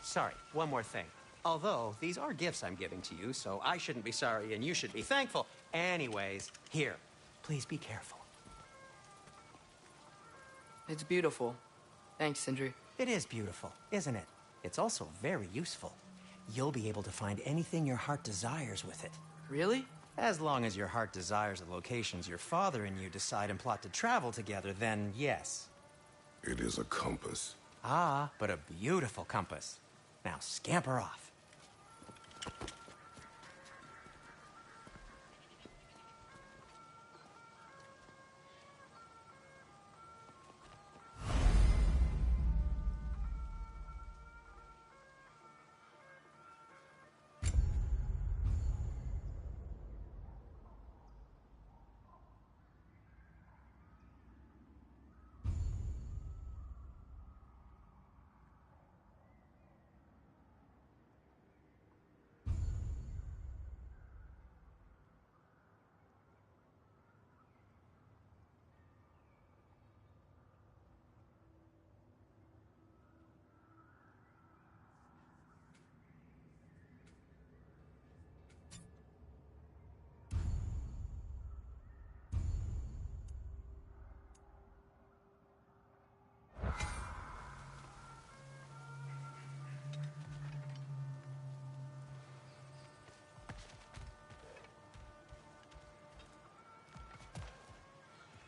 sorry, one more thing. Although, these are gifts I'm giving to you, so I shouldn't be sorry and you should be thankful. Anyways, here, please be careful. It's beautiful. Thanks, Sindri. It is beautiful, isn't it? It's also very useful. You'll be able to find anything your heart desires with it. Really? As long as your heart desires the locations your father and you decide and plot to travel together, then yes. It is a compass. Ah, but a beautiful compass. Now scamper off.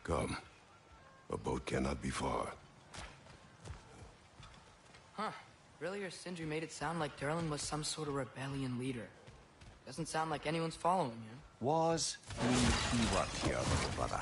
Come. A boat cannot be far. Huh. Earlier, Sindri made it sound like Durlin was some sort of rebellion leader. Doesn't sound like anyone's following him. Was he worked here, little brother?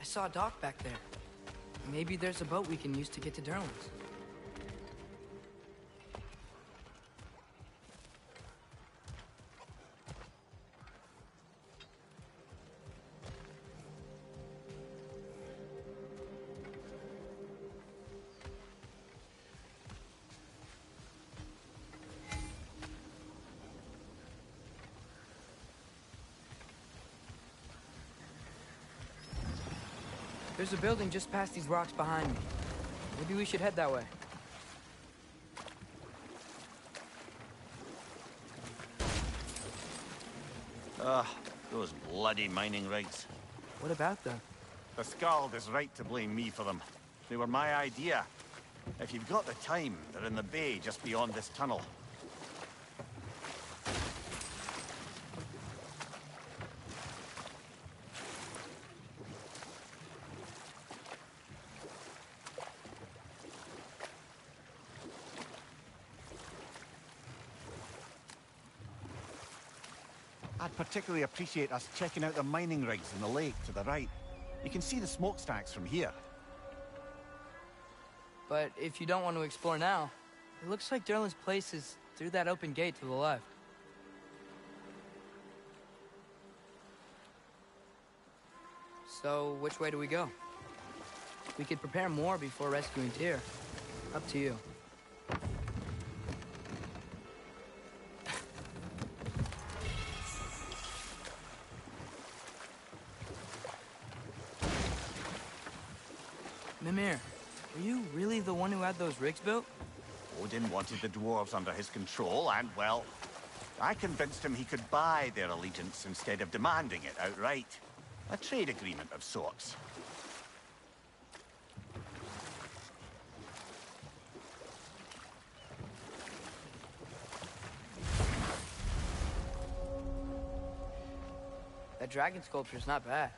I saw a dock back there. Maybe there's a boat we can use to get to Durlin's. There's a building just past these rocks behind me. Maybe we should head that way. Ugh, those bloody mining rigs. What about them? The Skald is right to blame me for them. They were my idea. If you've got the time, they're in the bay just beyond this tunnel. I'd particularly appreciate us checking out the mining rigs in the lake to the right. You can see the smokestacks from here. But if you don't want to explore now, it looks like Durlin's place is through that open gate to the left. So, which way do we go? We could prepare more before rescuing Tyr. Up to you. Mimir, were you really the one who had those rigs built? Odin wanted the dwarves under his control, and, well, I convinced him he could buy their allegiance instead of demanding it outright. A trade agreement of sorts. That dragon sculpture's not bad.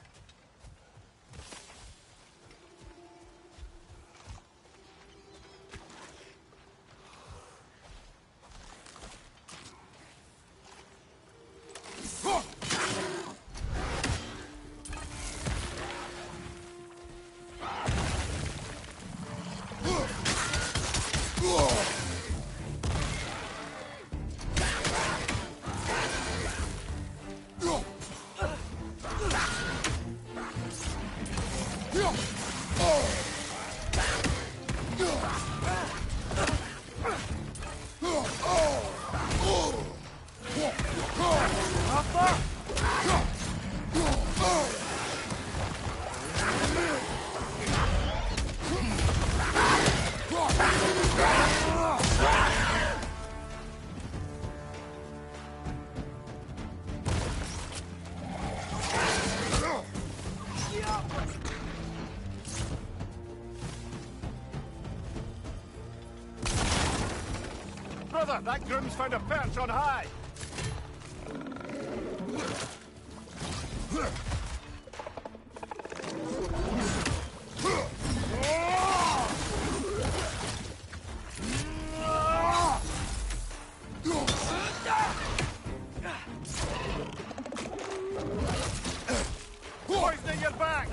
Brother, that groom's found a perch on high. Poisoning your back!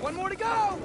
One more to go!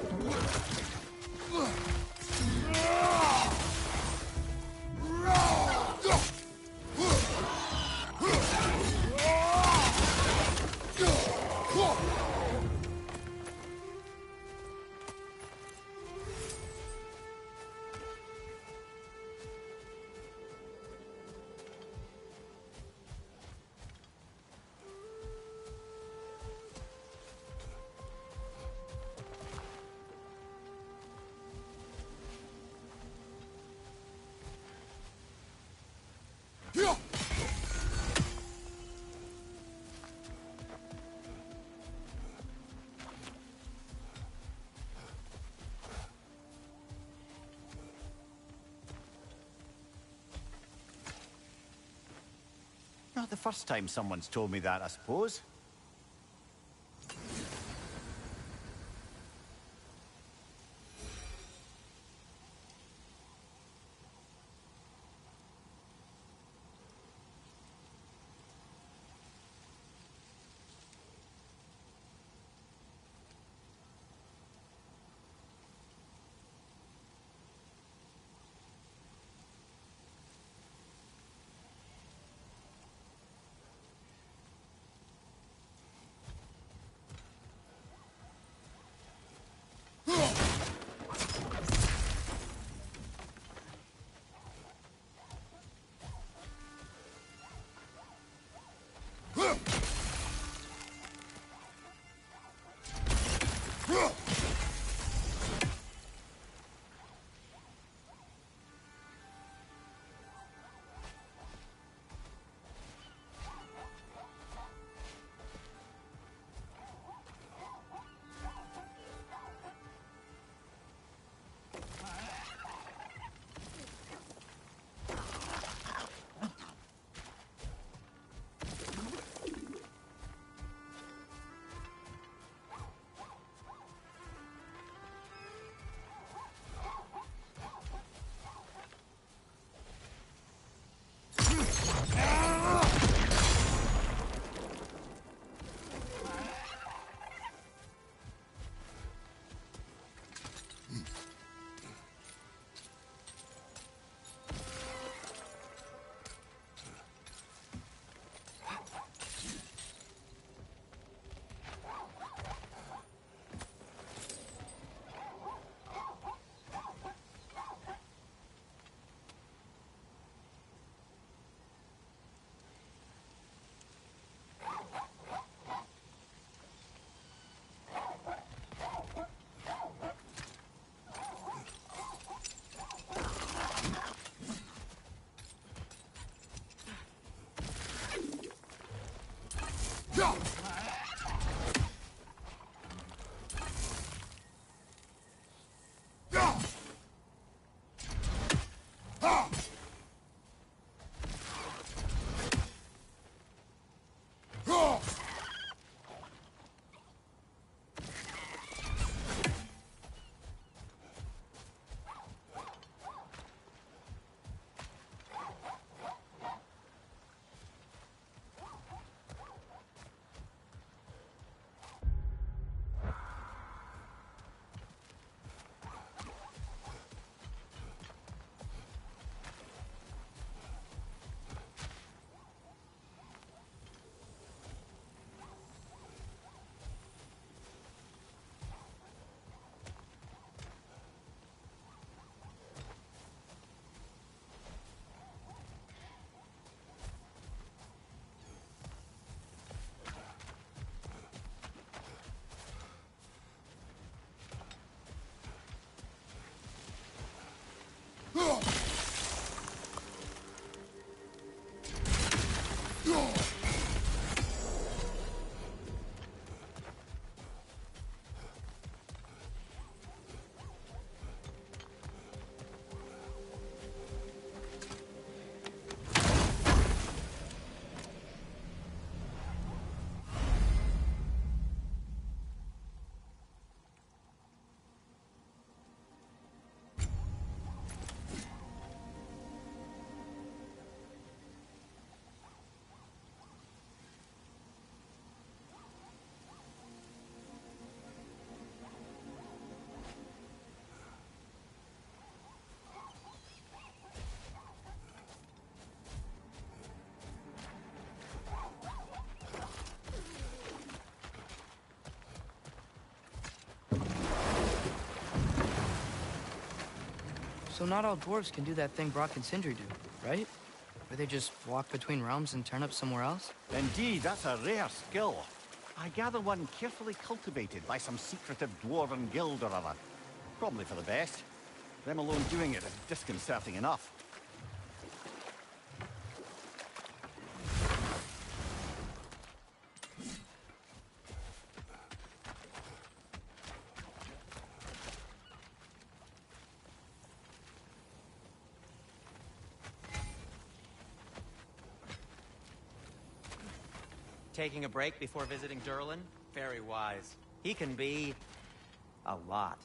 Not the first time someone's told me that, I suppose. So not all dwarves can do that thing Brock and Sindri do, right? Where they just walk between realms and turn up somewhere else? Indeed, that's a rare skill. I gather one carefully cultivated by some secretive dwarven guild or other. Probably for the best. Them alone doing it is disconcerting enough. Taking a break before visiting Durlin? Very wise. He can be... a lot.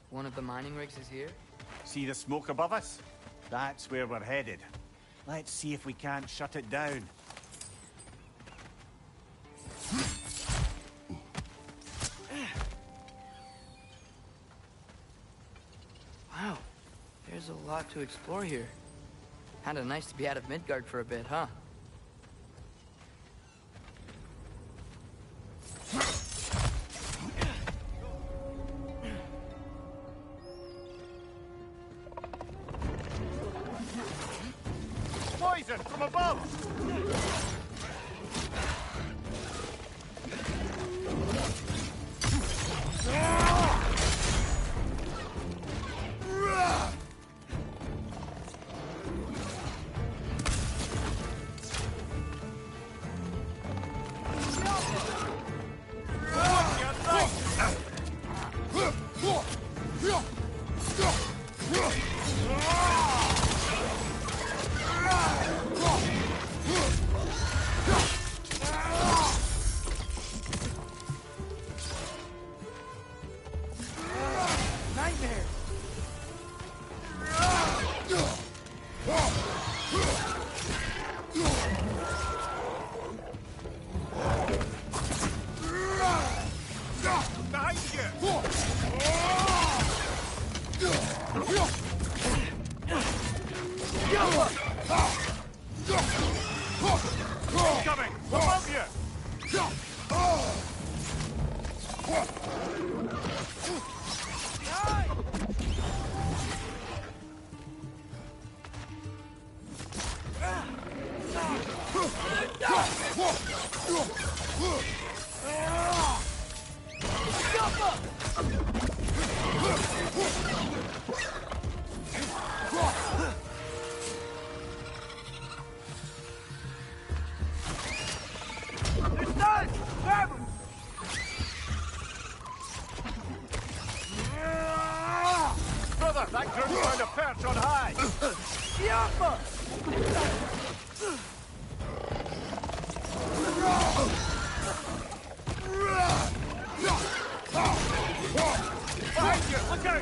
One of the mining rigs is here? See the smoke above us? That's where we're headed. Let's see if we can't shut it down. Wow, there's a lot to explore here. Kinda nice to be out of Midgard for a bit, huh? Poison from above! Behind you! Brother, that groom's found a perch on high! Behind you, look out!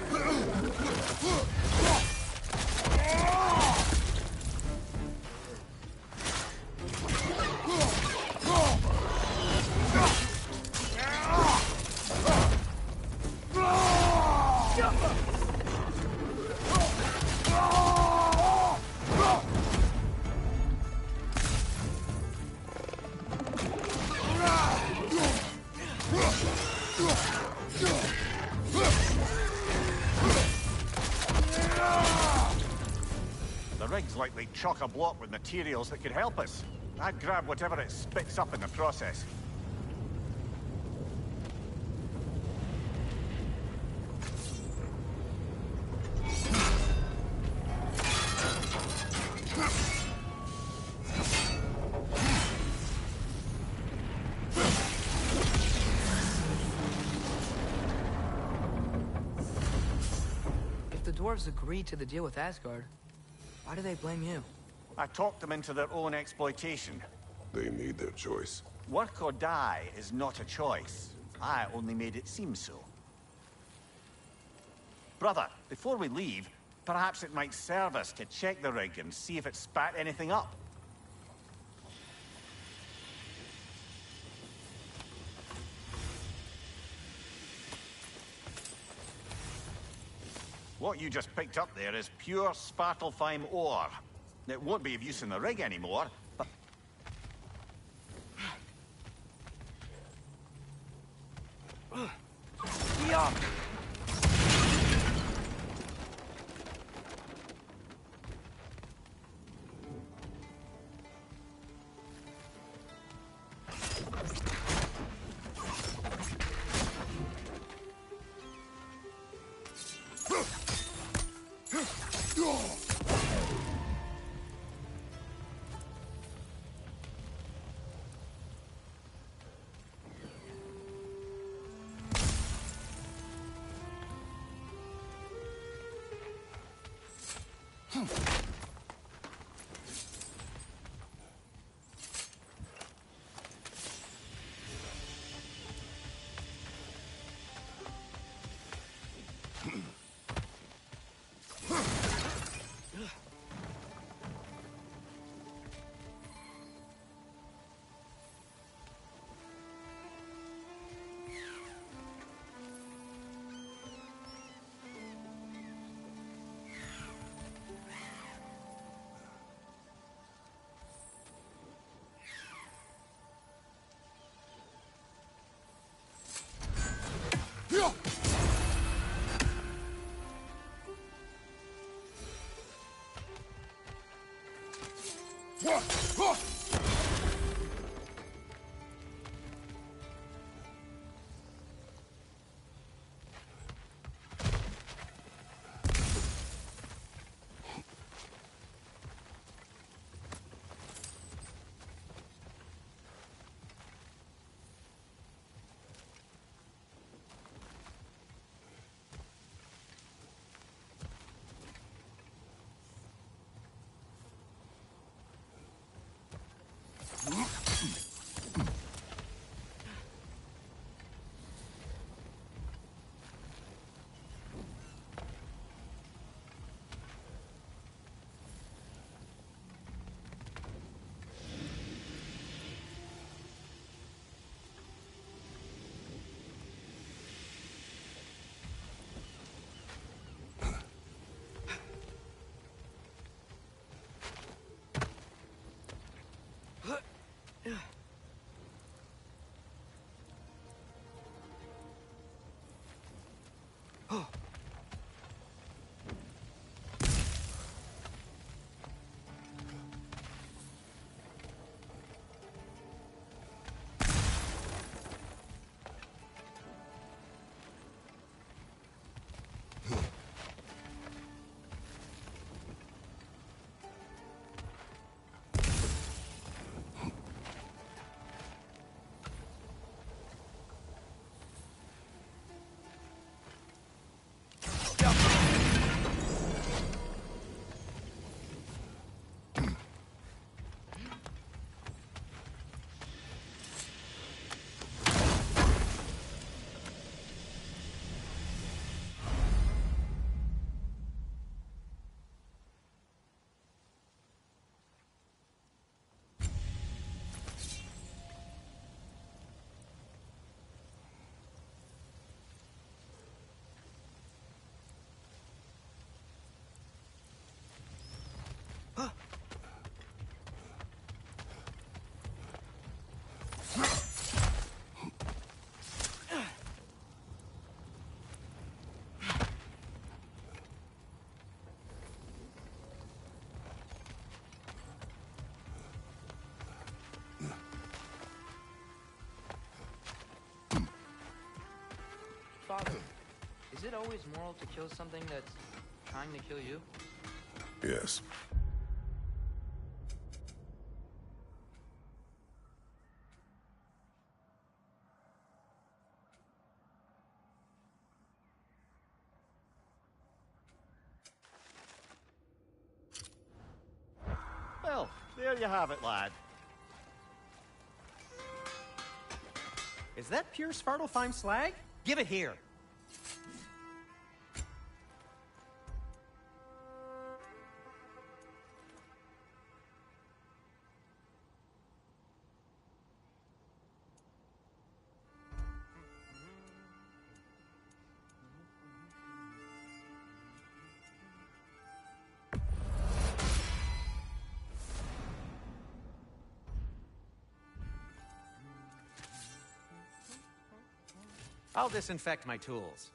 The rig's likely chock-a-block with materials that could help us. I'd grab whatever it spits up in the process. If the dwarves agreed to the deal with Asgard, why do they blame you? I talked them into their own exploitation. They made their choice. Work or die is not a choice. I only made it seem so. Brother, before we leave, perhaps it might serve us to check the rig and see if it spat anything up. What you just picked up there is pure Svartalfheim ore. It won't be of use in the rig anymore, but... Yeah. Father, is it always moral to kill something that's trying to kill you? Yes. Well, there you have it, lad. Is that pure Svartalfheim slag? Give it here. I'll disinfect my tools.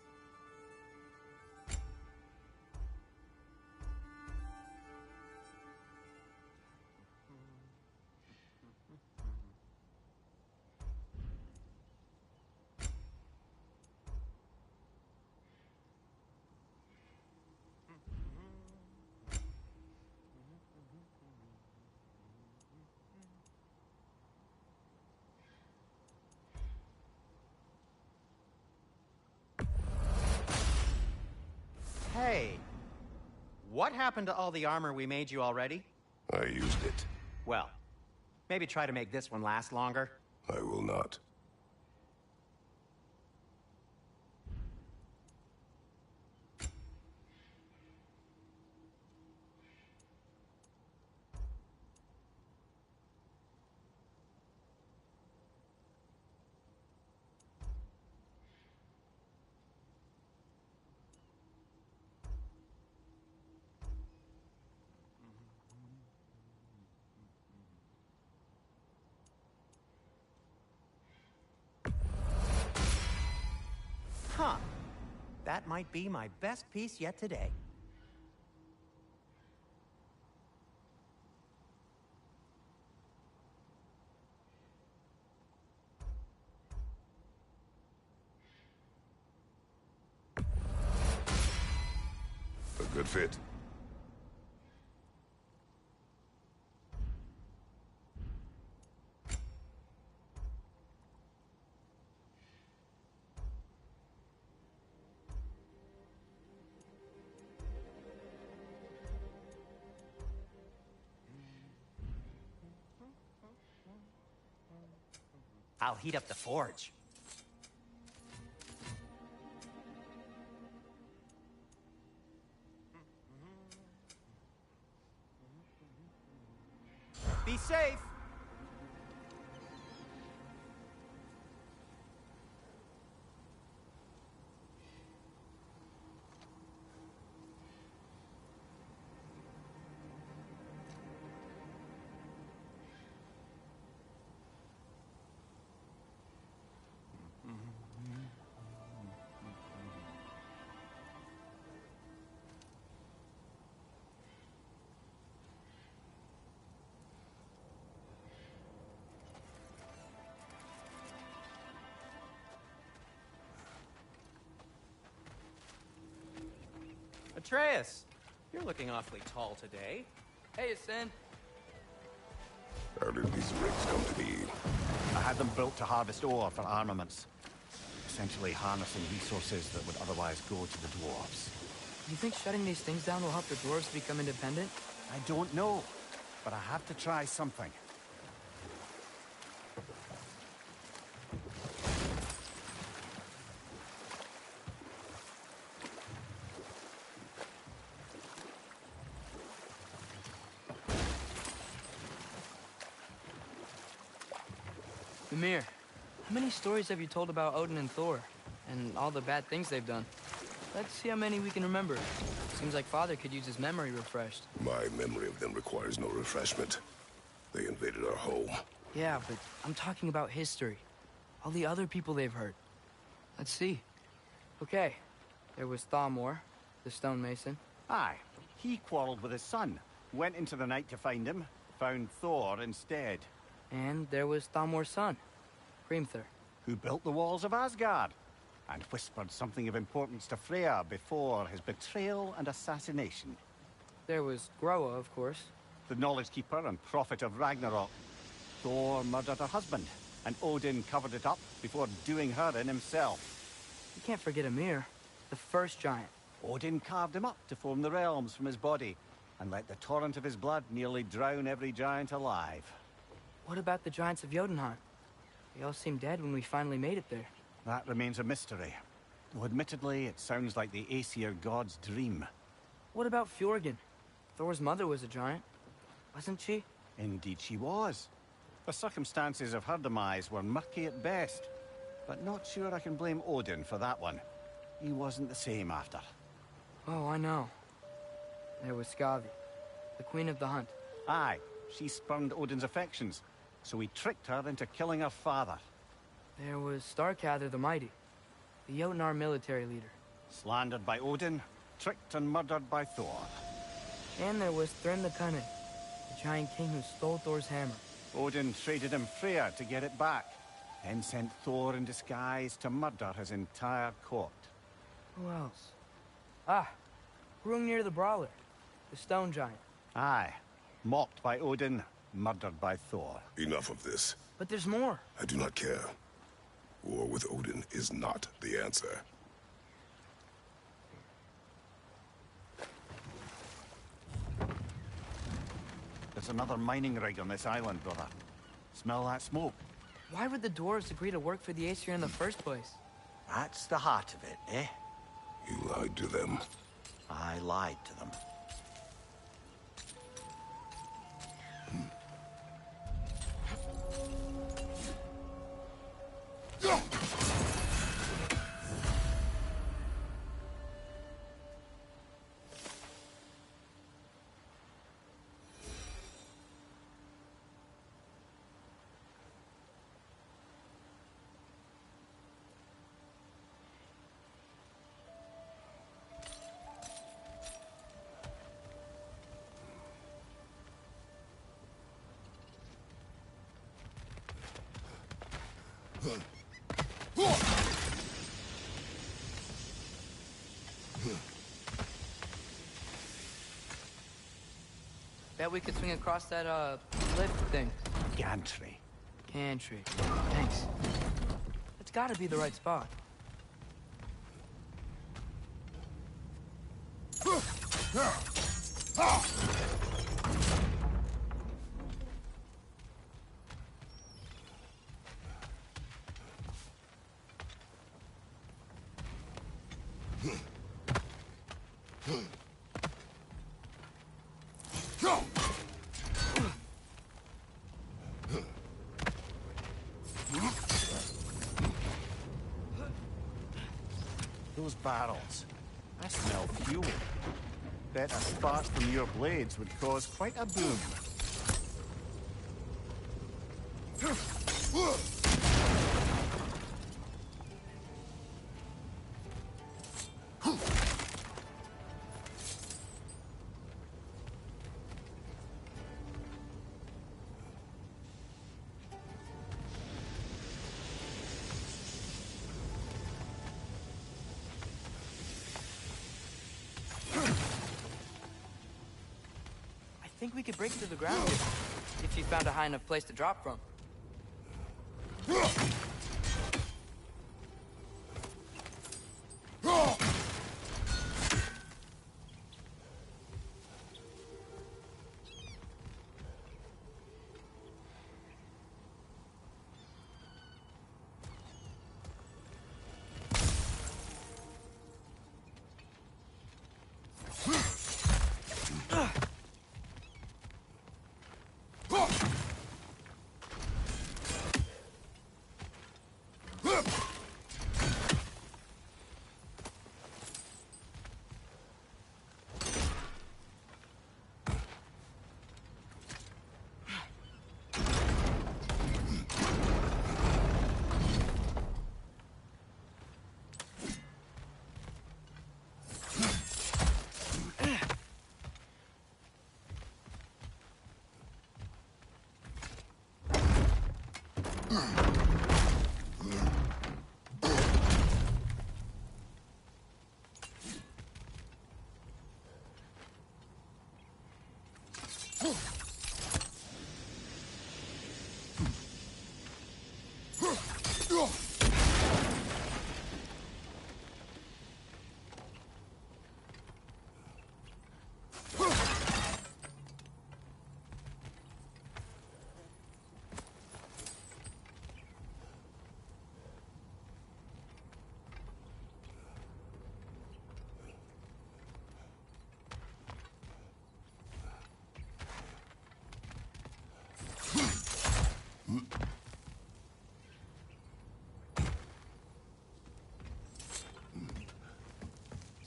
Hey, what happened to all the armor we made you already? I used it. Well, maybe try to make this one last longer. I will not. Huh. That might be my best piece yet today. A good fit. I'll heat up the forge. Be safe! Atreus, you're looking awfully tall today. Hey, Ascend. How did these rigs come to be? I had them built to harvest ore for armaments. Essentially harnessing resources that would otherwise go to the dwarves. You think shutting these things down will help the dwarves become independent? I don't know, but I have to try something. Mimir, how many stories have you told about Odin and Thor? And all the bad things they've done? Let's see how many we can remember. Seems like Father could use his memory refreshed. My memory of them requires no refreshment. They invaded our home. Yeah, but I'm talking about history. All the other people they've hurt. Let's see. Okay, there was Thamor, the stonemason. Aye, he quarreled with his son. Went into the night to find him. Found Thor instead. And there was Thamor's son, Grimthur. Who built the walls of Asgard. and whispered something of importance to Freya before his betrayal and assassination. There was Groa, of course. The Knowledge Keeper and Prophet of Ragnarok. Thor murdered her husband, and Odin covered it up before doing her in himself. You can't forget Ymir, the first giant. Odin carved him up to form the realms from his body, and let the torrent of his blood nearly drown every giant alive. What about the giants of Jotunheim? They all seemed dead when we finally made it there. That remains a mystery. Though admittedly, it sounds like the Aesir god's dream. What about Fjorgyn? Thor's mother was a giant, wasn't she? Indeed she was. The circumstances of her demise were murky at best, but not sure I can blame Odin for that one. He wasn't the same after. Oh, I know. There was Skavi, the queen of the hunt. Aye, she spurned Odin's affections, so he tricked her into killing her father. There was Starkather the Mighty, the Jotnar military leader. Slandered by Odin, tricked and murdered by Thor. And there was Thrym the Cunning, the giant king who stole Thor's hammer. Odin traded him Freya to get it back, then sent Thor in disguise to murder his entire court. Who else? Ah, Hrungnir the Brawler, the stone giant. Aye, mocked by Odin, murdered by Thor. Enough of this. But there's more. I do not care. War with Odin is not the answer. There's another mining rig on this island, brother. Smell that smoke? Why would the dwarves agree to work for the Aesir in the first place? That's the heart of it, eh? You lied to them. I lied to them. Bet we could swing across that, lift thing. Gantry. Gantry. Thanks. That's gotta be the right spot. Those barrels. I smell fuel. Bet a spark from your blades would cause quite a boom. I think we could break through the ground if you found a high enough place to drop from.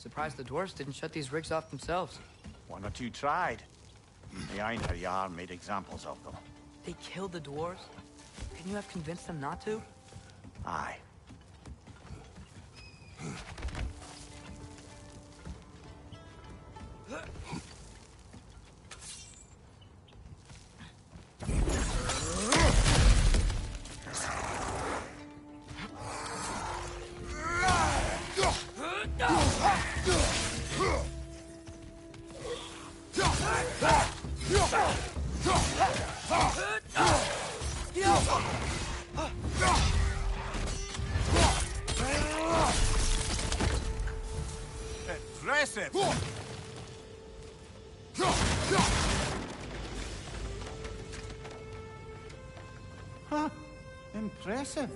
Surprised the dwarves didn't shut these rigs off themselves. One or two tried. The Einherjar Jarl made examples of them. They killed the dwarves? Couldn't you have convinced them not to? Aye. Impressive! Huh? Impressive.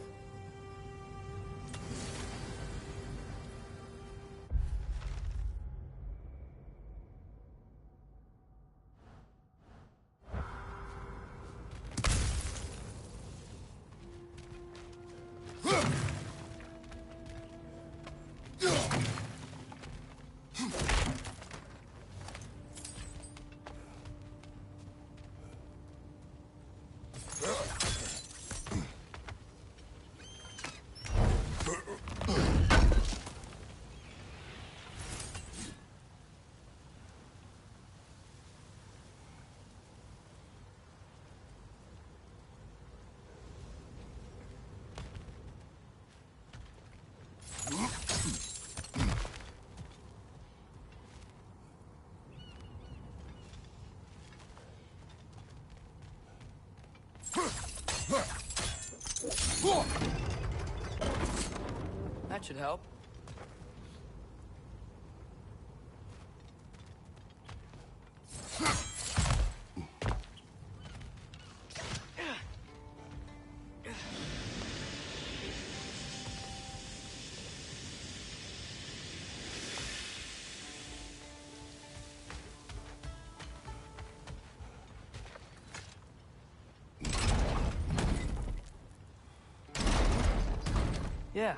That should help. Yeah,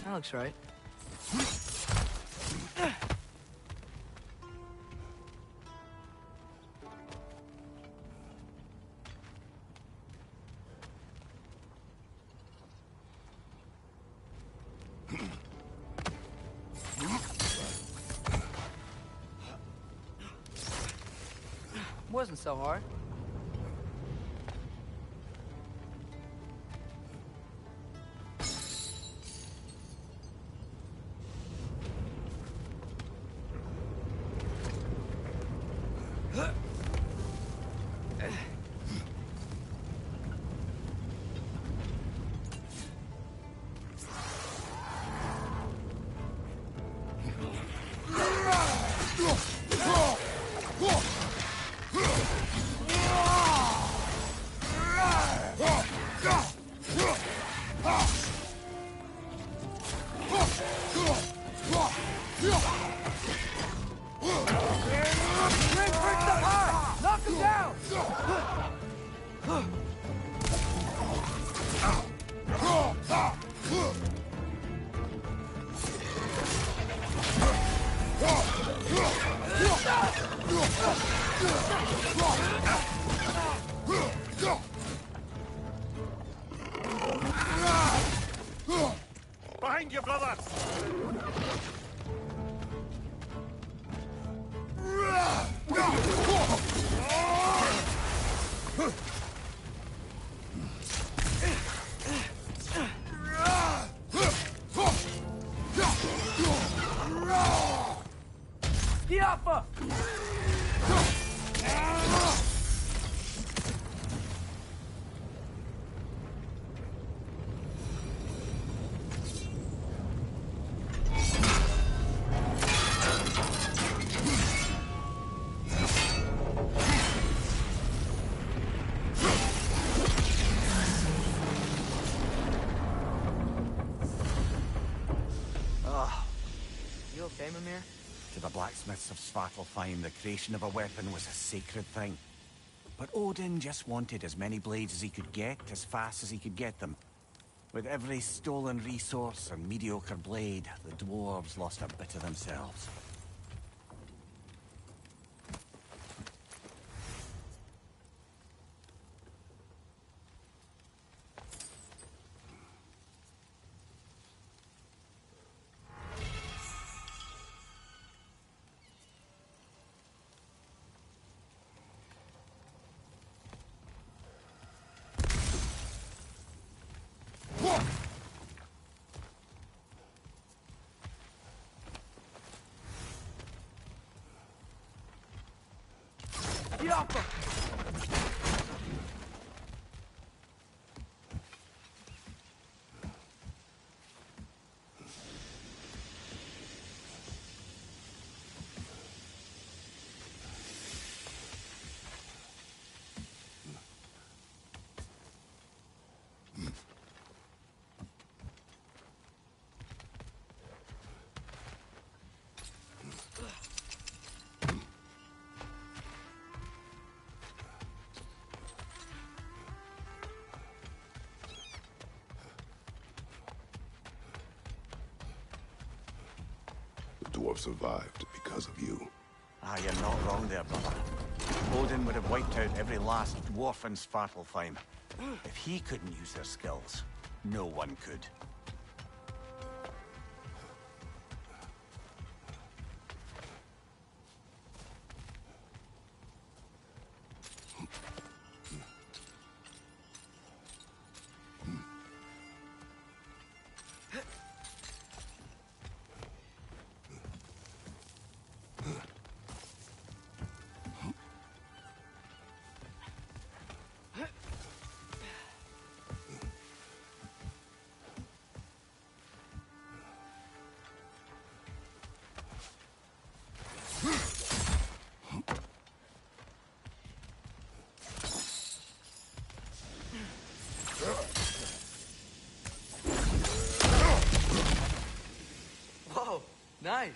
that looks right. Wasn't so hard. Behind you, brothers! Diafa! You okay, Mimir? To the blacksmiths of Svartalfheim, the creation of a weapon was a sacred thing. But Odin just wanted as many blades as he could get, as fast as he could get them. With every stolen resource and mediocre blade, the dwarves lost a bit of themselves. Get off him! The dwarf survived because of you. Ah, you're not wrong there, brother. Odin would have wiped out every last dwarf in Svartalfheim. If he couldn't use their skills, no one could. Whoa, nice.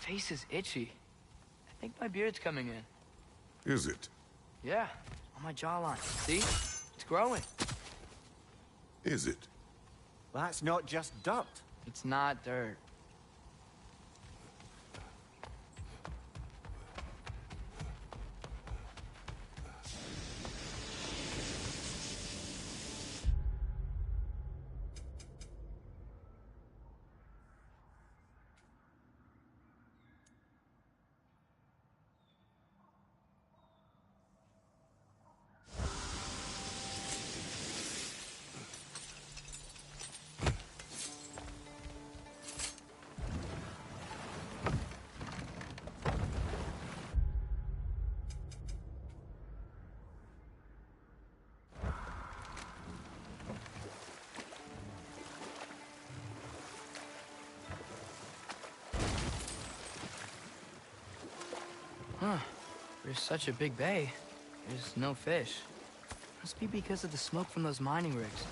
face is itchy. I think my beard's coming in. Is it? Yeah, on my jawline. See? It's growing. Is it? That's not just dirt. It's not dirt. Huh. There's such a big bay. There's no fish. Must be because of the smoke from those mining rigs.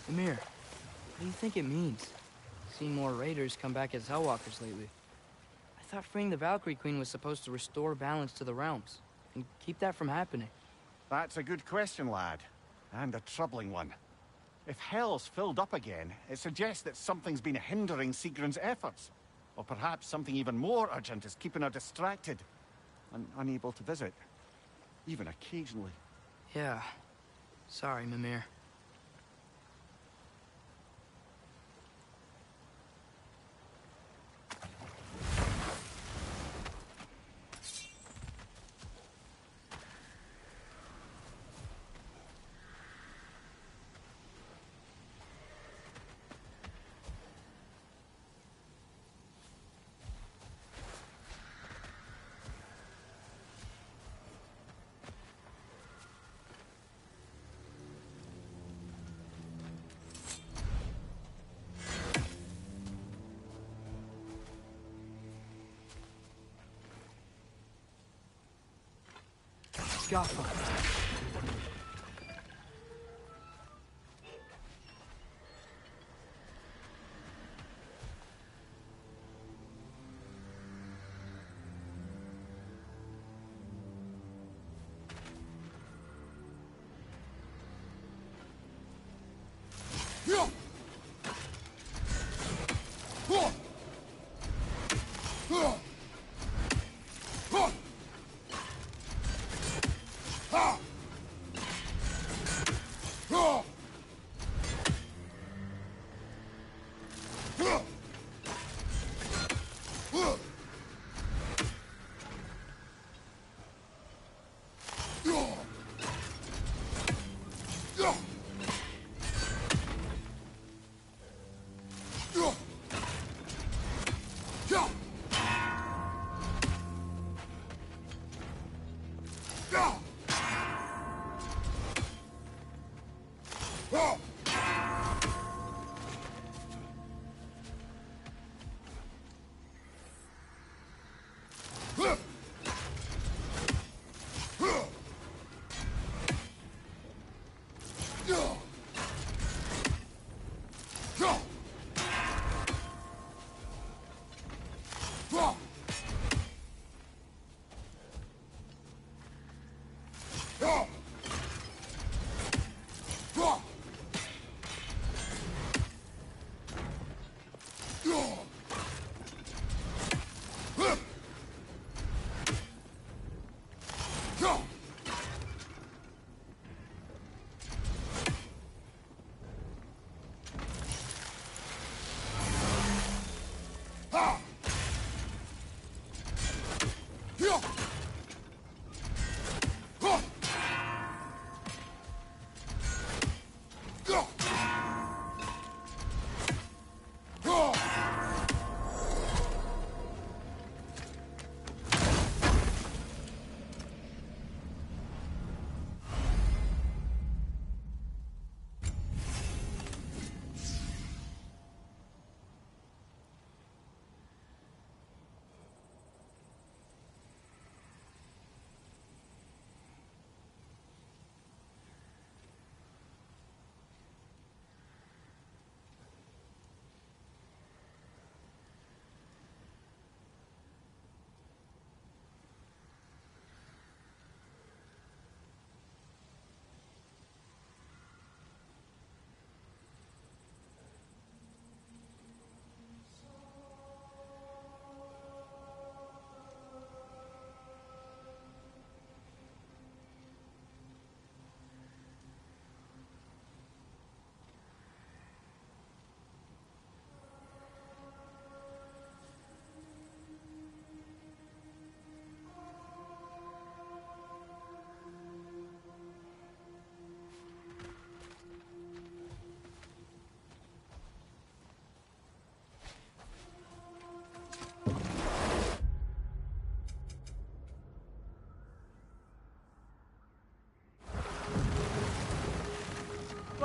Amir, what do you think it means? Seen more raiders come back as Hellwalkers lately. I thought freeing the Valkyrie Queen was supposed to restore balance to the realms and keep that from happening. That's a good question, lad. And a troubling one. If Hell's filled up again, it suggests that something's been hindering Sigrun's efforts. Or perhaps something even more urgent is keeping her distracted and unable to visit. Even occasionally. Yeah. Sorry, Mimir. Gaffa.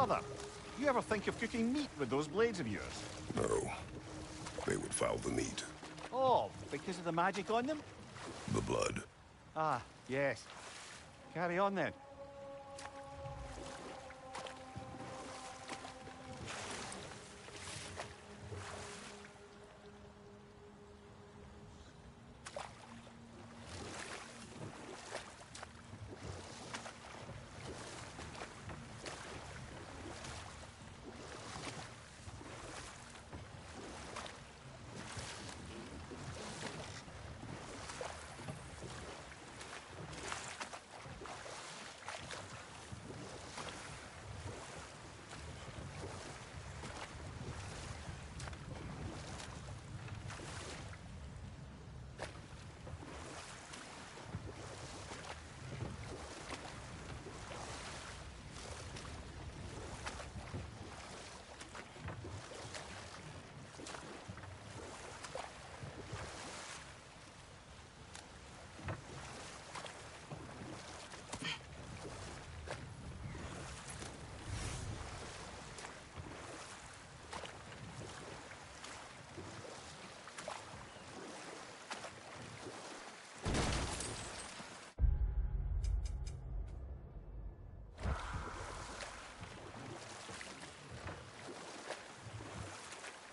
brother, you ever think of cooking meat with those blades of yours? No. They would foul the meat. Oh, because of the magic on them? The blood. Ah, yes. Carry on then.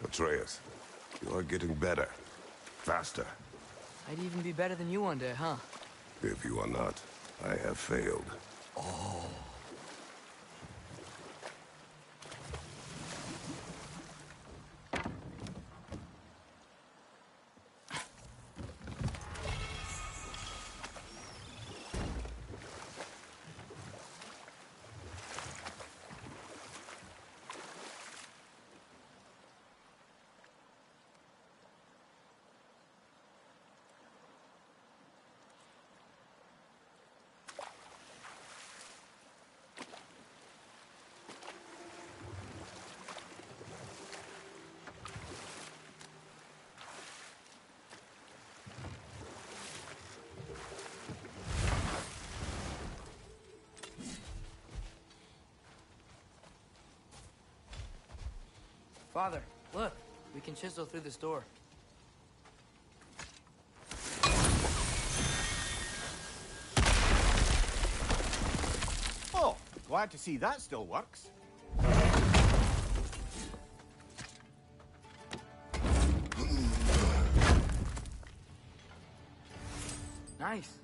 Atreus, you are getting better. Faster. I'd even be better than you one day, huh? If you are not, I have failed. Oh. Father, look. We can chisel through this door. Oh, glad to see that still works. Nice.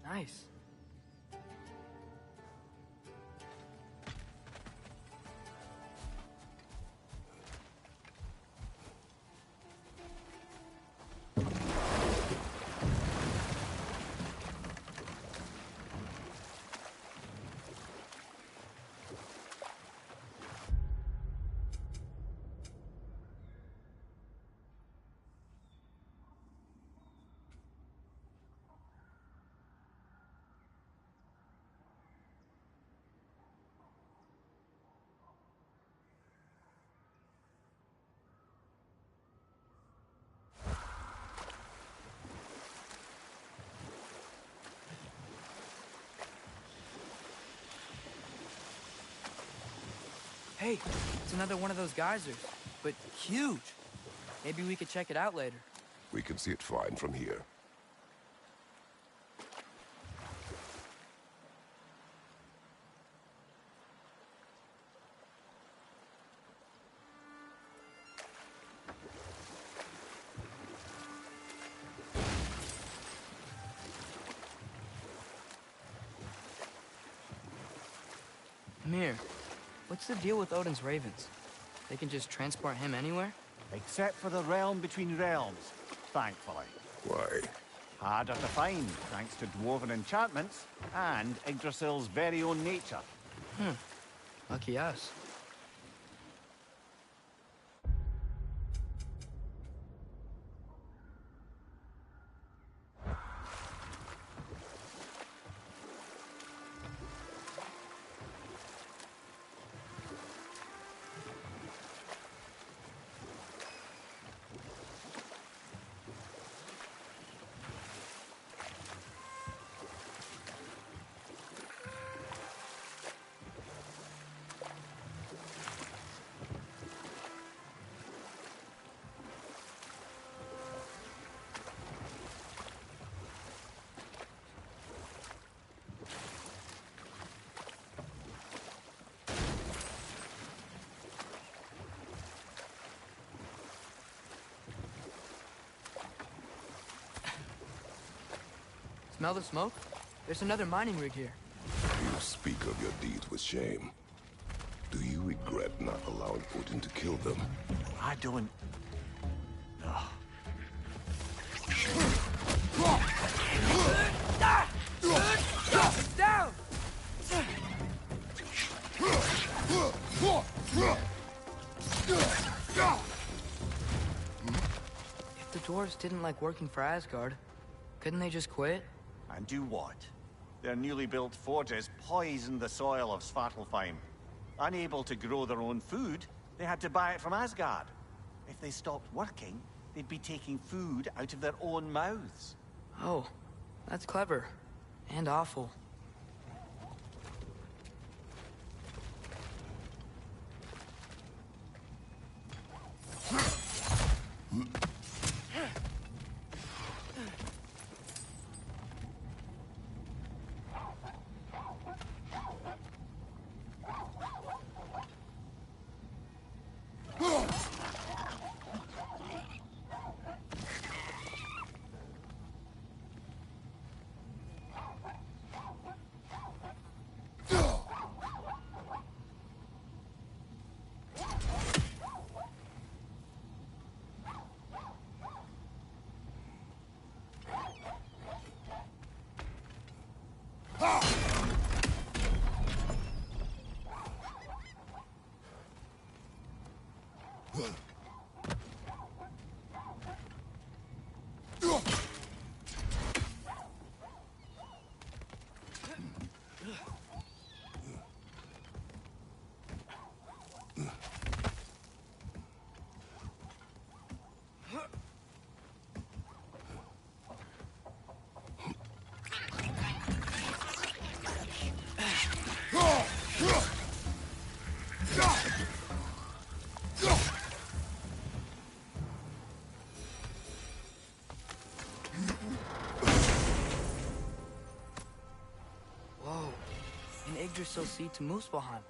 Nice. Hey, it's another one of those geysers, but huge. Maybe we could check it out later. We can see it fine from here. Mir, what's the deal with Odin's ravens? They can just transport him anywhere? Except for the realm between realms, thankfully. Why? Harder to find, thanks to dwarven enchantments and Yggdrasil's very own nature. Lucky us. Smell the smoke? There's another mining rig here. You speak of your deeds with shame. Do you regret not allowing Odin to kill them? I don't... No. Down! If the dwarves didn't like working for Asgard, couldn't they just quit? And do what? Their newly built forges poisoned the soil of Svartalfheim. Unable to grow their own food, they had to buy it from Asgard. If they stopped working, they'd be taking food out of their own mouths. Oh, that's clever. And awful. Yggdrasil Sea to Muspelheim.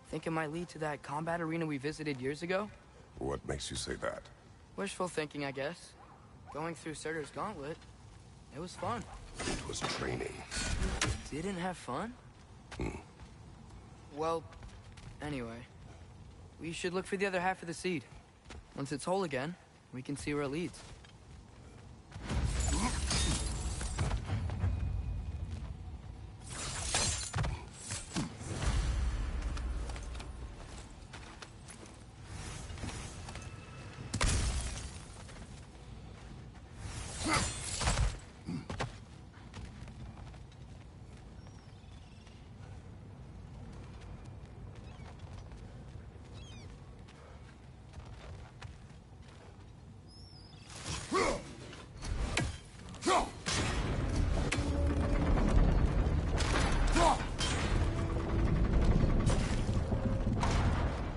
Think it might lead to that combat arena we visited years ago? What makes you say that? Wishful thinking, I guess. Going through Surtur's gauntlet, it was fun. It was training. Didn't have fun? Well, anyway. We should look for the other half of the seed. Once it's whole again, we can see where it leads.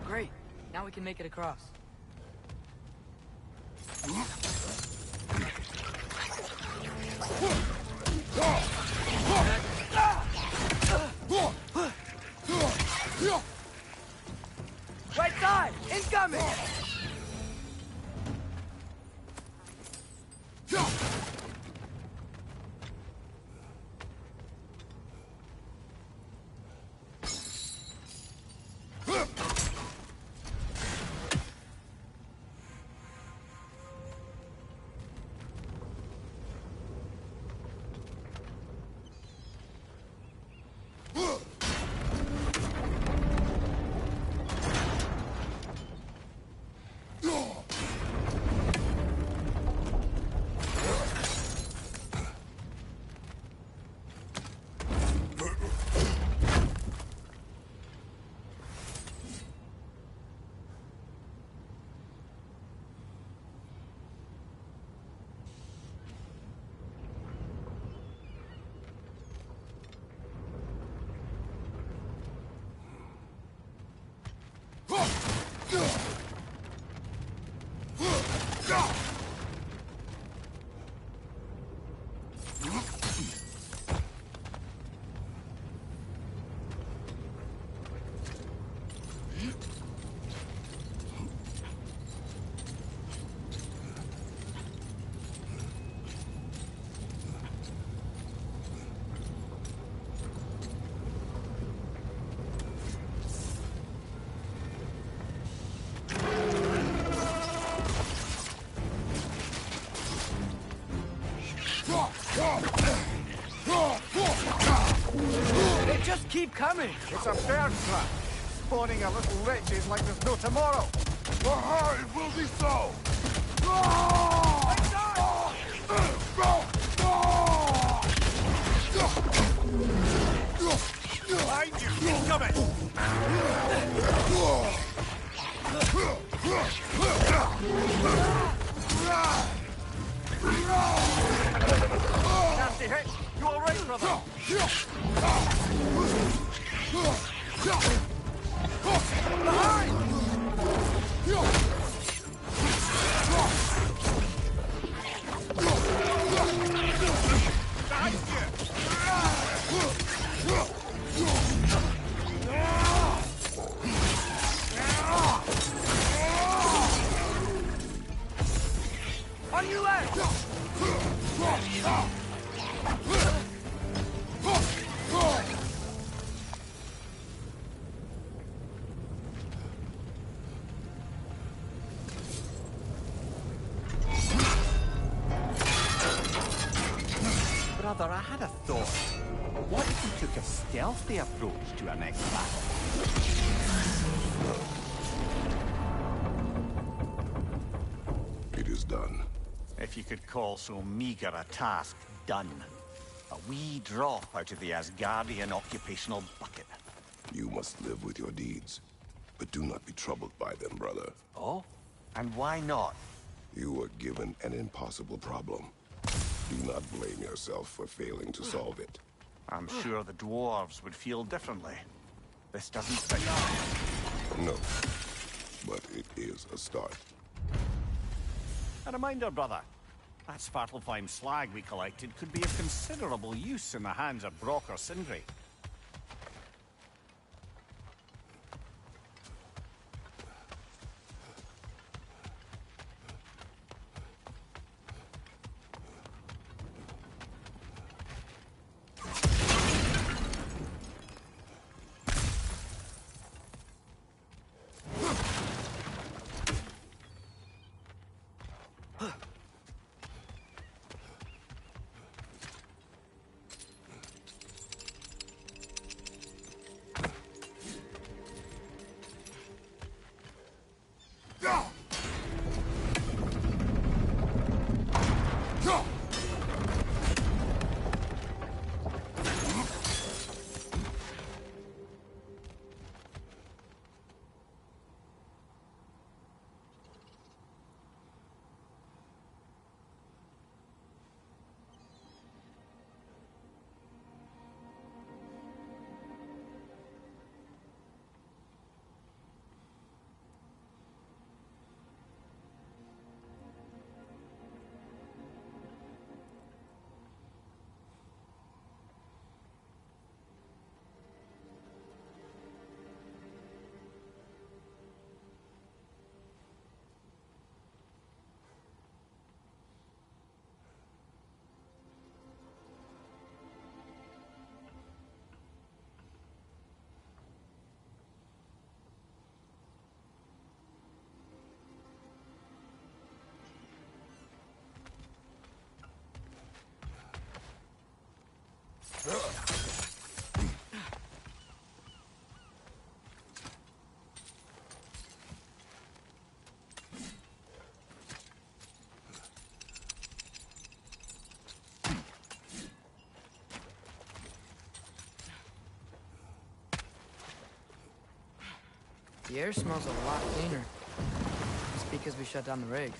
Great. Now we can make it across. Right side! Incoming! keep coming. It's a bird trap, spawning a little wretches like there's no tomorrow. For her, it will be so. Behind you! He's coming! Nasty hit! You all right, brother? On your left! Brother, I had a thought. What if we took a stealthy approach to our next battle? It is done. If you could call so meager a task done. A wee drop out of the Asgardian occupational bucket. You must live with your deeds, but do not be troubled by them, brother. Oh? And why not? You were given an impossible problem. Do not blame yourself for failing to solve it. I'm sure the dwarves would feel differently. This doesn't fit. No, but it is a start. A reminder, brother. That Svartalfheim slag we collected could be of considerable use in the hands of Brock or Sindri. The air smells a lot cleaner. It's because we shut down the rigs.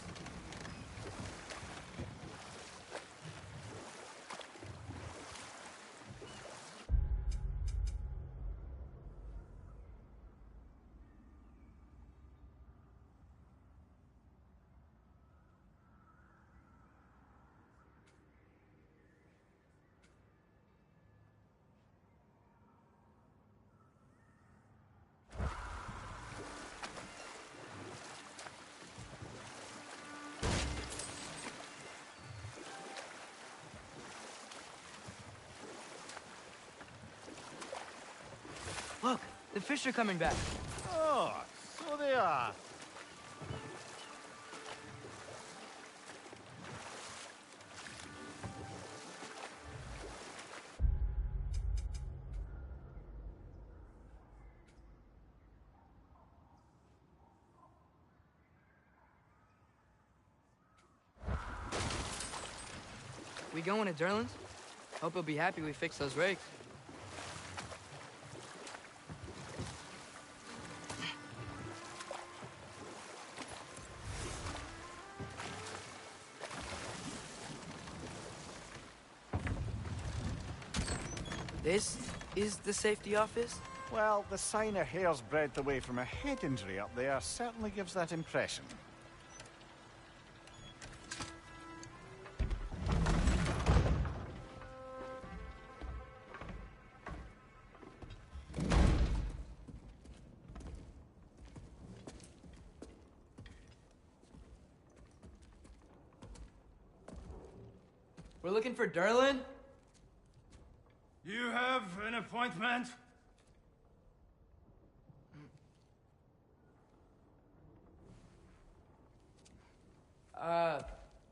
Look, the fish are coming back. Oh, so they are. We going to Durlin's? Hope he'll be happy we fixed those rakes. This is the safety office? Well, the sign a hair's breadth away from a head injury up there certainly gives that impression. We're looking for Durlin? You have an appointment?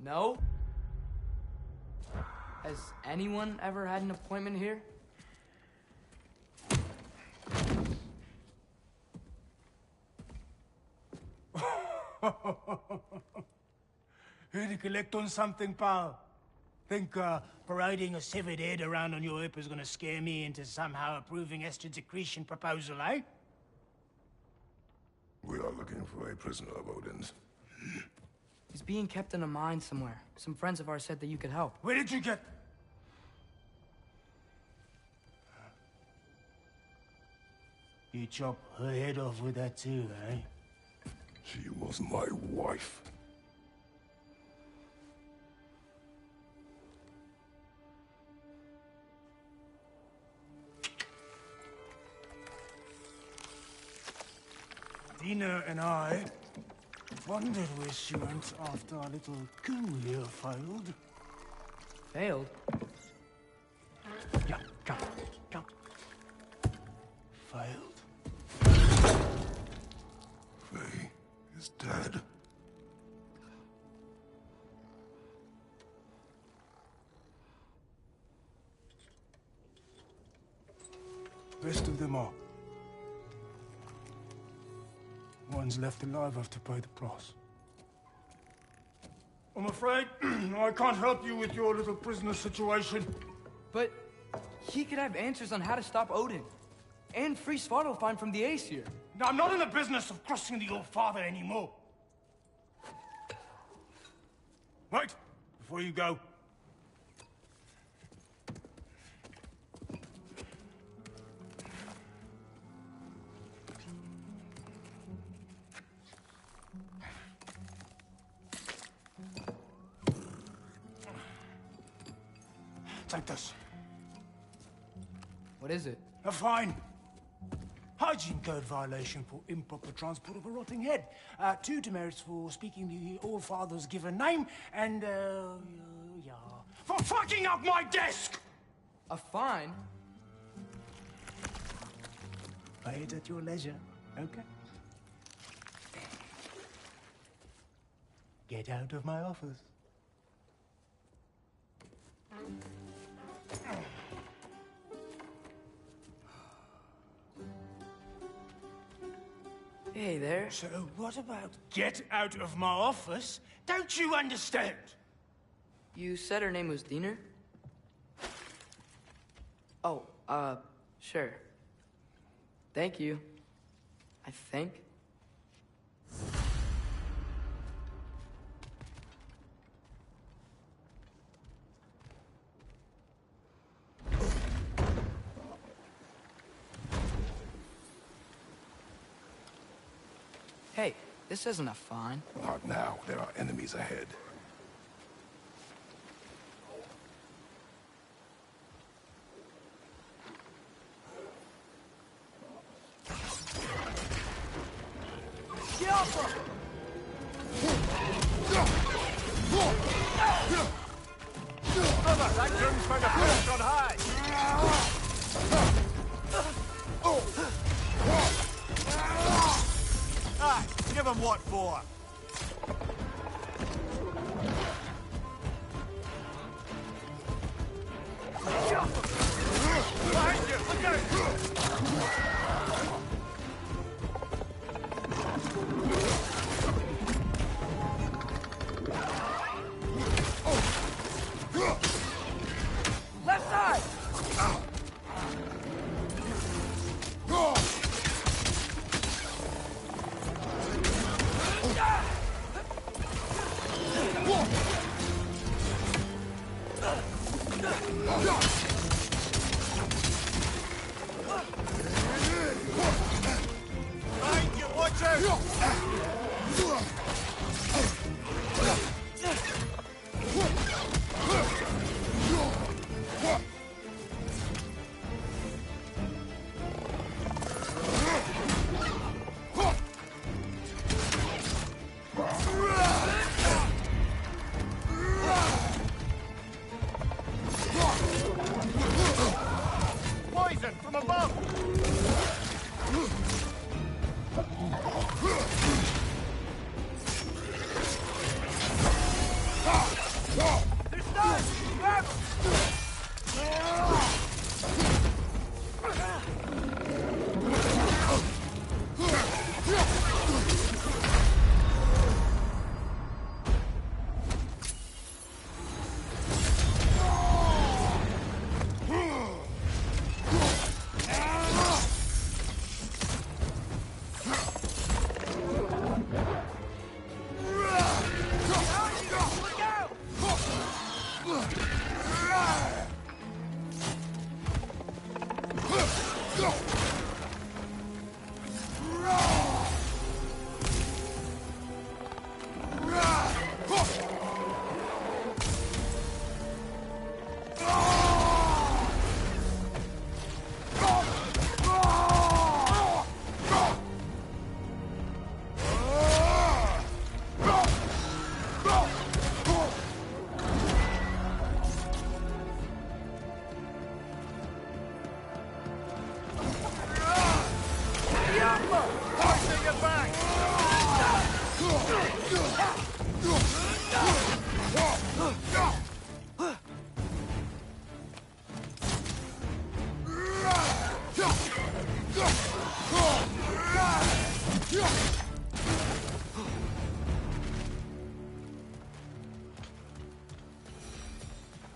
No? Has anyone ever had an appointment here? Here to collect on something, pal? Think parading a severed head around on your hip is gonna scare me into somehow approving Esther's accretion proposal, eh? We are looking for a prisoner of Odin's. He's being kept in a mine somewhere. Some friends of ours said that you could help. Where did you get... You chop her head off with that too, eh? She was my wife. Dina and I wondered where she went after our little coup here failed. Failed? Yeah, come. Failed. Faye is dead. Best of them all. One's left alive have to pay the price. I'm afraid I can't help you with your little prisoner situation. But he could have answers on how to stop Odin. And free Svartalfheim from the Aesir. Now, I'm not in the business of crossing the old father anymore. Wait, before you go. Take this. What is it? A fine. Hygiene code violation for improper transport of a rotting head. 2 demerits for speaking the All-Father's given name, and, yeah. For fucking up my desk! A fine? Pay it at your leisure, okay? Get out of my office. Hey there. So what about get out of my office? Don't you understand? You said her name was Diener? Oh, sure. Thank you. I think. Hey, this isn't a fine. Not now. There are enemies ahead. Get off her! Brother, that groom's found a perch on high! Aye, give him what for? Behind you, look out! Poison from above! They're stunned! Grab 'em!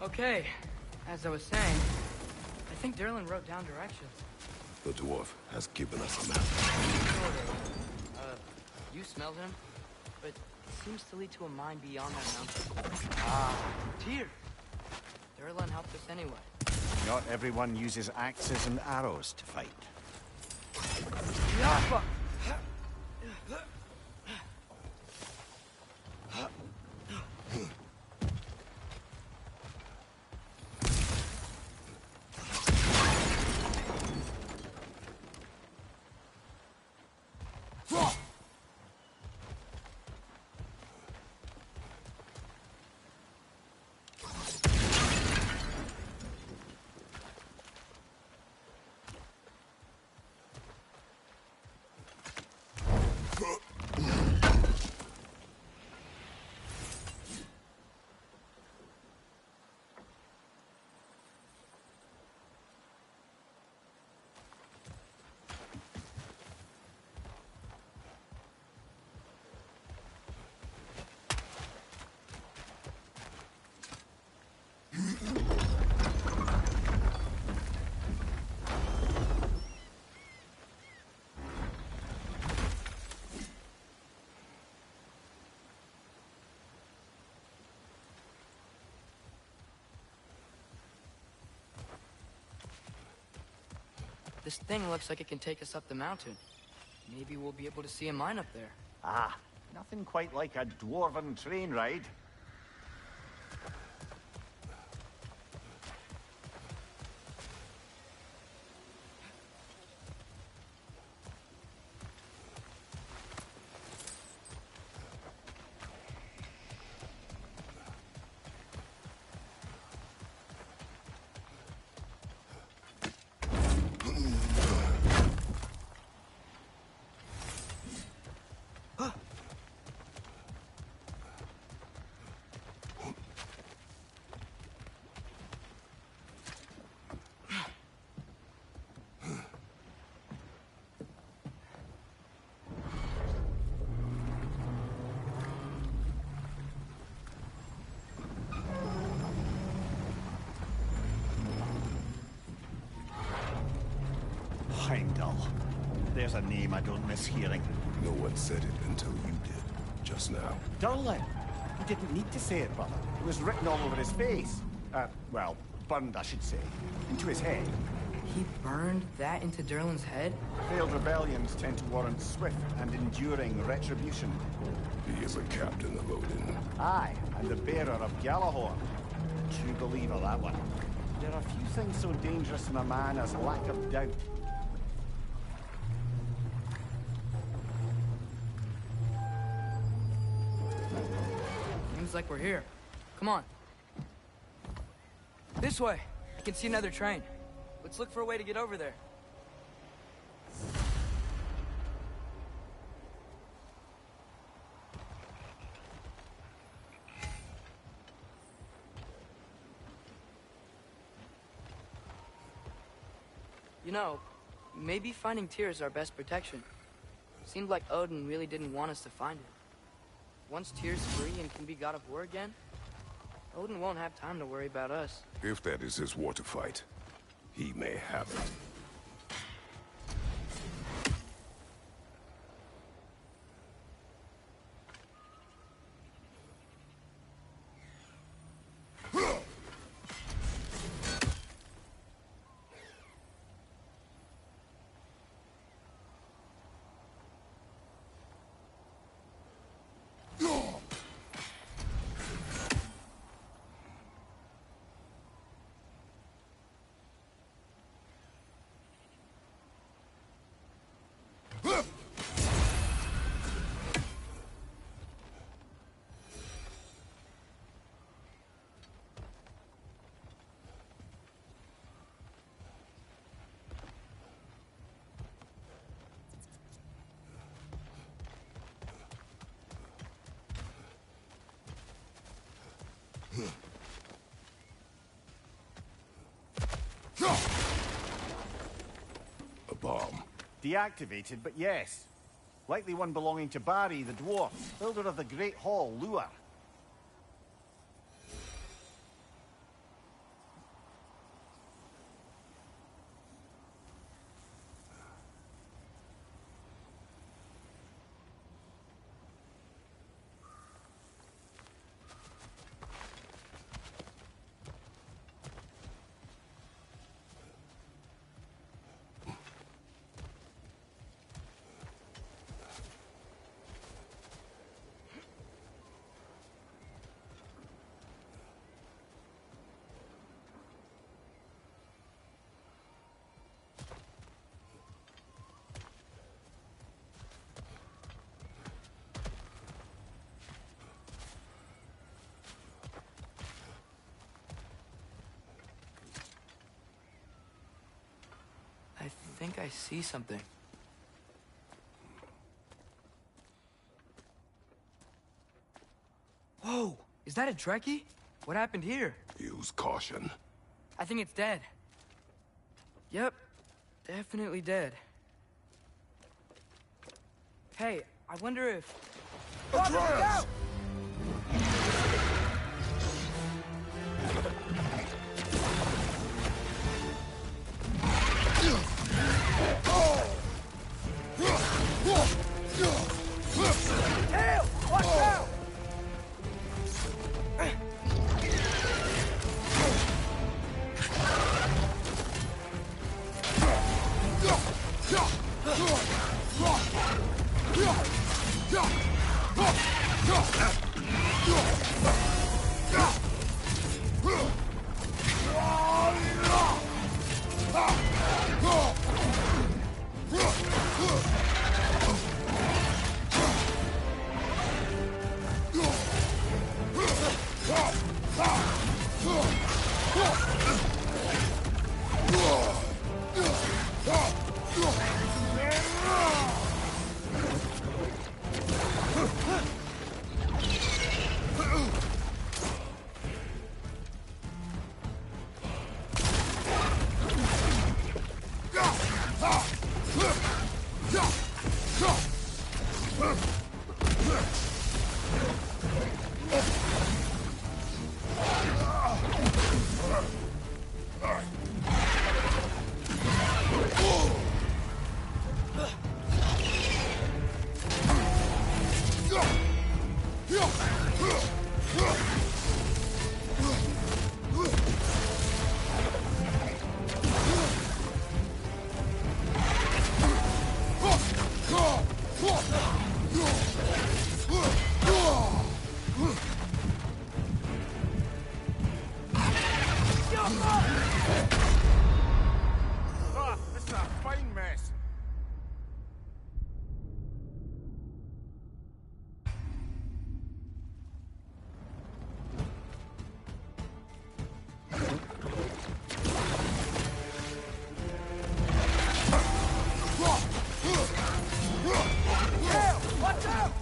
Okay, as I was saying, I think Derlin wrote down directions. The dwarf has given us a map. Sort of. You smelled him, but it seems to lead to a mine beyond that mountain. Ah, Tyr! Derlin helped us anyway. Not everyone uses axes and arrows to fight. Yappa! This thing looks like it can take us up the mountain. Maybe we'll be able to see a mine up there. Ah, nothing quite like a dwarven train ride. Heimdall. There's a name I don't miss hearing. No one said it until you did, just now. Durlin. He didn't need to say it, brother. It was written all over his face. Well, burned, I should say. Into his head. He burned that into Durlin's head? Failed rebellions tend to warrant swift and enduring retribution. He is a captain of Odin. Aye, and the bearer of Galahorn. True believer, that one. There are few things so dangerous in a man as lack of doubt. Seems like we're here. Come on. This way. I can see another train. Let's look for a way to get over there. You know, maybe finding Tyr is our best protection. Seemed like Odin really didn't want us to find it. Once Tyr's free and can be god of war again, Odin won't have time to worry about us. If that is his war to fight, he may have it. A bomb. Deactivated, but yes. Likely one belonging to Barry, the dwarf, builder of the Great Hall, Lure. I think I see something. Whoa! Is that a Trekkie? What happened here? Use caution. I think it's dead. Yep. Definitely dead. Hey, I wonder if... Atreus! Tail! Watch out! Ah, this is a fine mess. Watch out!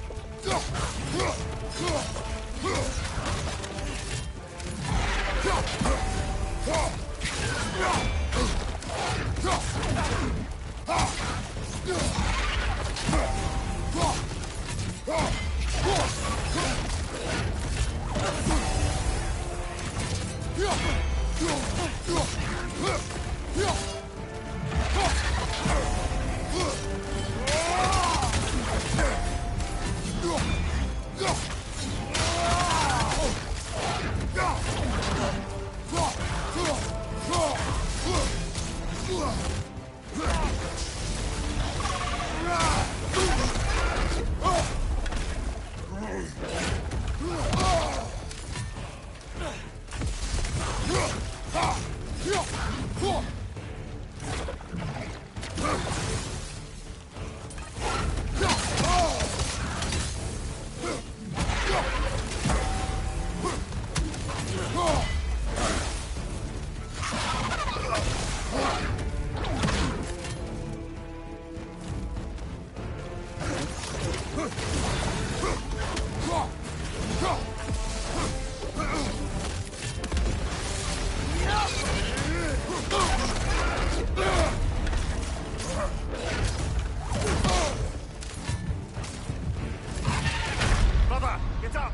Brother, get up!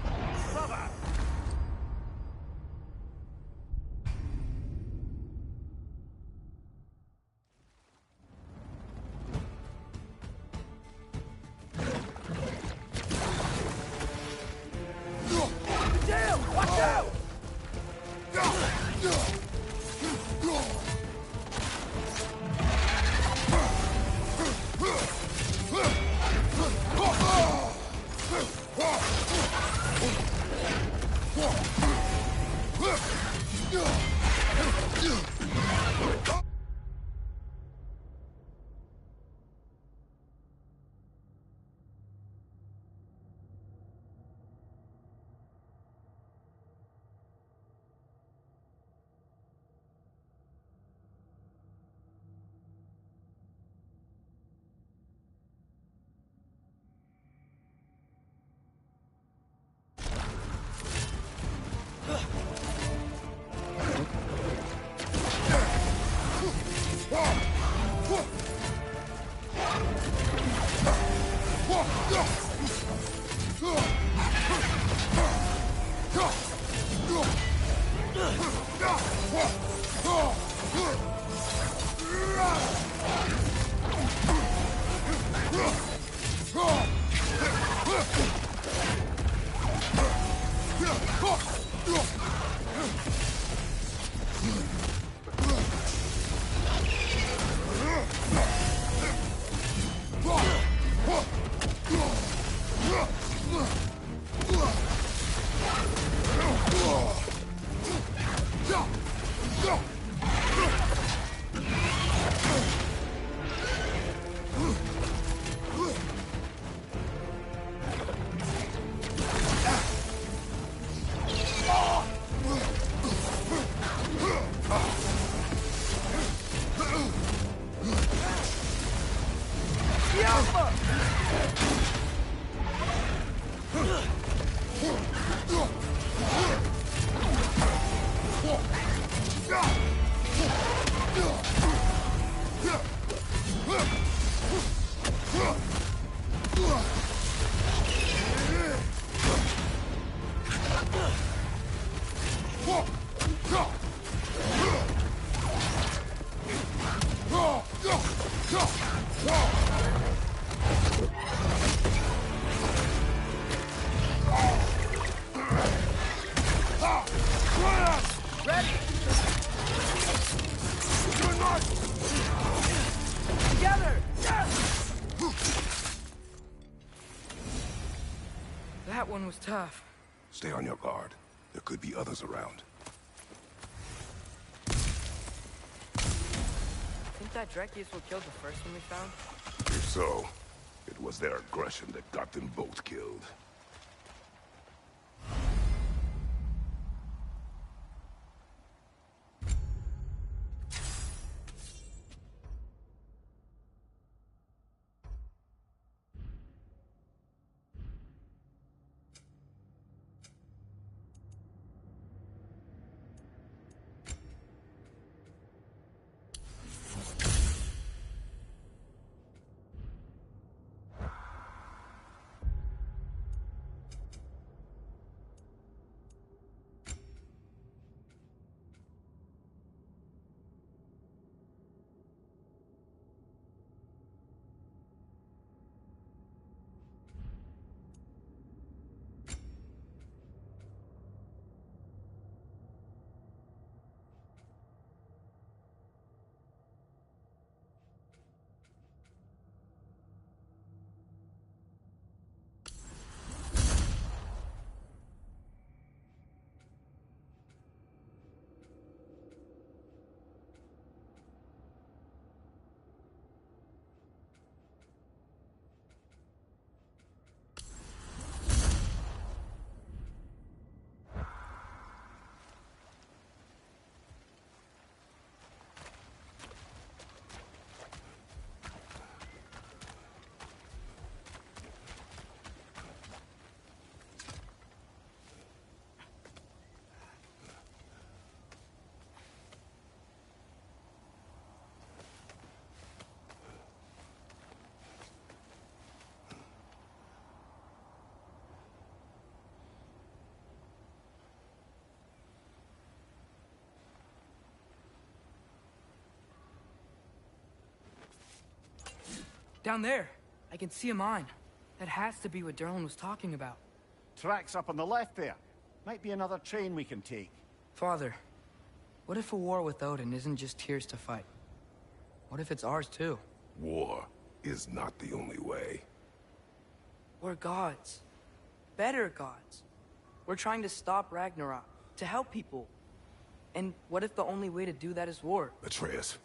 Brother! Damn! Watch out! That one was tough. Stay on your guard. There could be others around. Think that Dreki is what killed the first one we found? If so, it was their aggression that got them both killed. Down there. I can see a mine. That has to be what Derlin was talking about. Tracks up on the left there. Might be another train we can take. Father, what if a war with Odin isn't just Tyr's to fight? What if it's ours too? War is not the only way. We're gods. Better gods. We're trying to stop Ragnarok, to help people. And what if the only way to do that is war? Atreus.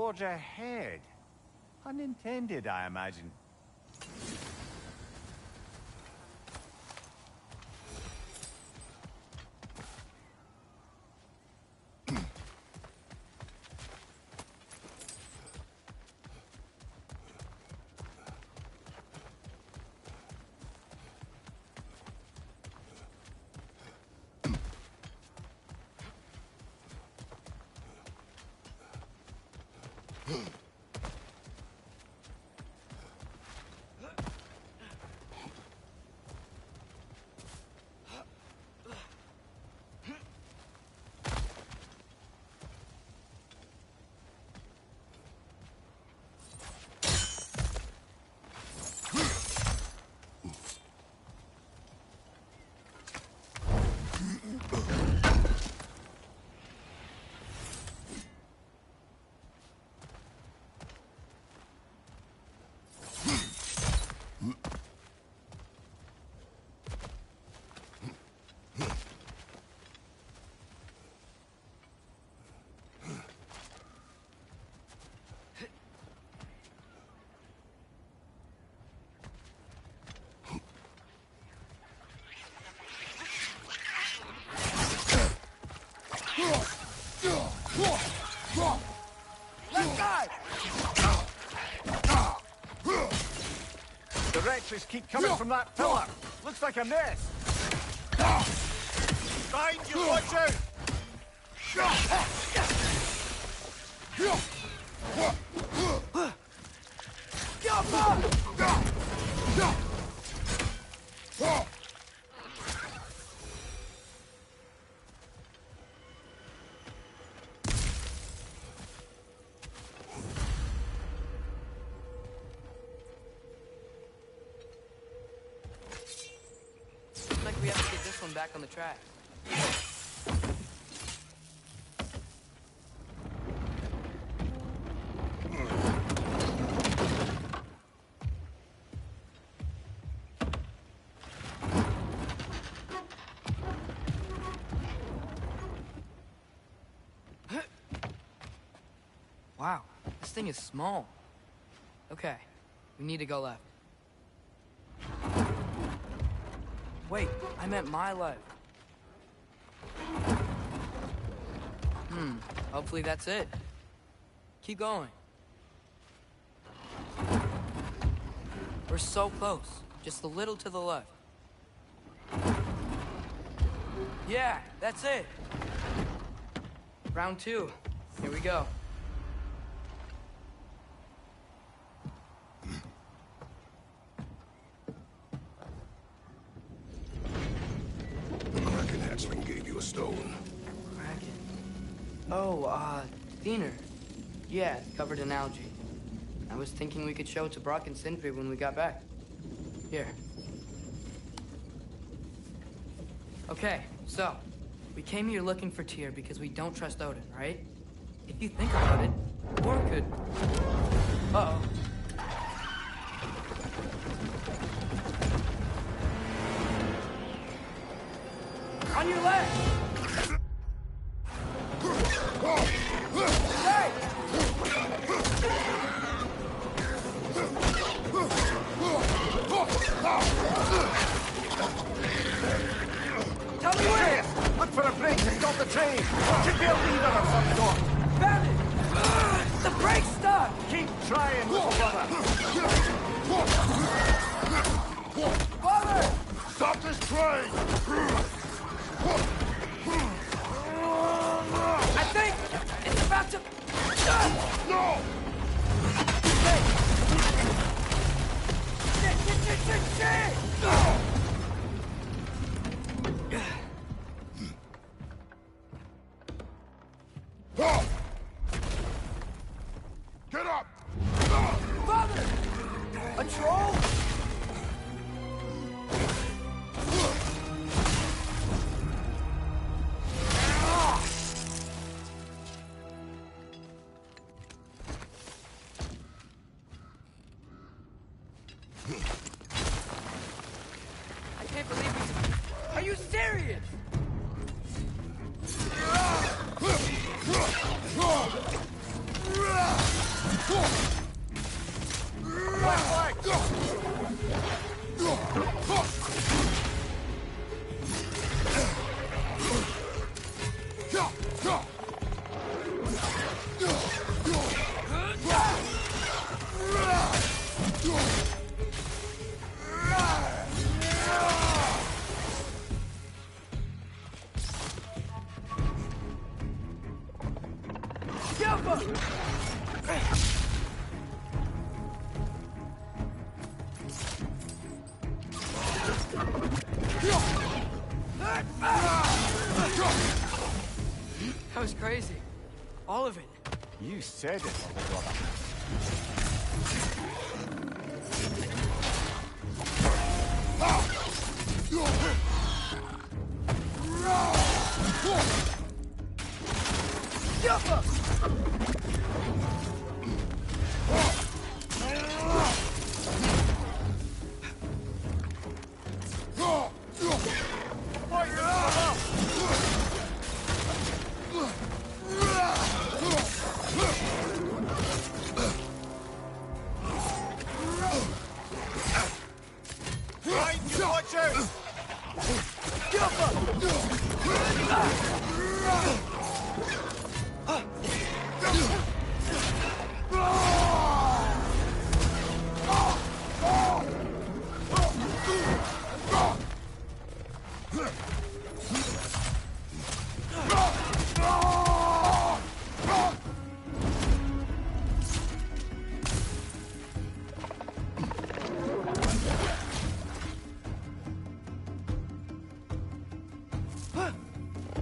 forge ahead. Unintended, I imagine. Left side! The wretches keep coming from that pillar. Looks like a nest. Behind you, watch out! Looks like we have to get this one back on the track. Wow, this thing is small. Okay, we need to go left. Wait, I meant my left. Hopefully that's it. Keep going. We're so close. Just a little to the left. Yeah, that's it. Round 2. Here we go. The Kraken hatchling gave you a stone. Kraken. Oh, Thinner. Yeah, covered in algae. I was thinking we could show it to Brock and Sindri when we got back. Here. Okay, so, we came here looking for Tyr because we don't trust Odin, right? If you think about it, Thor could... Uh-oh. On your left! Hey! Tell me where! Look for a break to stop the train! Should be a lever of some sort! Found it! The brake's stuck! Keep trying, little brother! Father! Stop this train! I think it's about to... No! Hey! Shit! Get up! Father! A troll? I can't believe we... Are you serious? That was crazy. All of it. You said it, little brother.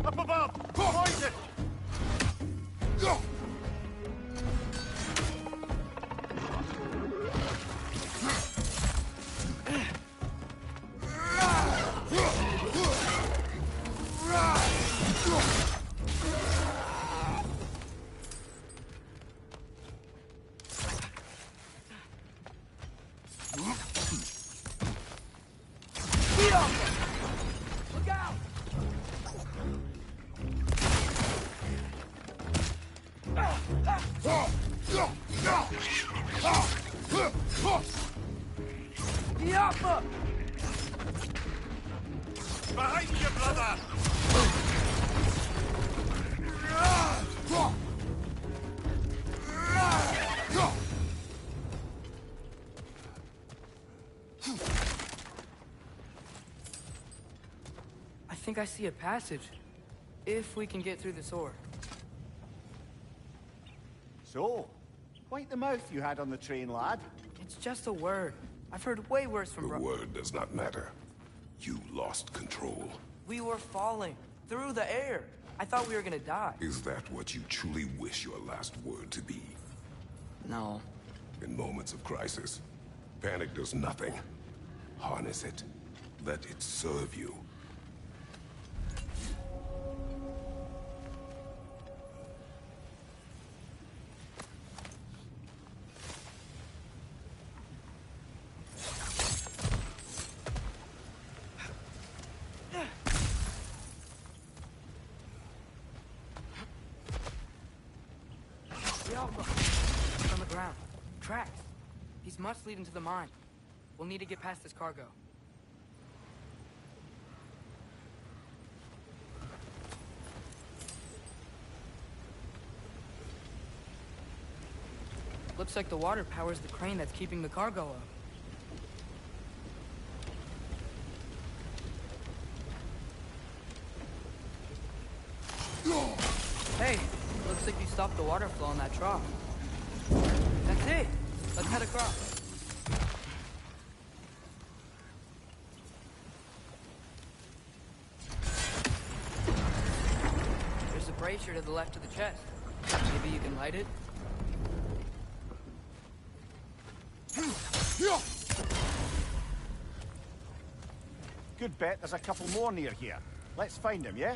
Up above! Poison! Look out! Yappa! Behind you, brother! I think I see a passage. If we can get through this ore. So, quite the mouth you had on the train, lad. It's just a word. I've heard way worse from The word does not matter. You lost control. We were falling through the air. I thought we were gonna die. Is that what you truly wish your last word to be? No. In moments of crisis, panic does nothing. Harness it. Let it serve you. It's on the ground. Tracks. These must lead into the mine. We'll need to get past this cargo. Looks like the water powers the crane that's keeping the cargo up. Hey, looks like you stopped the water flow in that trough. That's it. Let's head across. There's a brazier to the left of the chest. Maybe you can light it? Good bet there's a couple more near here. Let's find him, yeah?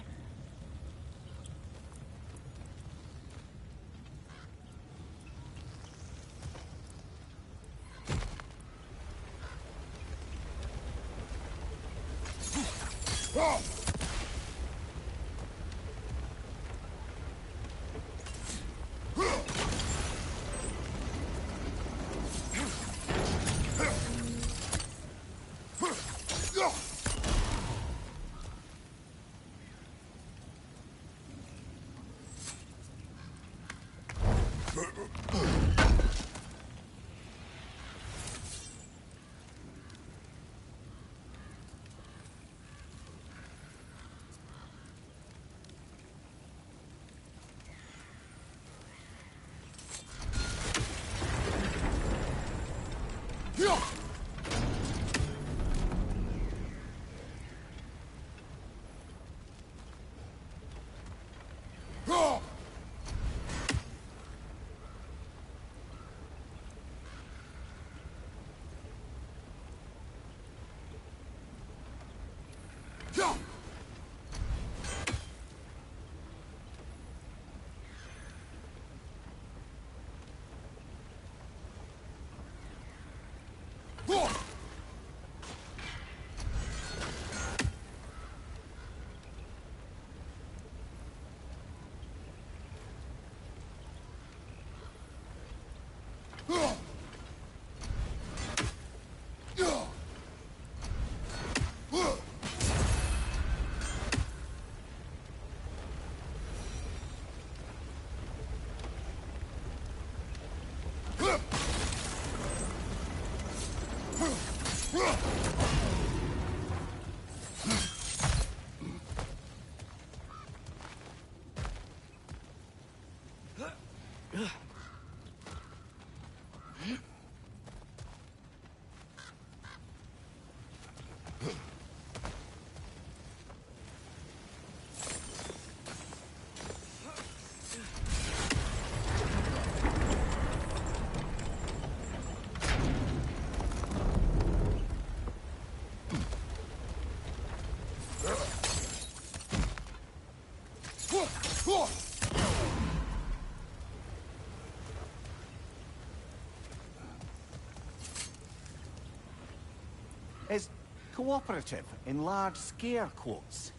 Is cooperative in large scare quotes.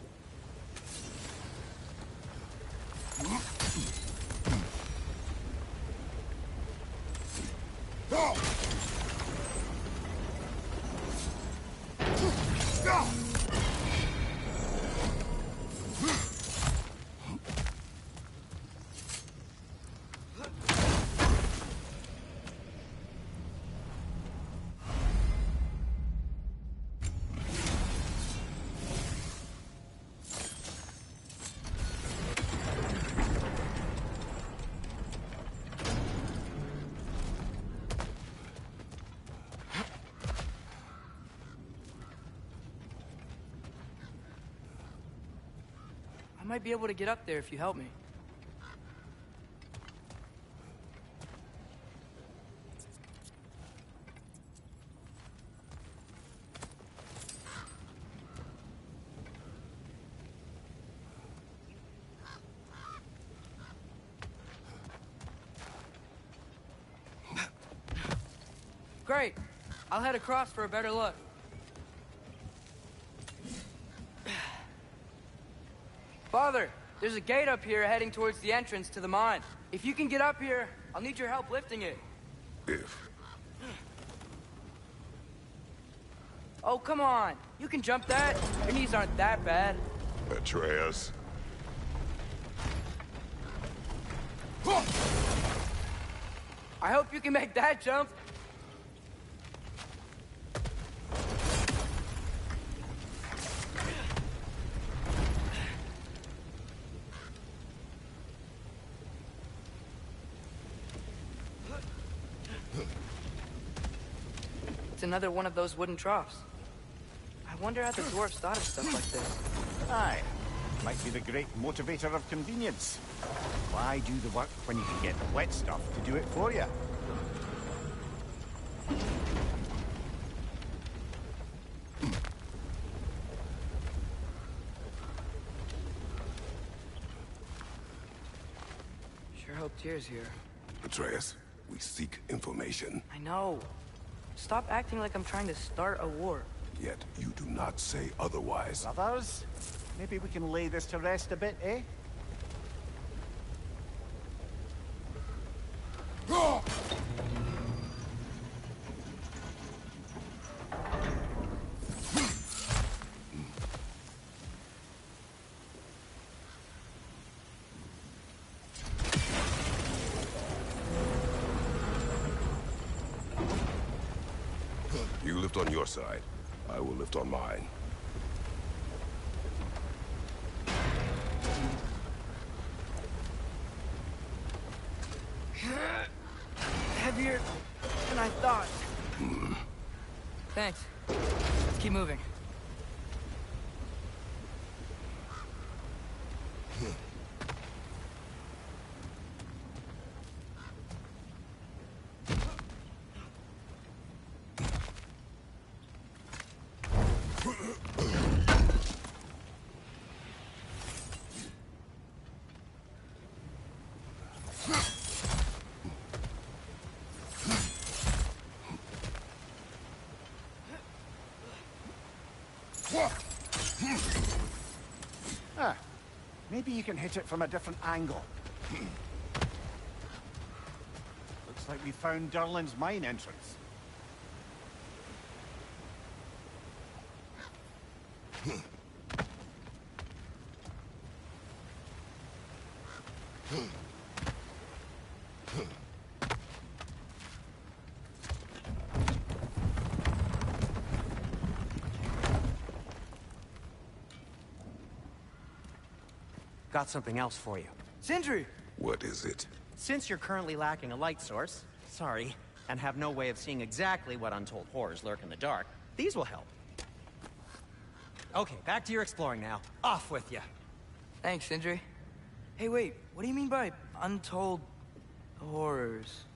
I might be able to get up there if you help me. Great. I'll head across for a better look. Father, there's a gate up here heading towards the entrance to the mine. If you can get up here, I'll need your help lifting it. If. Oh, come on. You can jump that. Your knees aren't that bad. Atreus. I hope you can make that jump. It's another one of those wooden troughs. I wonder how the dwarves thought of stuff like this. Aye. Might be the great motivator of convenience. Why do the work when you can get the wet stuff to do it for you? Sure hope Tyr's here. Atreus, we seek information. I know. Stop acting like I'm trying to start a war. Yet you do not say otherwise. Brothers, maybe we can lay this to rest a bit, eh? You lift on your side. I will lift on mine. Heavier than I thought. Thanks. Let's keep moving. Ah, maybe you can hit it from a different angle. Looks like we found Durlin's mine entrance. Got something else for you. Sindri! What is it? Since you're currently lacking a light source, sorry, and have no way of seeing exactly what untold horrors lurk in the dark, these will help. Okay, back to your exploring now. Off with you. Thanks, Sindri. Hey, wait, what do you mean by untold horrors?